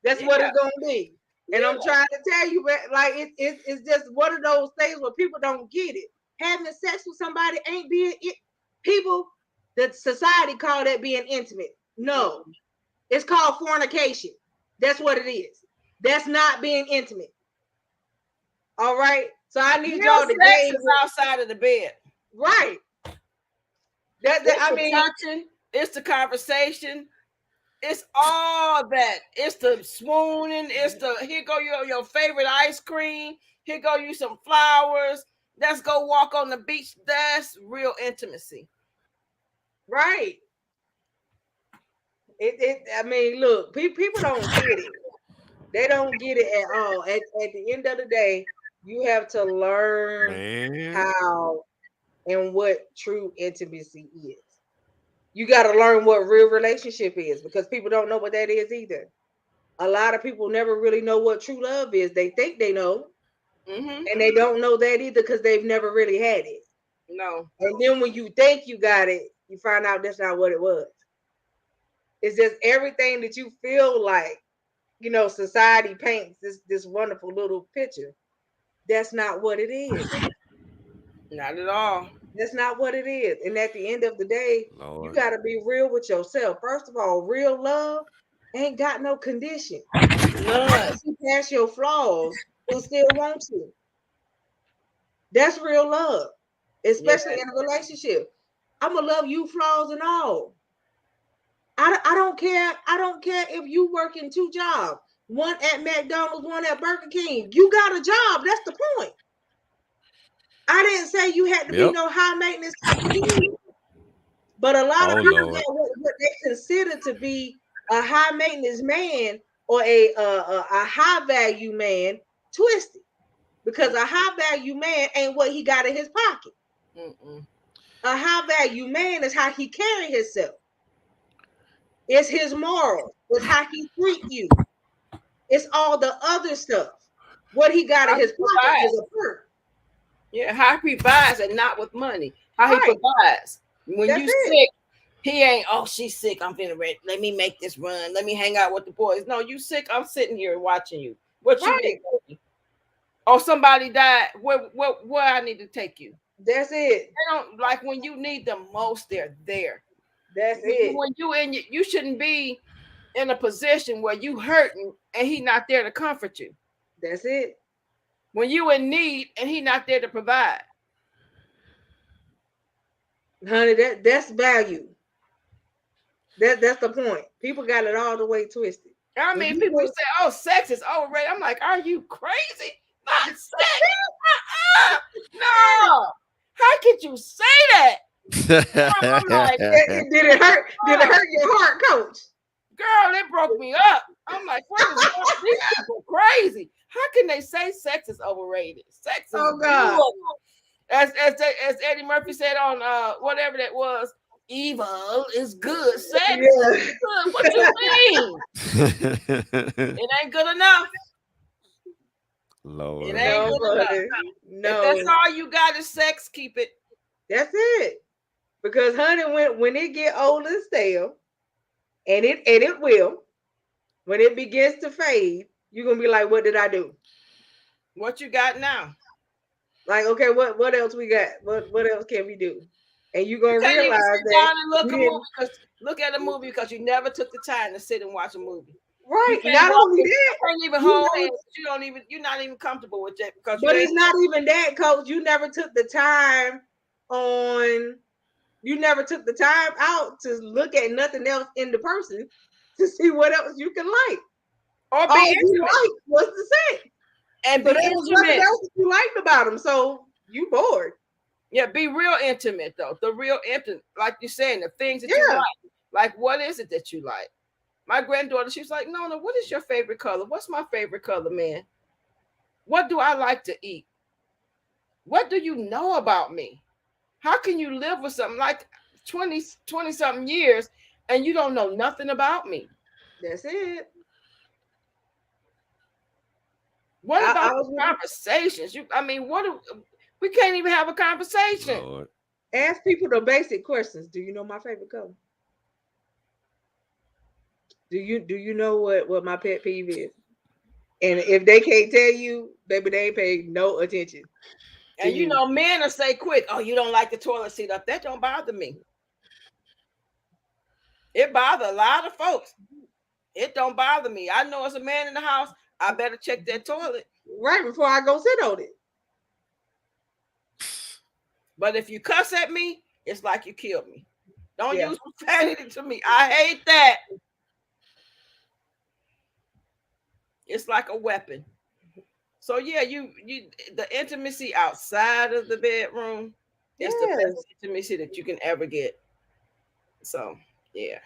That's what it's gonna be. And I'm trying to tell you, like it's just one of those things where people don't get it. Having sex with somebody ain't being it. People, the society call that being intimate. No, it's called fornication. That's what it is. That's not being intimate. All right. So I need Real y'all to sex gauge is outside of the bed. right. It's I the mean, touching, it's the conversation, it's all that. It's the swooning, it's the here go your favorite ice cream, here go you some flowers. Let's go walk on the beach. That's real intimacy. right. I mean, look, people don't get it. They don't get it at all. At the end of the day, you have to learn Man. how and what true intimacy is. You got to learn what real relationship is because people don't know what that is either. A lot of people never really know what true love is. They think they know, and they don't know that either because they've never really had it. No. And then when you think you got it, you find out that's not what it was. It's just everything that you feel like, society paints this wonderful little picture. That's not what it is. Not at all. That's not what it is. And at the end of the day, Lord. you got to be real with yourself. First of all, real love ain't got no condition. None. You pass your flaws and still want to. That's real love, especially in a relationship. I'm gonna love you, flaws and all. I don't care. I don't care if you work in 2 jobs, one at McDonald's, one at Burger King. You got a job. That's the point. I didn't say you had to be no high maintenance type of dude. But a lot of people get what they consider to be a high maintenance man or a high value man twisted. Because a high value man ain't what he got in his pocket. A high value man is how he carry himself. It's his morals. It's how he treat you. It's all the other stuff. What he got in his pocket is a perk. Yeah, how he provides and not with money. How he provides. When you sick, he ain't, oh, she's sick. I'm feeling ready. Let me make this run. Let me hang out with the boys. No, you sick. I'm sitting here watching you. What you need? Oh, somebody died. Where I need to take you? That's it. They don't like when you need them most. They're there. That's it. When you shouldn't be in a position where you hurting and he not there to comfort you. That's it. When you in need and he not there to provide. Honey, that's value. That's the point. People got it all the way twisted. I mean, people say, "Oh, sex is overrated." I'm like, "Are you crazy? Not sex? No. How could you say that?" I'm like, did it hurt? Did it hurt your heart, Coach? Girl, it broke me up. I'm like, what is these people crazy? How can they say sex is overrated? Sex is God. As Eddie Murphy said on whatever that was, evil is good. Sex is good. What you mean? It ain't good enough. Lord. It ain't good enough. No. If that's all you got is sex, keep it. That's it. Because honey, when it get old and stale, and it will, when it begins to fade, you're gonna be like, what did I do? What you got now? Like, okay, what else we got? What else can we do? And you're gonna realize that look at a movie because you never took the time to sit and watch a movie. Right. Not only that, you can't even hold hands. You're not even comfortable with that because. But it's not even that, Coach. You never took the time on You never took the time out to look at nothing else in the person to see what else you can like. Or All be you intimate. liked was the sex. And So be there was nothing intimate. else that you liked about them. So you bored. Yeah, be real intimate though. The real intimate, like you're saying, the things that you Yeah. like. Like, what is it that you like? My granddaughter, she was like, no, what is your favorite color? What's my favorite color, man? What do I like to eat? What do you know about me? How can you live with something like 20 something years and you don't know nothing about me? That's it. What I about was the conversations? We can't even have a conversation. Lord. ask people the basic questions. Do you know my favorite color? Do you know what my pet peeve is? And if they can't tell you, baby, they ain't paying no attention. And you know, men will say quick, oh, you don't like the toilet seat up. That don't bother me. It bothers a lot of folks. It don't bother me. I know as a man in the house, I better check that toilet. Right before I go sit on it. But if you cuss at me, it's like you killed me. Don't Yeah. use profanity to me. I hate that. It's like a weapon. So yeah, the intimacy outside of the bedroom is the Yes. best intimacy that you can ever get. So yeah.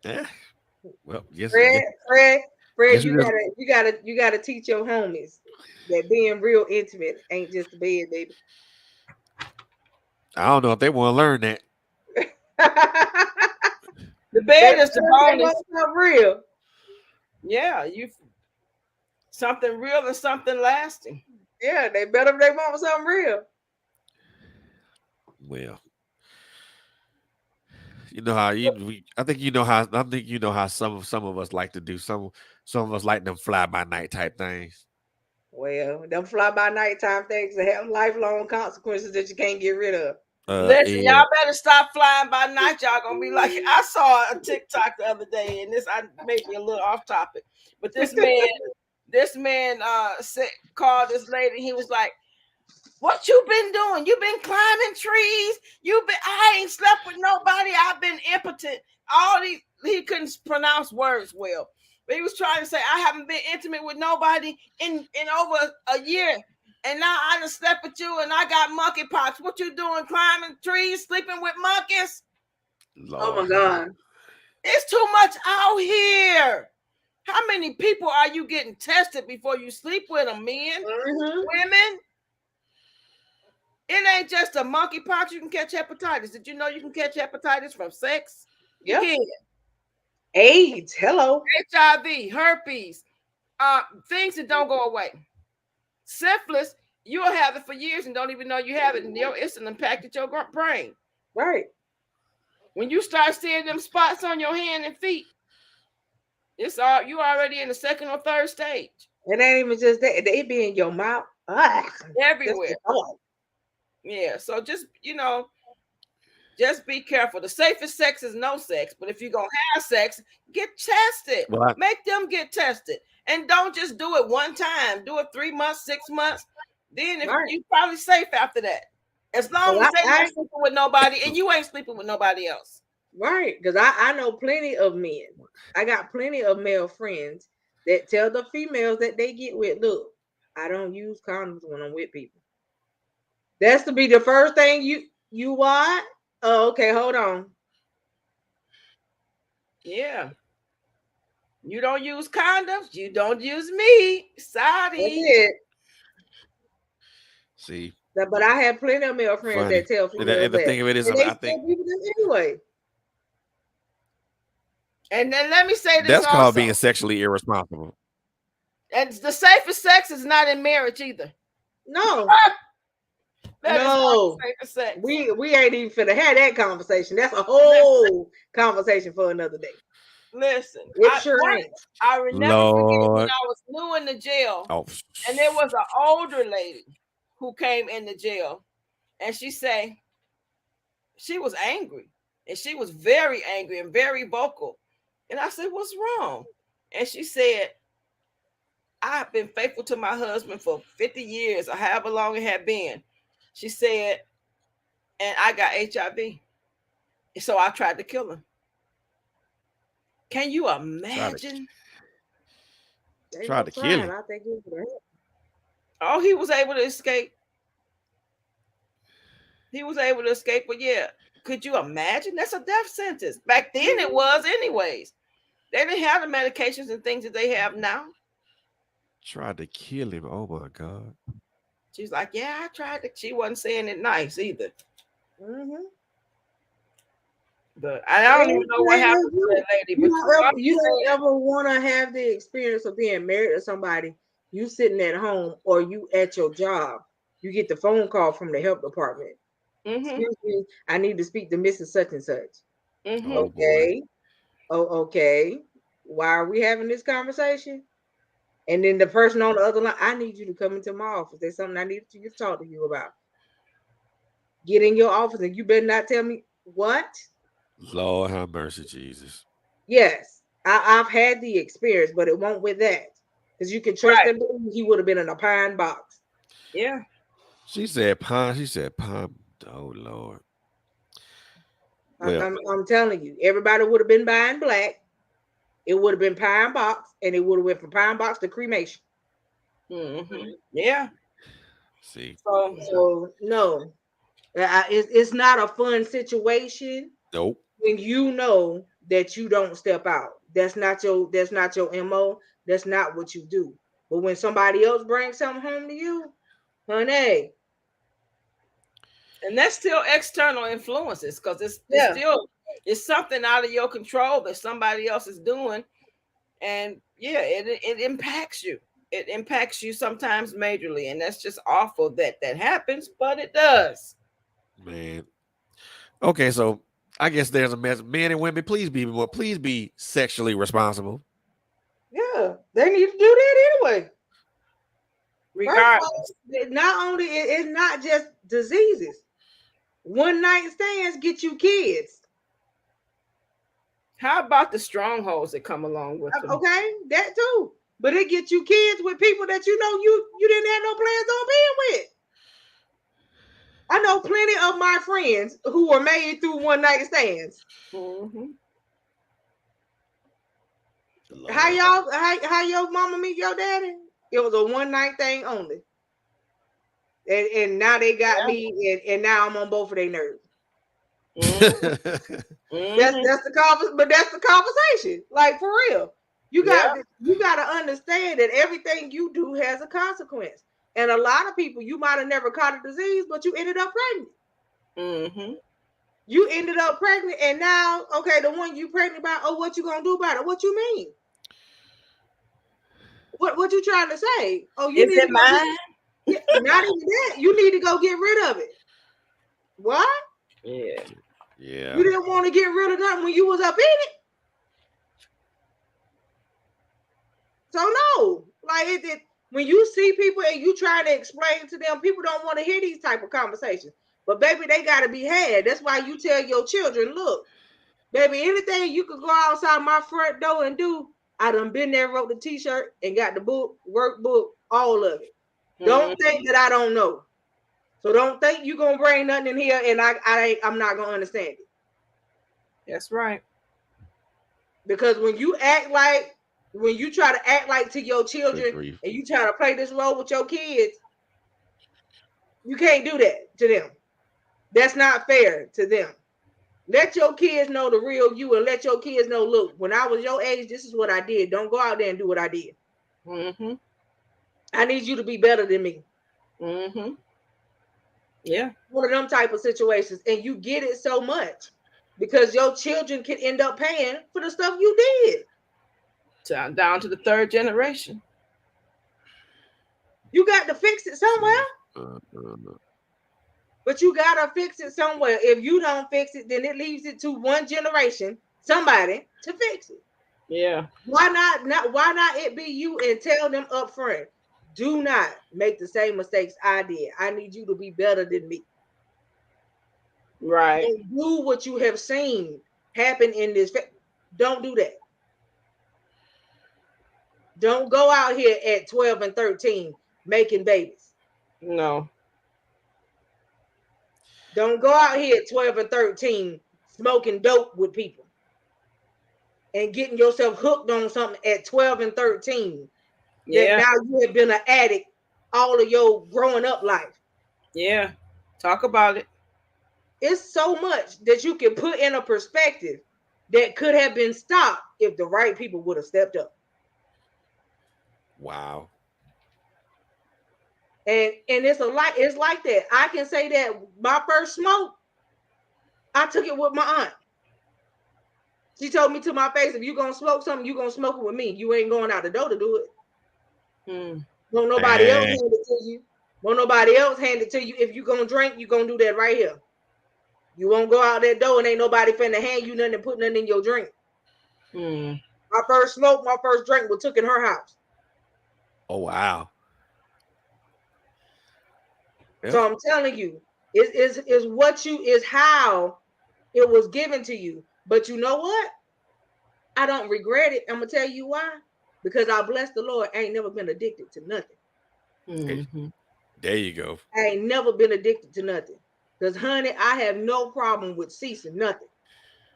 Yeah. Well, yes. Fred, Yes, you gotta teach your homies that being real intimate ain't just the bed, baby. I don't know if they want to learn that. The bed is the bonus. Something real. Yeah, something real and something lasting. Yeah, they better if they want something real. Well, you know how I think you know how some of us like to do some of us like them fly by night type things. Well, them fly by night time things that have lifelong consequences that you can't get rid of. Listen, y'all better stop flying by night. Y'all gonna be like, I saw a TikTok the other day, and I may be a little off topic, but this man called this lady. He was like, what you been doing? You been climbing trees. I ain't slept with nobody. I've been impotent. He couldn't pronounce words well. But he was trying to say, I haven't been intimate with nobody in over a year. And now I done slept with you and I got monkeypox. What you doing? Climbing trees, sleeping with monkeys? Lord. Oh my God. It's too much out here. How many people are you getting tested before you sleep with them, men? Mm-hmm. Women? It ain't just a monkeypox. You can catch hepatitis. Did you know you can catch hepatitis from sex? Yeah. You can. AIDS. Hello. HIV, herpes, things that don't go away. Syphilis, you'll have it for years and don't even know you have it, and it's an impact at your brain. Right. When you start seeing them spots on your hand and feet, you already in the second or third stage. It ain't even just that; they be in your mouth, everywhere. Yeah, so just be careful. The safest sex is no sex, but if you're gonna have sex, get tested. Make them get tested, and don't just do it one time. Do it 3 months, 6 months. Then you're probably safe after that. As long as they ain't sleeping with nobody and you ain't sleeping with nobody else. Right, because I know plenty of men. I got plenty of male friends that tell the females that they get with, look, I don't use condoms when I'm with people. That's to be the first thing you want. Oh, okay, hold on. Yeah. You don't use condoms, you don't use me. Sorry. That's it. See. But I have plenty of male friends that tell females and the thing of it is, I think be with them anyway. And then let me say this that's also. called being sexually irresponsible. And the safest sex is not in marriage either. No. No. We ain't even finna have that conversation. That's a whole conversation for another day. Listen, I will never forget when I was new in the jail. And there was an older lady who came in the jail, and she was angry, and she was very angry and very vocal. And I said, what's wrong? And she said, I've been faithful to my husband for 50 years or however long it had been. She said, and I got HIV. So I tried to kill him. Can you imagine? Tried to kill him. I think he would have. Oh, he was able to escape. He was able to escape, but yeah, could you imagine? That's a death sentence. Back then it was anyways. They didn't have the medications and things that they have now. Tried to kill him. Oh my God. She's like, yeah, I tried to. She wasn't saying it nice either. Mm-hmm. But I don't even know what happened to that lady. But You don't ever want to have the experience of being married to somebody. You sitting at home or you at your job. You get the phone call from the health department. Excuse me, I need to speak to Mrs. Such and Such. Oh Okay. boy. Oh, okay. Why are we having this conversation? And then the person on the other line, I need you to come into my office. There's something I need to talk to you about. Get in your office and you better not tell me what. Lord have mercy, Jesus. Yes, I've had the experience, but it won't with that. Because you can trust him. He would have been in a pine box. Yeah. She said pine. She said pine. Oh Lord. Well, I'm telling you, everybody would have been buying black. It would have been pine box, and it would have went from pine box to cremation. Yeah. see. So no, it's not a fun situation. Nope. When you know that you don't step out. That's not your MO. That's not what you do. But when somebody else brings something home to you, honey. And that's still external influences because it's still it's something out of your control that somebody else is doing. And yeah, it impacts you. It impacts you sometimes majorly. And that's just awful that happens, but it does. Man. Okay, so I guess there's a message. Men and women, please be sexually responsible. Yeah, they need to do that anyway. Regardless. Not only it's not just diseases. One night stands get you kids. How about the strongholds that come along with them? Okay, that too. But it gets you kids with people that you know you didn't have no plans on being with. I know plenty of my friends who were made through one night stands. How your mama meet your daddy? It was a one night thing only. And now they got me, and now I'm on both of their nerves. That's the conversation. Like for real. You got to understand that everything you do has a consequence. And a lot of people, you might have never caught a disease, but you ended up pregnant. You ended up pregnant, and now, okay, the one you pregnant about, oh, what you gonna do about it? What you mean? What you trying to say? Oh, you need to mine? Not even that. You need to go get rid of it. What? Yeah. You didn't want to get rid of nothing when you was up in it. So no, like when you see people and you try to explain to them, people don't want to hear these type of conversations. But baby, they gotta be had. That's why you tell your children, look, baby, anything you could go outside my front door and do, I done been there, wrote the t-shirt and got the book, workbook, all of it. Don't think that I don't know. So don't think you gonna bring nothing in here and I'm not gonna understand it. That's right. Because when you try to act like to your children and you try to play this role with your kids, you can't do that to them. That's not fair to them. Let your kids know the real you and let your kids know, look, when I was your age, this is what I did. Don't go out there and do what I did. I need you to be better than me. Yeah. One of them type of situations. And you get it so much because your children can end up paying for the stuff you did. Down to the third generation. You got to fix it somewhere. But you gotta fix it somewhere. If you don't fix it, then it leaves it to one generation, somebody to fix it. Yeah. Why not it be you and tell them up front, do not make the same mistakes I did. I need you to be better than me. Right. And do what you have seen happen in this. Don't do that. Don't go out here at 12 and 13 making babies. No. Don't go out here at 12 and 13 smoking dope with people and getting yourself hooked on something at 12 and 13 that now you have been an addict all of your growing up life. Yeah. Talk about it. It's so much that you can put in a perspective that could have been stopped if the right people would have stepped up. Wow. And it's like that. I can say that my first smoke, I took it with my aunt. She told me to my face, if you're gonna smoke something, you're gonna smoke it with me. You ain't going out the door to do it. Won't nobody else hand it to you. Won't nobody else hand it to you. If you're gonna drink, you're gonna do that right here. You won't go out that door and ain't nobody finna hand you nothing and put nothing in your drink. My first smoke, my first drink was took in her house. Oh wow. Yep. So I'm telling you, is what you is how it was given to you. But you know what? I don't regret it. I'm gonna tell you why. Because I bless the Lord. I ain't never been addicted to nothing. There you go. I ain't never been addicted to nothing. Because honey, I have no problem with ceasing nothing.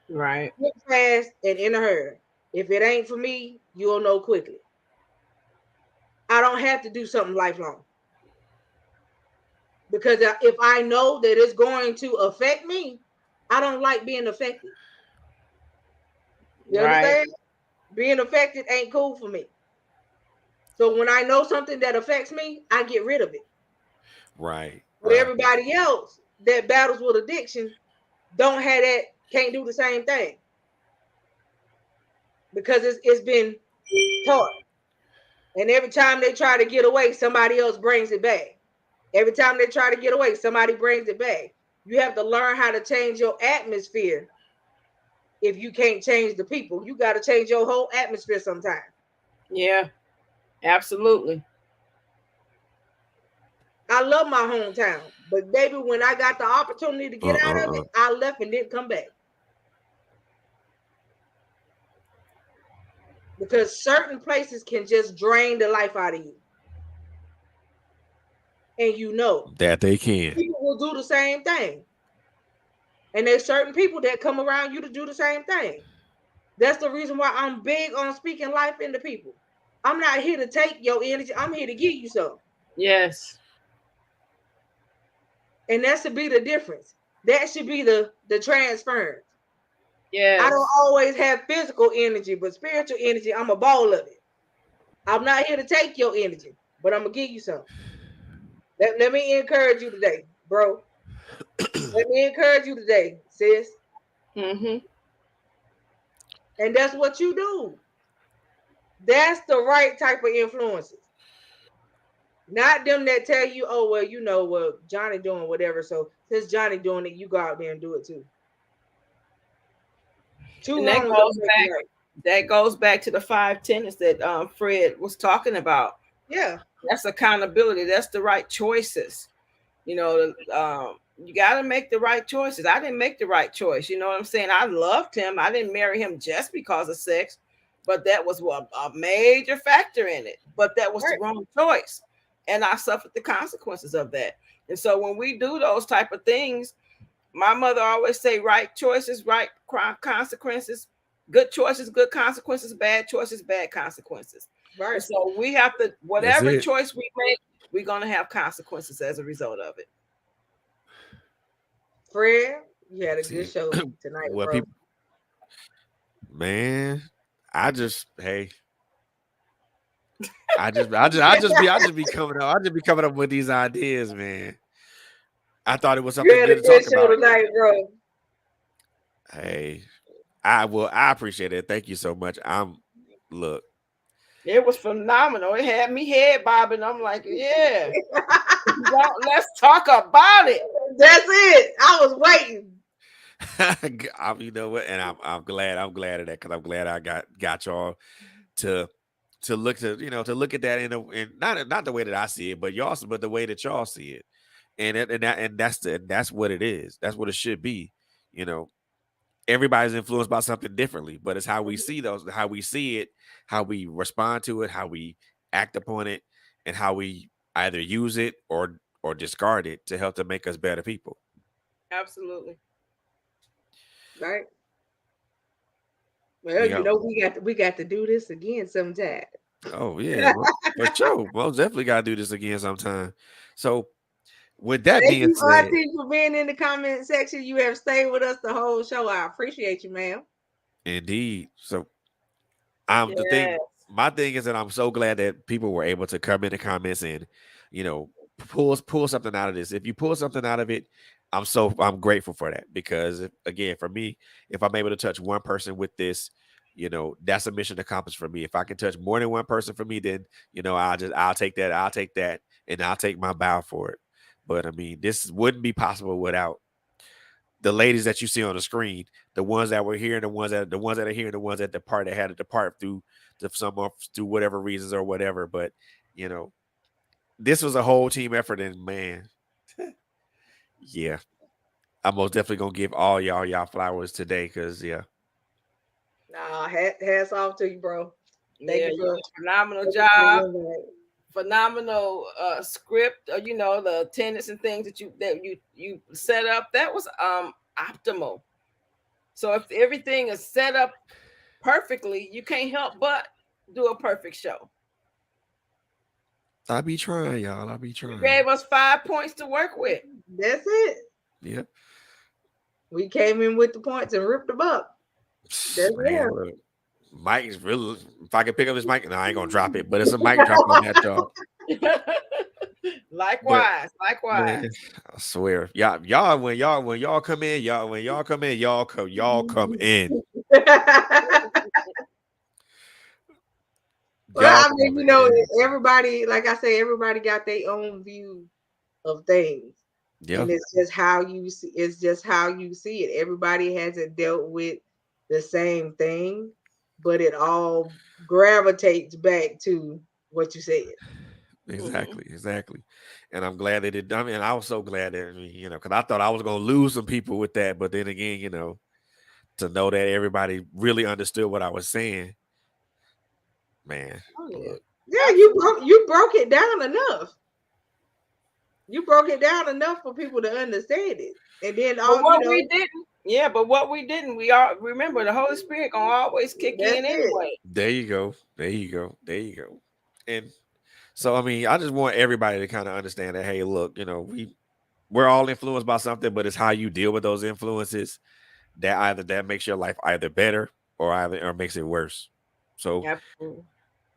Right. Quick, fast, and in a hurry. If it ain't for me, you'll know quickly. I don't have to do something lifelong. Because if I know that it's going to affect me, I don't like being affected. You understand? Being affected ain't cool for me. So when I know something that affects me, I get rid of it. Right. But everybody else that battles with addiction don't have that, can't do the same thing. Because it's been taught. And every time they try to get away, somebody else brings it back. Every time they try to get away, somebody brings it back. You have to learn how to change your atmosphere. If you can't change the people, you got to change your whole atmosphere sometime. Yeah, absolutely. I love my hometown, but baby, when I got the opportunity to get out of it, I left and didn't come back. Because certain places can just drain the life out of you. And you know that they can. People will do the same thing. And there's certain people that come around you to do the same thing. That's the reason why I'm big on speaking life into people. I'm not here to take your energy. I'm here to give you some. Yes. And that should be the difference. That should be the transference. Yes. I don't always have physical energy, but spiritual energy, I'm a ball of it. I'm not here to take your energy, but I'm going to give you some. Let me encourage you today, bro. Let me encourage you today, sis. And that's what you do. That's the right type of influences. Not them that tell you, oh, well, you know, well, Johnny doing whatever. So since Johnny doing it, you go out there and do it too. And that goes back to the 5 tenets that Fred was talking about. Yeah. That's accountability. That's the right choices. You know, you got to make the right choices. I didn't make the right choice. You know what I'm saying? I loved him. I didn't marry him just because of sex, but that was a major factor in it. But that was the wrong choice. And I suffered the consequences of that. And so when we do those type of things, my mother always say right choices, right consequences, good choices, good consequences, bad choices, bad consequences. Right. And so we have to, whatever choice we make, we're going to have consequences as a result of it. Fred, you had a good show tonight, bro. Man, I just be coming up with these ideas, man. I thought it was something good to talk about tonight, bro. Hey, I appreciate it. Thank you so much. Look. It was phenomenal. It had me head bobbing. I'm like, yeah. Let's talk about it. That's it. I was waiting. You know what? And I'm glad of that, because I'm glad I got y'all to look at that in not the way that I see it, but the way that y'all see it. And that's what it is. That's what it should be. You know, everybody's influenced by something differently, but it's how we see how we see it, how we respond to it, how we act upon it, and how we either use it or discard it to help to make us better people. Absolutely. Right. Well, We you got know, we got to do this again sometime. oh yeah, well, for sure. Most definitely gotta do this again sometime. So with that Thank being you, said, Auntie, for being in the comment section. You have stayed with us the whole show. I appreciate you, ma'am. indeed. So the thing, Yes. my thing is that I'm so glad that people were able to come in the comments and, you know, pull something out of this. If you pull something out of it, I'm grateful for that because again, for me, if I'm able to touch one person with this, you know, that's a mission accomplished for me. If I can touch more than one person for me, then you know, I'll take that, and I'll take my bow for it. But I mean, this wouldn't be possible without the ladies that you see on the screen, the ones that were here, and the ones that are here, and the ones that depart that had to depart through through whatever reasons or whatever. But you know, this was a whole team effort, and man, yeah, I'm most definitely gonna give all y'all flowers today, because yeah, Nah, hats off to you, bro. Thank Yeah, you you for did a phenomenal thank you for job. the invite. Phenomenal script. You know, the tenets and things that you set up. That was optimal. So if everything is set up perfectly, you can't help but do a perfect show. I be trying, y'all. I be You trying. gave us 5 points to work with. That's it. Yeah, We came in with the points and ripped them up. That's man, it. look, Mike is really. If I can pick up this mic, no, I ain't gonna drop it, but it's a mic drop on that, y'all. But Likewise, likewise. man, I swear, y'all, when y'all come in, y'all come in, Well, y'all I mean, come you know, in. everybody, like I say, everybody got their own view of things. Yeah, And it's just how you see it's just how you see it. Everybody hasn't dealt with the same thing, but it all gravitates back to what you said. Mhm. exactly. And I'm glad they did. I mean, I was so glad that, I mean, you know, because I thought I was gonna lose some people with that, but then again, you know, to know that everybody really understood what I was saying, man. Oh yeah, Look, Yeah, absolutely. you broke it down enough. You broke it down enough for people to understand it. And then But all you what we know, didn't, yeah, but what we didn't, we all remember the Holy Spirit gonna always kick that's in it. anyway. there you go, there you go. And so, I mean, I just want everybody to kind of understand that, hey, look, you know, we're all influenced by something, but it's how you deal with those influences that makes your life either better or makes it worse. So Absolutely.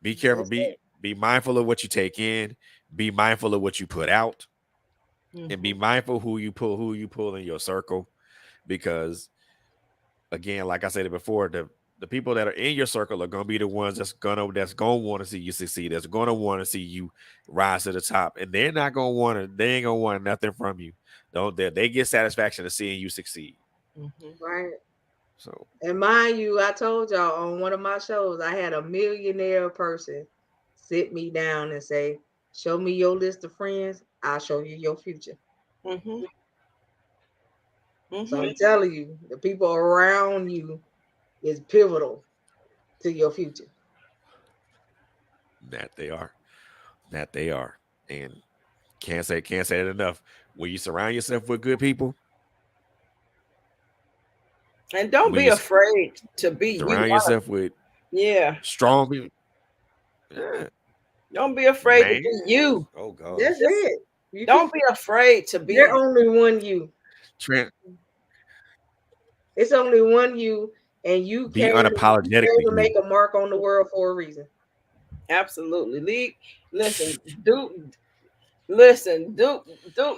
be careful, That's it. be mindful of what you take in, be mindful of what you put out, and be Mhm. mindful who you pull in your circle. Because again, like I said it before, the people that are in your circle are gonna be the ones that's gonna want to see you succeed, that's gonna want to see you rise to the top. And they ain't gonna want nothing from you. Don't they get satisfaction of seeing you succeed. Mhm. Right. So And mind you, I told y'all on one of my shows, I had a millionaire person sit me down and say, show me your list of friends, I'll show you your future. Mhm. So I'm Mhm. telling you, the people around you is pivotal to your future. that they are. That they are. And can't say it enough. When you surround yourself with good people, And don't when be you afraid to be you. surround yourself with Yeah. strong people, yeah, Don't be afraid to man. be you. Oh That's gosh. Just it. You can don't be afraid to There's be only one you. Trent, It's only one you, and be you unapologetically came to you. make a mark on the world for a reason. you. Absolutely. Listen, do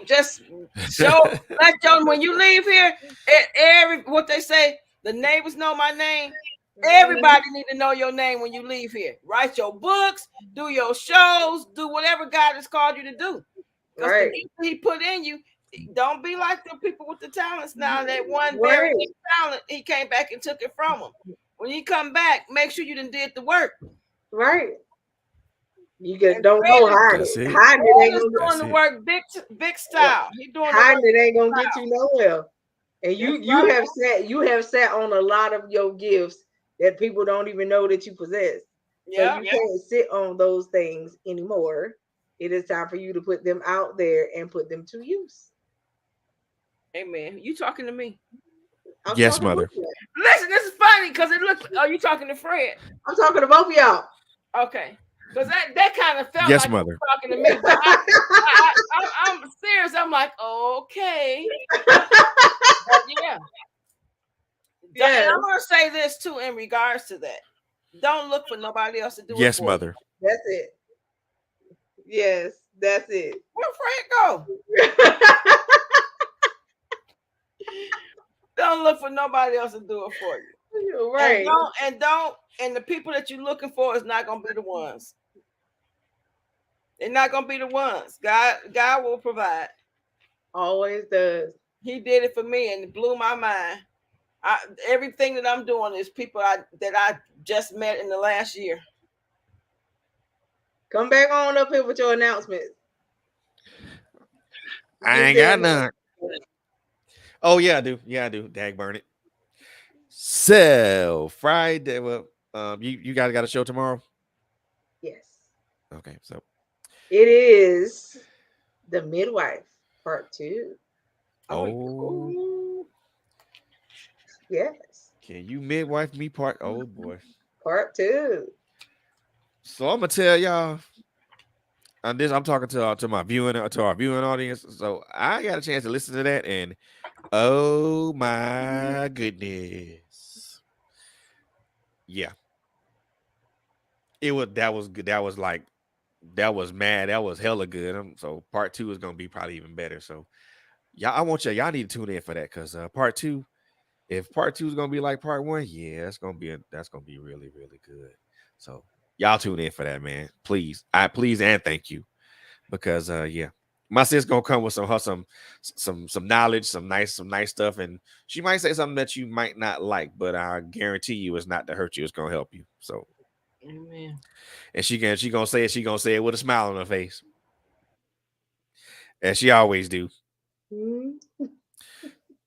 just show let John when you leave here, every what they say, the neighbors know my name. Mhm. Everybody need to know your name when you leave here. Write your books, do your shows, do whatever God has called you to do. Because the Right. gift He put in you, don't be like the people with the talents now. That one buried Right. his talent, he came back and took it from him. When you come back, make sure you done did the work. Right. You just And don't know hide That's it. it. Hiding it Fred ain't is gonna doing That's the it. work big style. He doing the work hiding it big ain't gonna get style. you nowhere. And That's you have sat on a lot of your gifts that people don't even know that you possess. So yeah. you can't sit on those things anymore. It is time for you to put them out there and put them to use. Amen. You talking to me? I'm Yes, talking to both mother. of y'all. Listen, this is funny because it looks. Are you talking to Fred? I'm talking to both of y'all. Okay, because that kind of felt Yes, like you mother. were talking to me, but I'm serious. I'm like, okay, but yeah. And Yes, I'm gonna say this too in regards to that. Don't look for nobody else to do it Yes, for you. mother. that's it. Yes, that's it. Where Fred go? Don't look for nobody else to do it for you. You're And right. and the people that you're looking for is not gonna be the ones. They're not gonna be the ones. God will provide. Always does. He did it for me and it blew my mind. Everything that I'm doing is people that I just met in the last year. Come back on up here with your announcements. I Give ain't them. got none. Oh yeah, I do. Yeah, I do. Dag burn it. So Friday. Well, you guys got a show tomorrow. Yes, Okay, so it is the midwife part 2. Oh, oh, Yes, can you midwife me part? Oh boy. part 2. So I'm gonna tell y'all. On this, I'm talking to my viewing to our viewing audience. So I got a chance to listen to that, and oh my goodness, yeah, it was that was good. That was like that was mad. That was hella good. So part 2 is gonna be probably even better. So y'all, I want y'all need to tune in for that because part 2, if part 2 is gonna be like part 1, yeah, that's gonna be really really good. So y'all tune in for that, man. Please, please and thank you. Because yeah, my sis gonna come with some knowledge, some nice stuff, and she might say something that you might not like, but I guarantee you it's not to hurt you, it's gonna help you. So, amen. and she gonna say it with a smile on her face, as she always do. Mhm.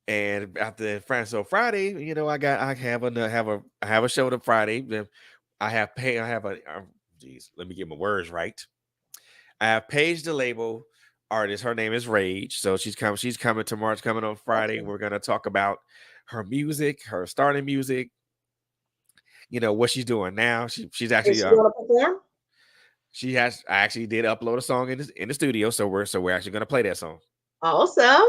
And after Friday, so Friday, I have a show to Friday. Then I have a geez, let me get my words right. I have Paige the label artist. Her name is Rage. So she's coming tomorrow. It's coming on Friday. Awesome. We're gonna talk about her music, her starting music, what she's doing now. She's Is actually she gonna perform? she has I actually did upload a song in the studio. So we're actually gonna play that song. Awesome.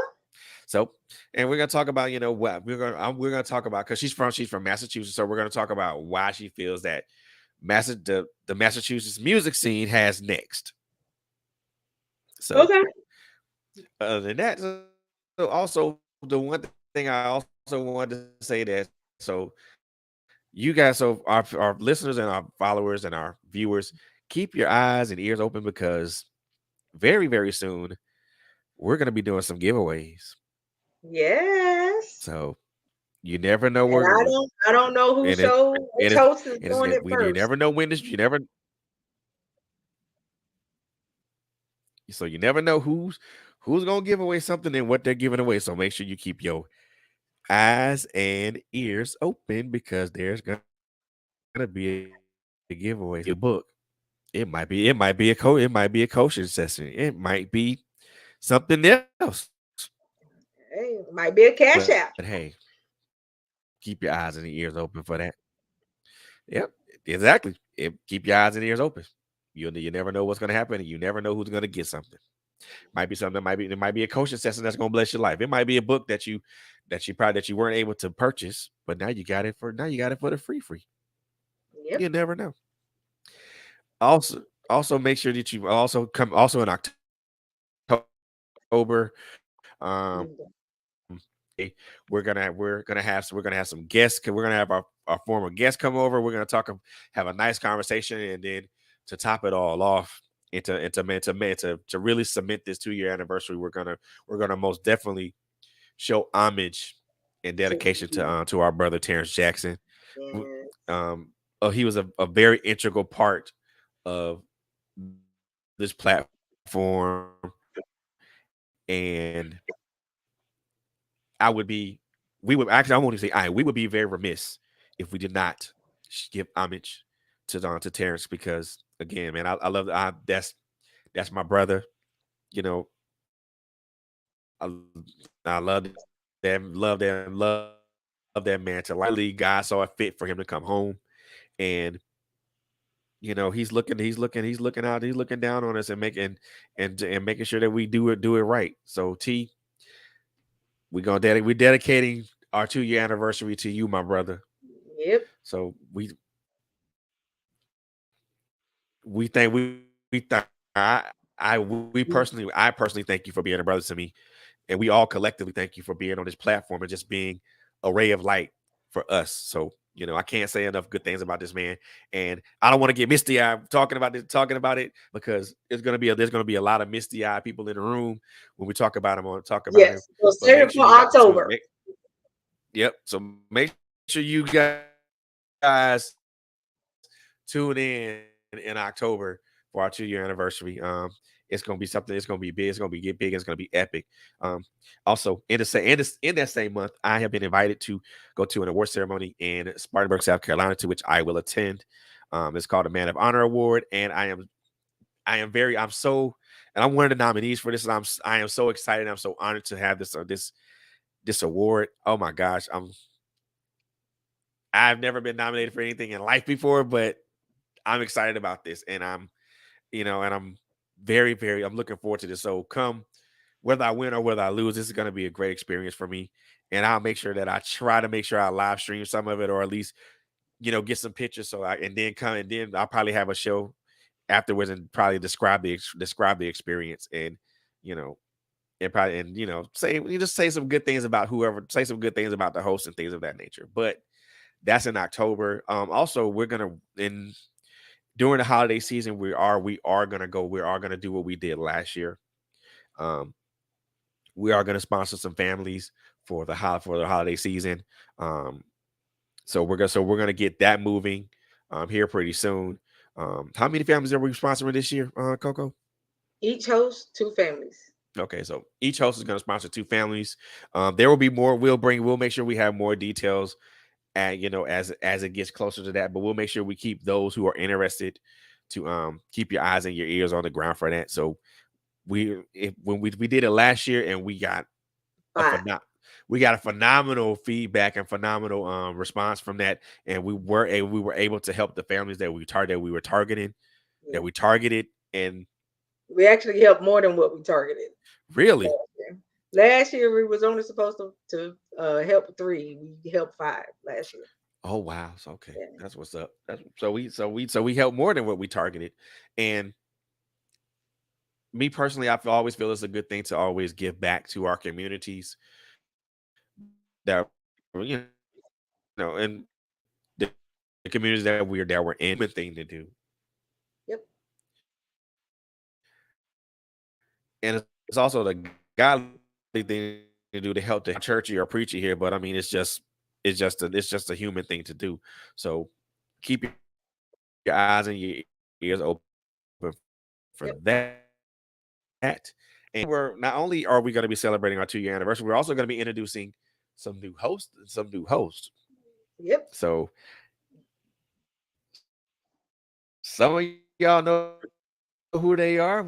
So and we're gonna talk about, what we're gonna talk about because she's from Massachusetts. So we're gonna talk about why she feels that the Massachusetts music scene has next. So Okay. other than that, so also the one thing I also wanted to say that so you guys, so our listeners and our followers and our viewers, keep your eyes and ears open because very, very soon we're gonna be doing some giveaways. Yes. So you never know And where I don't know who and it show and which it's host is and it's doing it we you first. never know when this you never so you never know who's gonna give away something and what they're giving away. So make sure you keep your eyes and ears open because there's gonna be a giveaway. It might be a book. It might be it might be a coaching session. It might be something else. Hey, might be a But cash hey, out. keep your eyes and ears open for that. Yep, exactly. Keep your eyes and ears open. You never know what's gonna happen, and you never know who's gonna get something. Might be something that might be a coaching session that's gonna bless your life. It might be a book that you weren't able to purchase, but now you got it for the free. Yep. You never know. Also make sure that you also in October. We're gonna have some guests. We're gonna have our former guests come over. We're gonna have a nice conversation, and then to top it all off, and to really cement this 2-year anniversary, we're gonna most definitely show homage and dedication to our brother Terrence Jackson. W- Yeah. he was a very integral part of this platform, and I would be, we would actually, I won't even say we would be very remiss if we did not give homage to Terrence because again, man, I love that's my brother. You know, I love love that man to lightly. God saw it fit for him to come home, and he's looking down on us and making and making sure that we do it right. So T, we're dedicating our 2 year anniversary to you, my brother. Yep. So we thank we th- I personally thank you for being a brother to me, and we all collectively thank you for being on this platform and just being a ray of light for us. So I can't say enough good things about this man, and I don't want to get misty eyed talking about it because there's gonna be a lot of misty eyed people in the room when we talk about him. Yes. So But save make it sure for you got to October. make yep. So make sure you guys tune in October for our 2 year anniversary. It's gonna be something. It's gonna be big. It's gonna be get big. It's gonna be epic. Also in that same month, I have been invited to go to an award ceremony in Spartanburg, South Carolina, to which I will attend. It's called a Man of Honor Award, and I'm so, and I'm one of the nominees for this, and I am so excited. I'm so honored to have this award. Oh my gosh, I've never been nominated for anything in life before, but I'm excited about this, and I'm I'm looking forward to this. So come, whether I win or whether I lose, this is going to be a great experience for me. And I'll make sure that I try to make sure I live stream some of it, or at least, get some pictures. So and then I'll probably have a show afterwards and probably describe the experience, and, you know, and probably, and, say some good things about say some good things about the host and things of that nature. But that's in October. Also, we're going to, in during the holiday season, we are gonna do what we did last year. Um, we are gonna sponsor some families for the holiday season. Um, so we're gonna get that moving here pretty soon. How many families are we sponsoring this year, Coco? Each host, 2 families. Okay, so each host is going to sponsor 2 families. There will be more. We'll make sure we have more details, and as it gets closer to that. But we'll make sure we keep those who are interested to keep your eyes and your ears on the ground for that. So when we did it last year, and a 5. phenomenal feedback and phenomenal response from that, and we were able to help the families that we targeted, and We actually helped more than what we targeted really. last year. Last year we was only supposed to help 3. We helped 5 last year. Oh wow. So okay. Yeah. That's what's up. That's so we help more than what we targeted. And me personally, always feel it's a good thing to always give back to our communities that and the communities that we're in, good thing to do. Yep. And it's also the godly thing to do to help the churchy or preachy here. But I mean, it's just a human thing to do. So keep your eyes and your ears open for that. And Yep. not only are we going to be celebrating our 2 year anniversary, we're also going to be introducing some new hosts So Yep. some of y'all know who they are,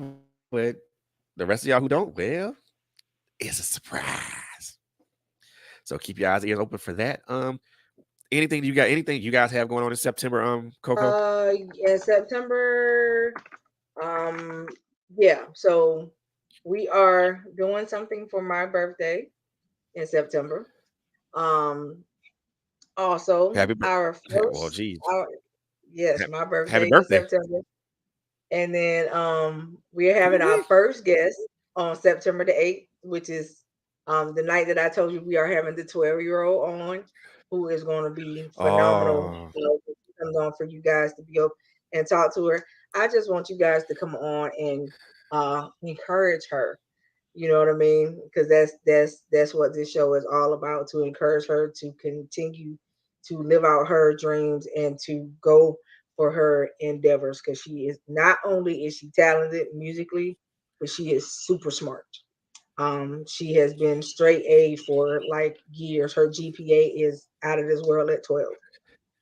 but the rest of y'all who don't, well, it's a surprise. So keep your eyes and ears open for that. Anything you guys have going on in September, Coco? In September, um, yeah. So we are doing something for my birthday in September. Um, also Happy birthday. our Well, first, geez. our yes, Ha- my Happy birthday in birthday. September. And then we're having our Ooh-wee. first guest on September the 8th, which is the night that I told you we are having the 12-year-old on, who is going to be phenomenal. Oh, She comes on for you guys to be up and talk to her. I just want you guys to come on and encourage her. You know what I mean? Because that's what this show is all about, to encourage her to continue to live out her dreams and to go for her endeavors, because she is, not only is she talented musically, but she is super smart. She has been straight A for like years. Her GPA is out of this world at 12.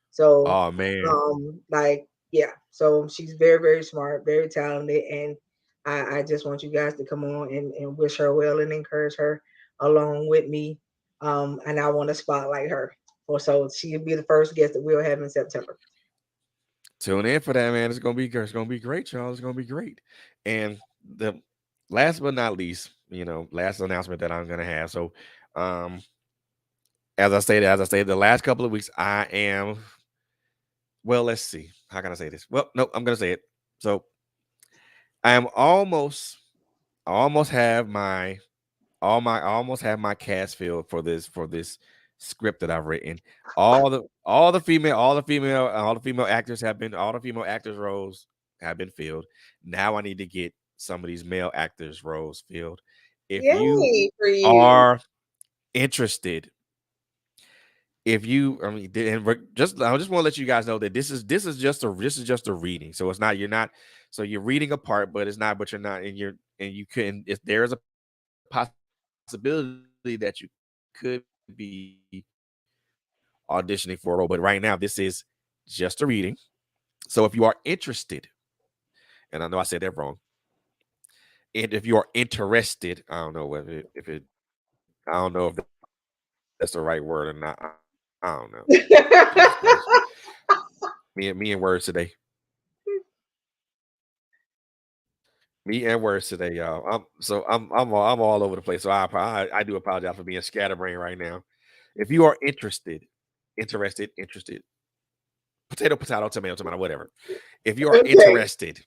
So, oh man. like, yeah. So she's very, very smart, very talented, and I just want you guys to come on and wish her well and encourage her along with me. And I want to spotlight her. So she'll be the first guest that we'll have in September. Tune in for that, man. It's gonna be great, y'all. It's gonna be great. And the last but not least, last announcement that I'm gonna have. So, um, as I stated, the last couple of weeks, I am. Well, let's see. How can I say this? Well, no, I'm gonna say it. So, I am almost. I almost have my I almost have my cast filled for this script that I've written. All the female actors all the female actors roles have been filled. Now I need to get some of these male actors roles filled. If you Yay for you. are interested, if you I mean and I just want to let you guys know that this is just a reading. So it's not you're not so you're reading a part, but it's not but you're not and you're and you couldn't if there is a possibility that you could be auditioning for a role, but right now this is just a reading. So if you are interested, and I know I said that wrong, and if you are interested, I don't know whether if it I don't know if that's the right word or not. I don't know. Jesus Christ. Me and words today. Me and words today, y'all. I'm all over the place. So I do apologize for being scatterbrained right now. If you are interested, potato, potato, tomato, tomato, whatever. If you are Okay. interested,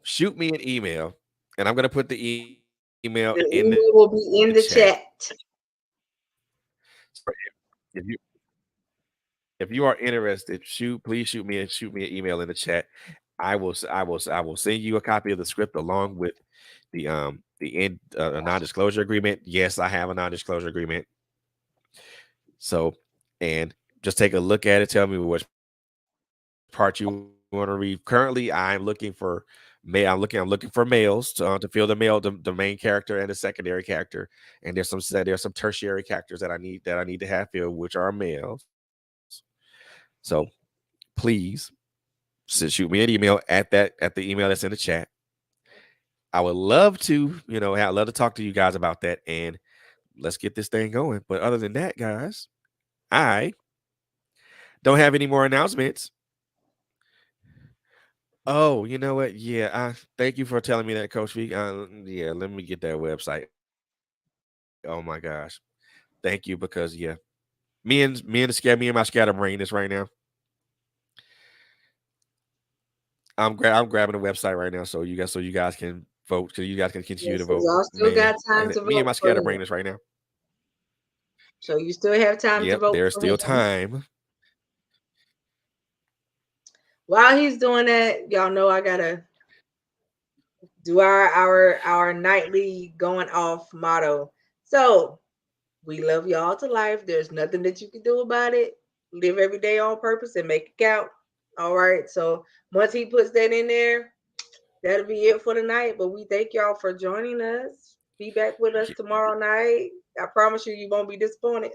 shoot me an email, and I'm gonna put the email in the The chat. email will be in the chat. So if you if you are interested, please shoot me an email in the chat. I will send you a copy of the script along with a non-disclosure agreement. Yes, I have a non-disclosure agreement. So, and just take a look at it. Tell me which part you want to read. Currently, I'm looking for males to fill the main character and the secondary character. And there's some tertiary characters that I need to have filled, which are males. So please shoot me an email at the email that's in the chat. I would love to, I'd love to talk to you guys about that and let's get this thing going. But other than that, guys, I don't have any more announcements. Oh, you know what? Yeah, thank you for telling me that, Coach V. Yeah, let me get that website. Oh my gosh, thank you because me and my scatterbrain is right now. I'm grabbing the website right now, so you guys can vote, so you guys can continue Yes, to so vote. y'all still Man, got like I time said, to me and vote my for him. scatterbrain is right now. So you still have time to Yep, vote there's for still him. time. While he's doing that, y'all know I gotta do our nightly going off motto. So we love y'all to life. There's nothing that you can do about it. Live every day on purpose and make it count. All right. So once he puts that in there, that'll be it for the night. But we thank y'all for joining us. Be back with us Ye- tomorrow night. I promise you, you won't be disappointed.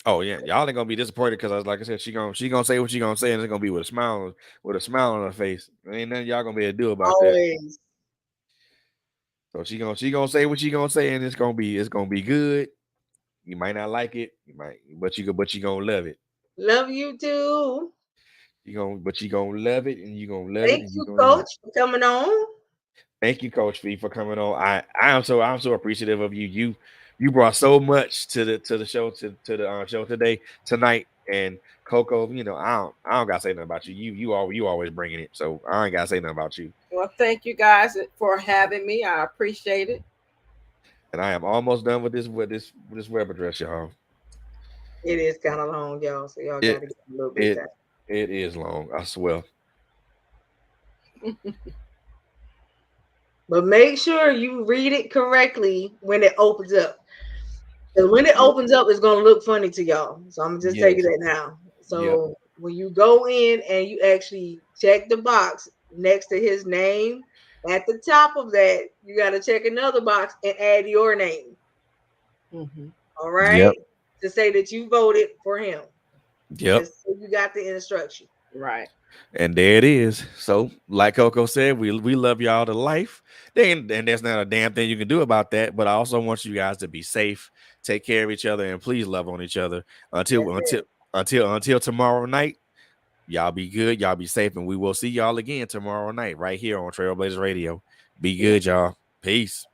Oh yeah, y'all ain't gonna be disappointed because like I said, she gonna say what she gonna say, and it's gonna be with a smile on her face. Ain't nothing y'all gonna be able to do about that. Always. So she gonna say what she gonna say, and it's gonna be good. You might not like it, but you gonna love it. Love you too. You gonna love it, and you gonna love it, Thank and you you, gonna love it. Coach, for coming on. Thank you, Coach V, for coming on. I'm so appreciative of you. You brought so much to the show to the show tonight. And Coco, I don't gotta say nothing about you. You always bringing it. So I ain't gotta say nothing about you. Well, thank you guys for having me. I appreciate it. And I am almost done with this web address, y'all. It is kind of long, y'all, so y'all got It to get a little bit of it time. it is long. I swear. But make sure you read it correctly when it opens up. Because when it Yeah. opens up, it's gonna look funny to y'all. So I'm gonna just tell you Yes. that now. Yep. So when you go in and you actually check the box next to his name, at the top of that, you gotta check another box and add your name. Mhm. All Yep. right. To say that you voted for him. Yep. Just so you got the instruction. Right. And there it is. So, like Coco said, we love y'all to life. And there's not a damn thing you can do about that. But I also want you guys to be safe, take care of each other, and please love on each other until tomorrow night. Y'all be good, y'all be safe, and we will see y'all again tomorrow night right here on Trailblazers Radio. Be good, y'all. Peace.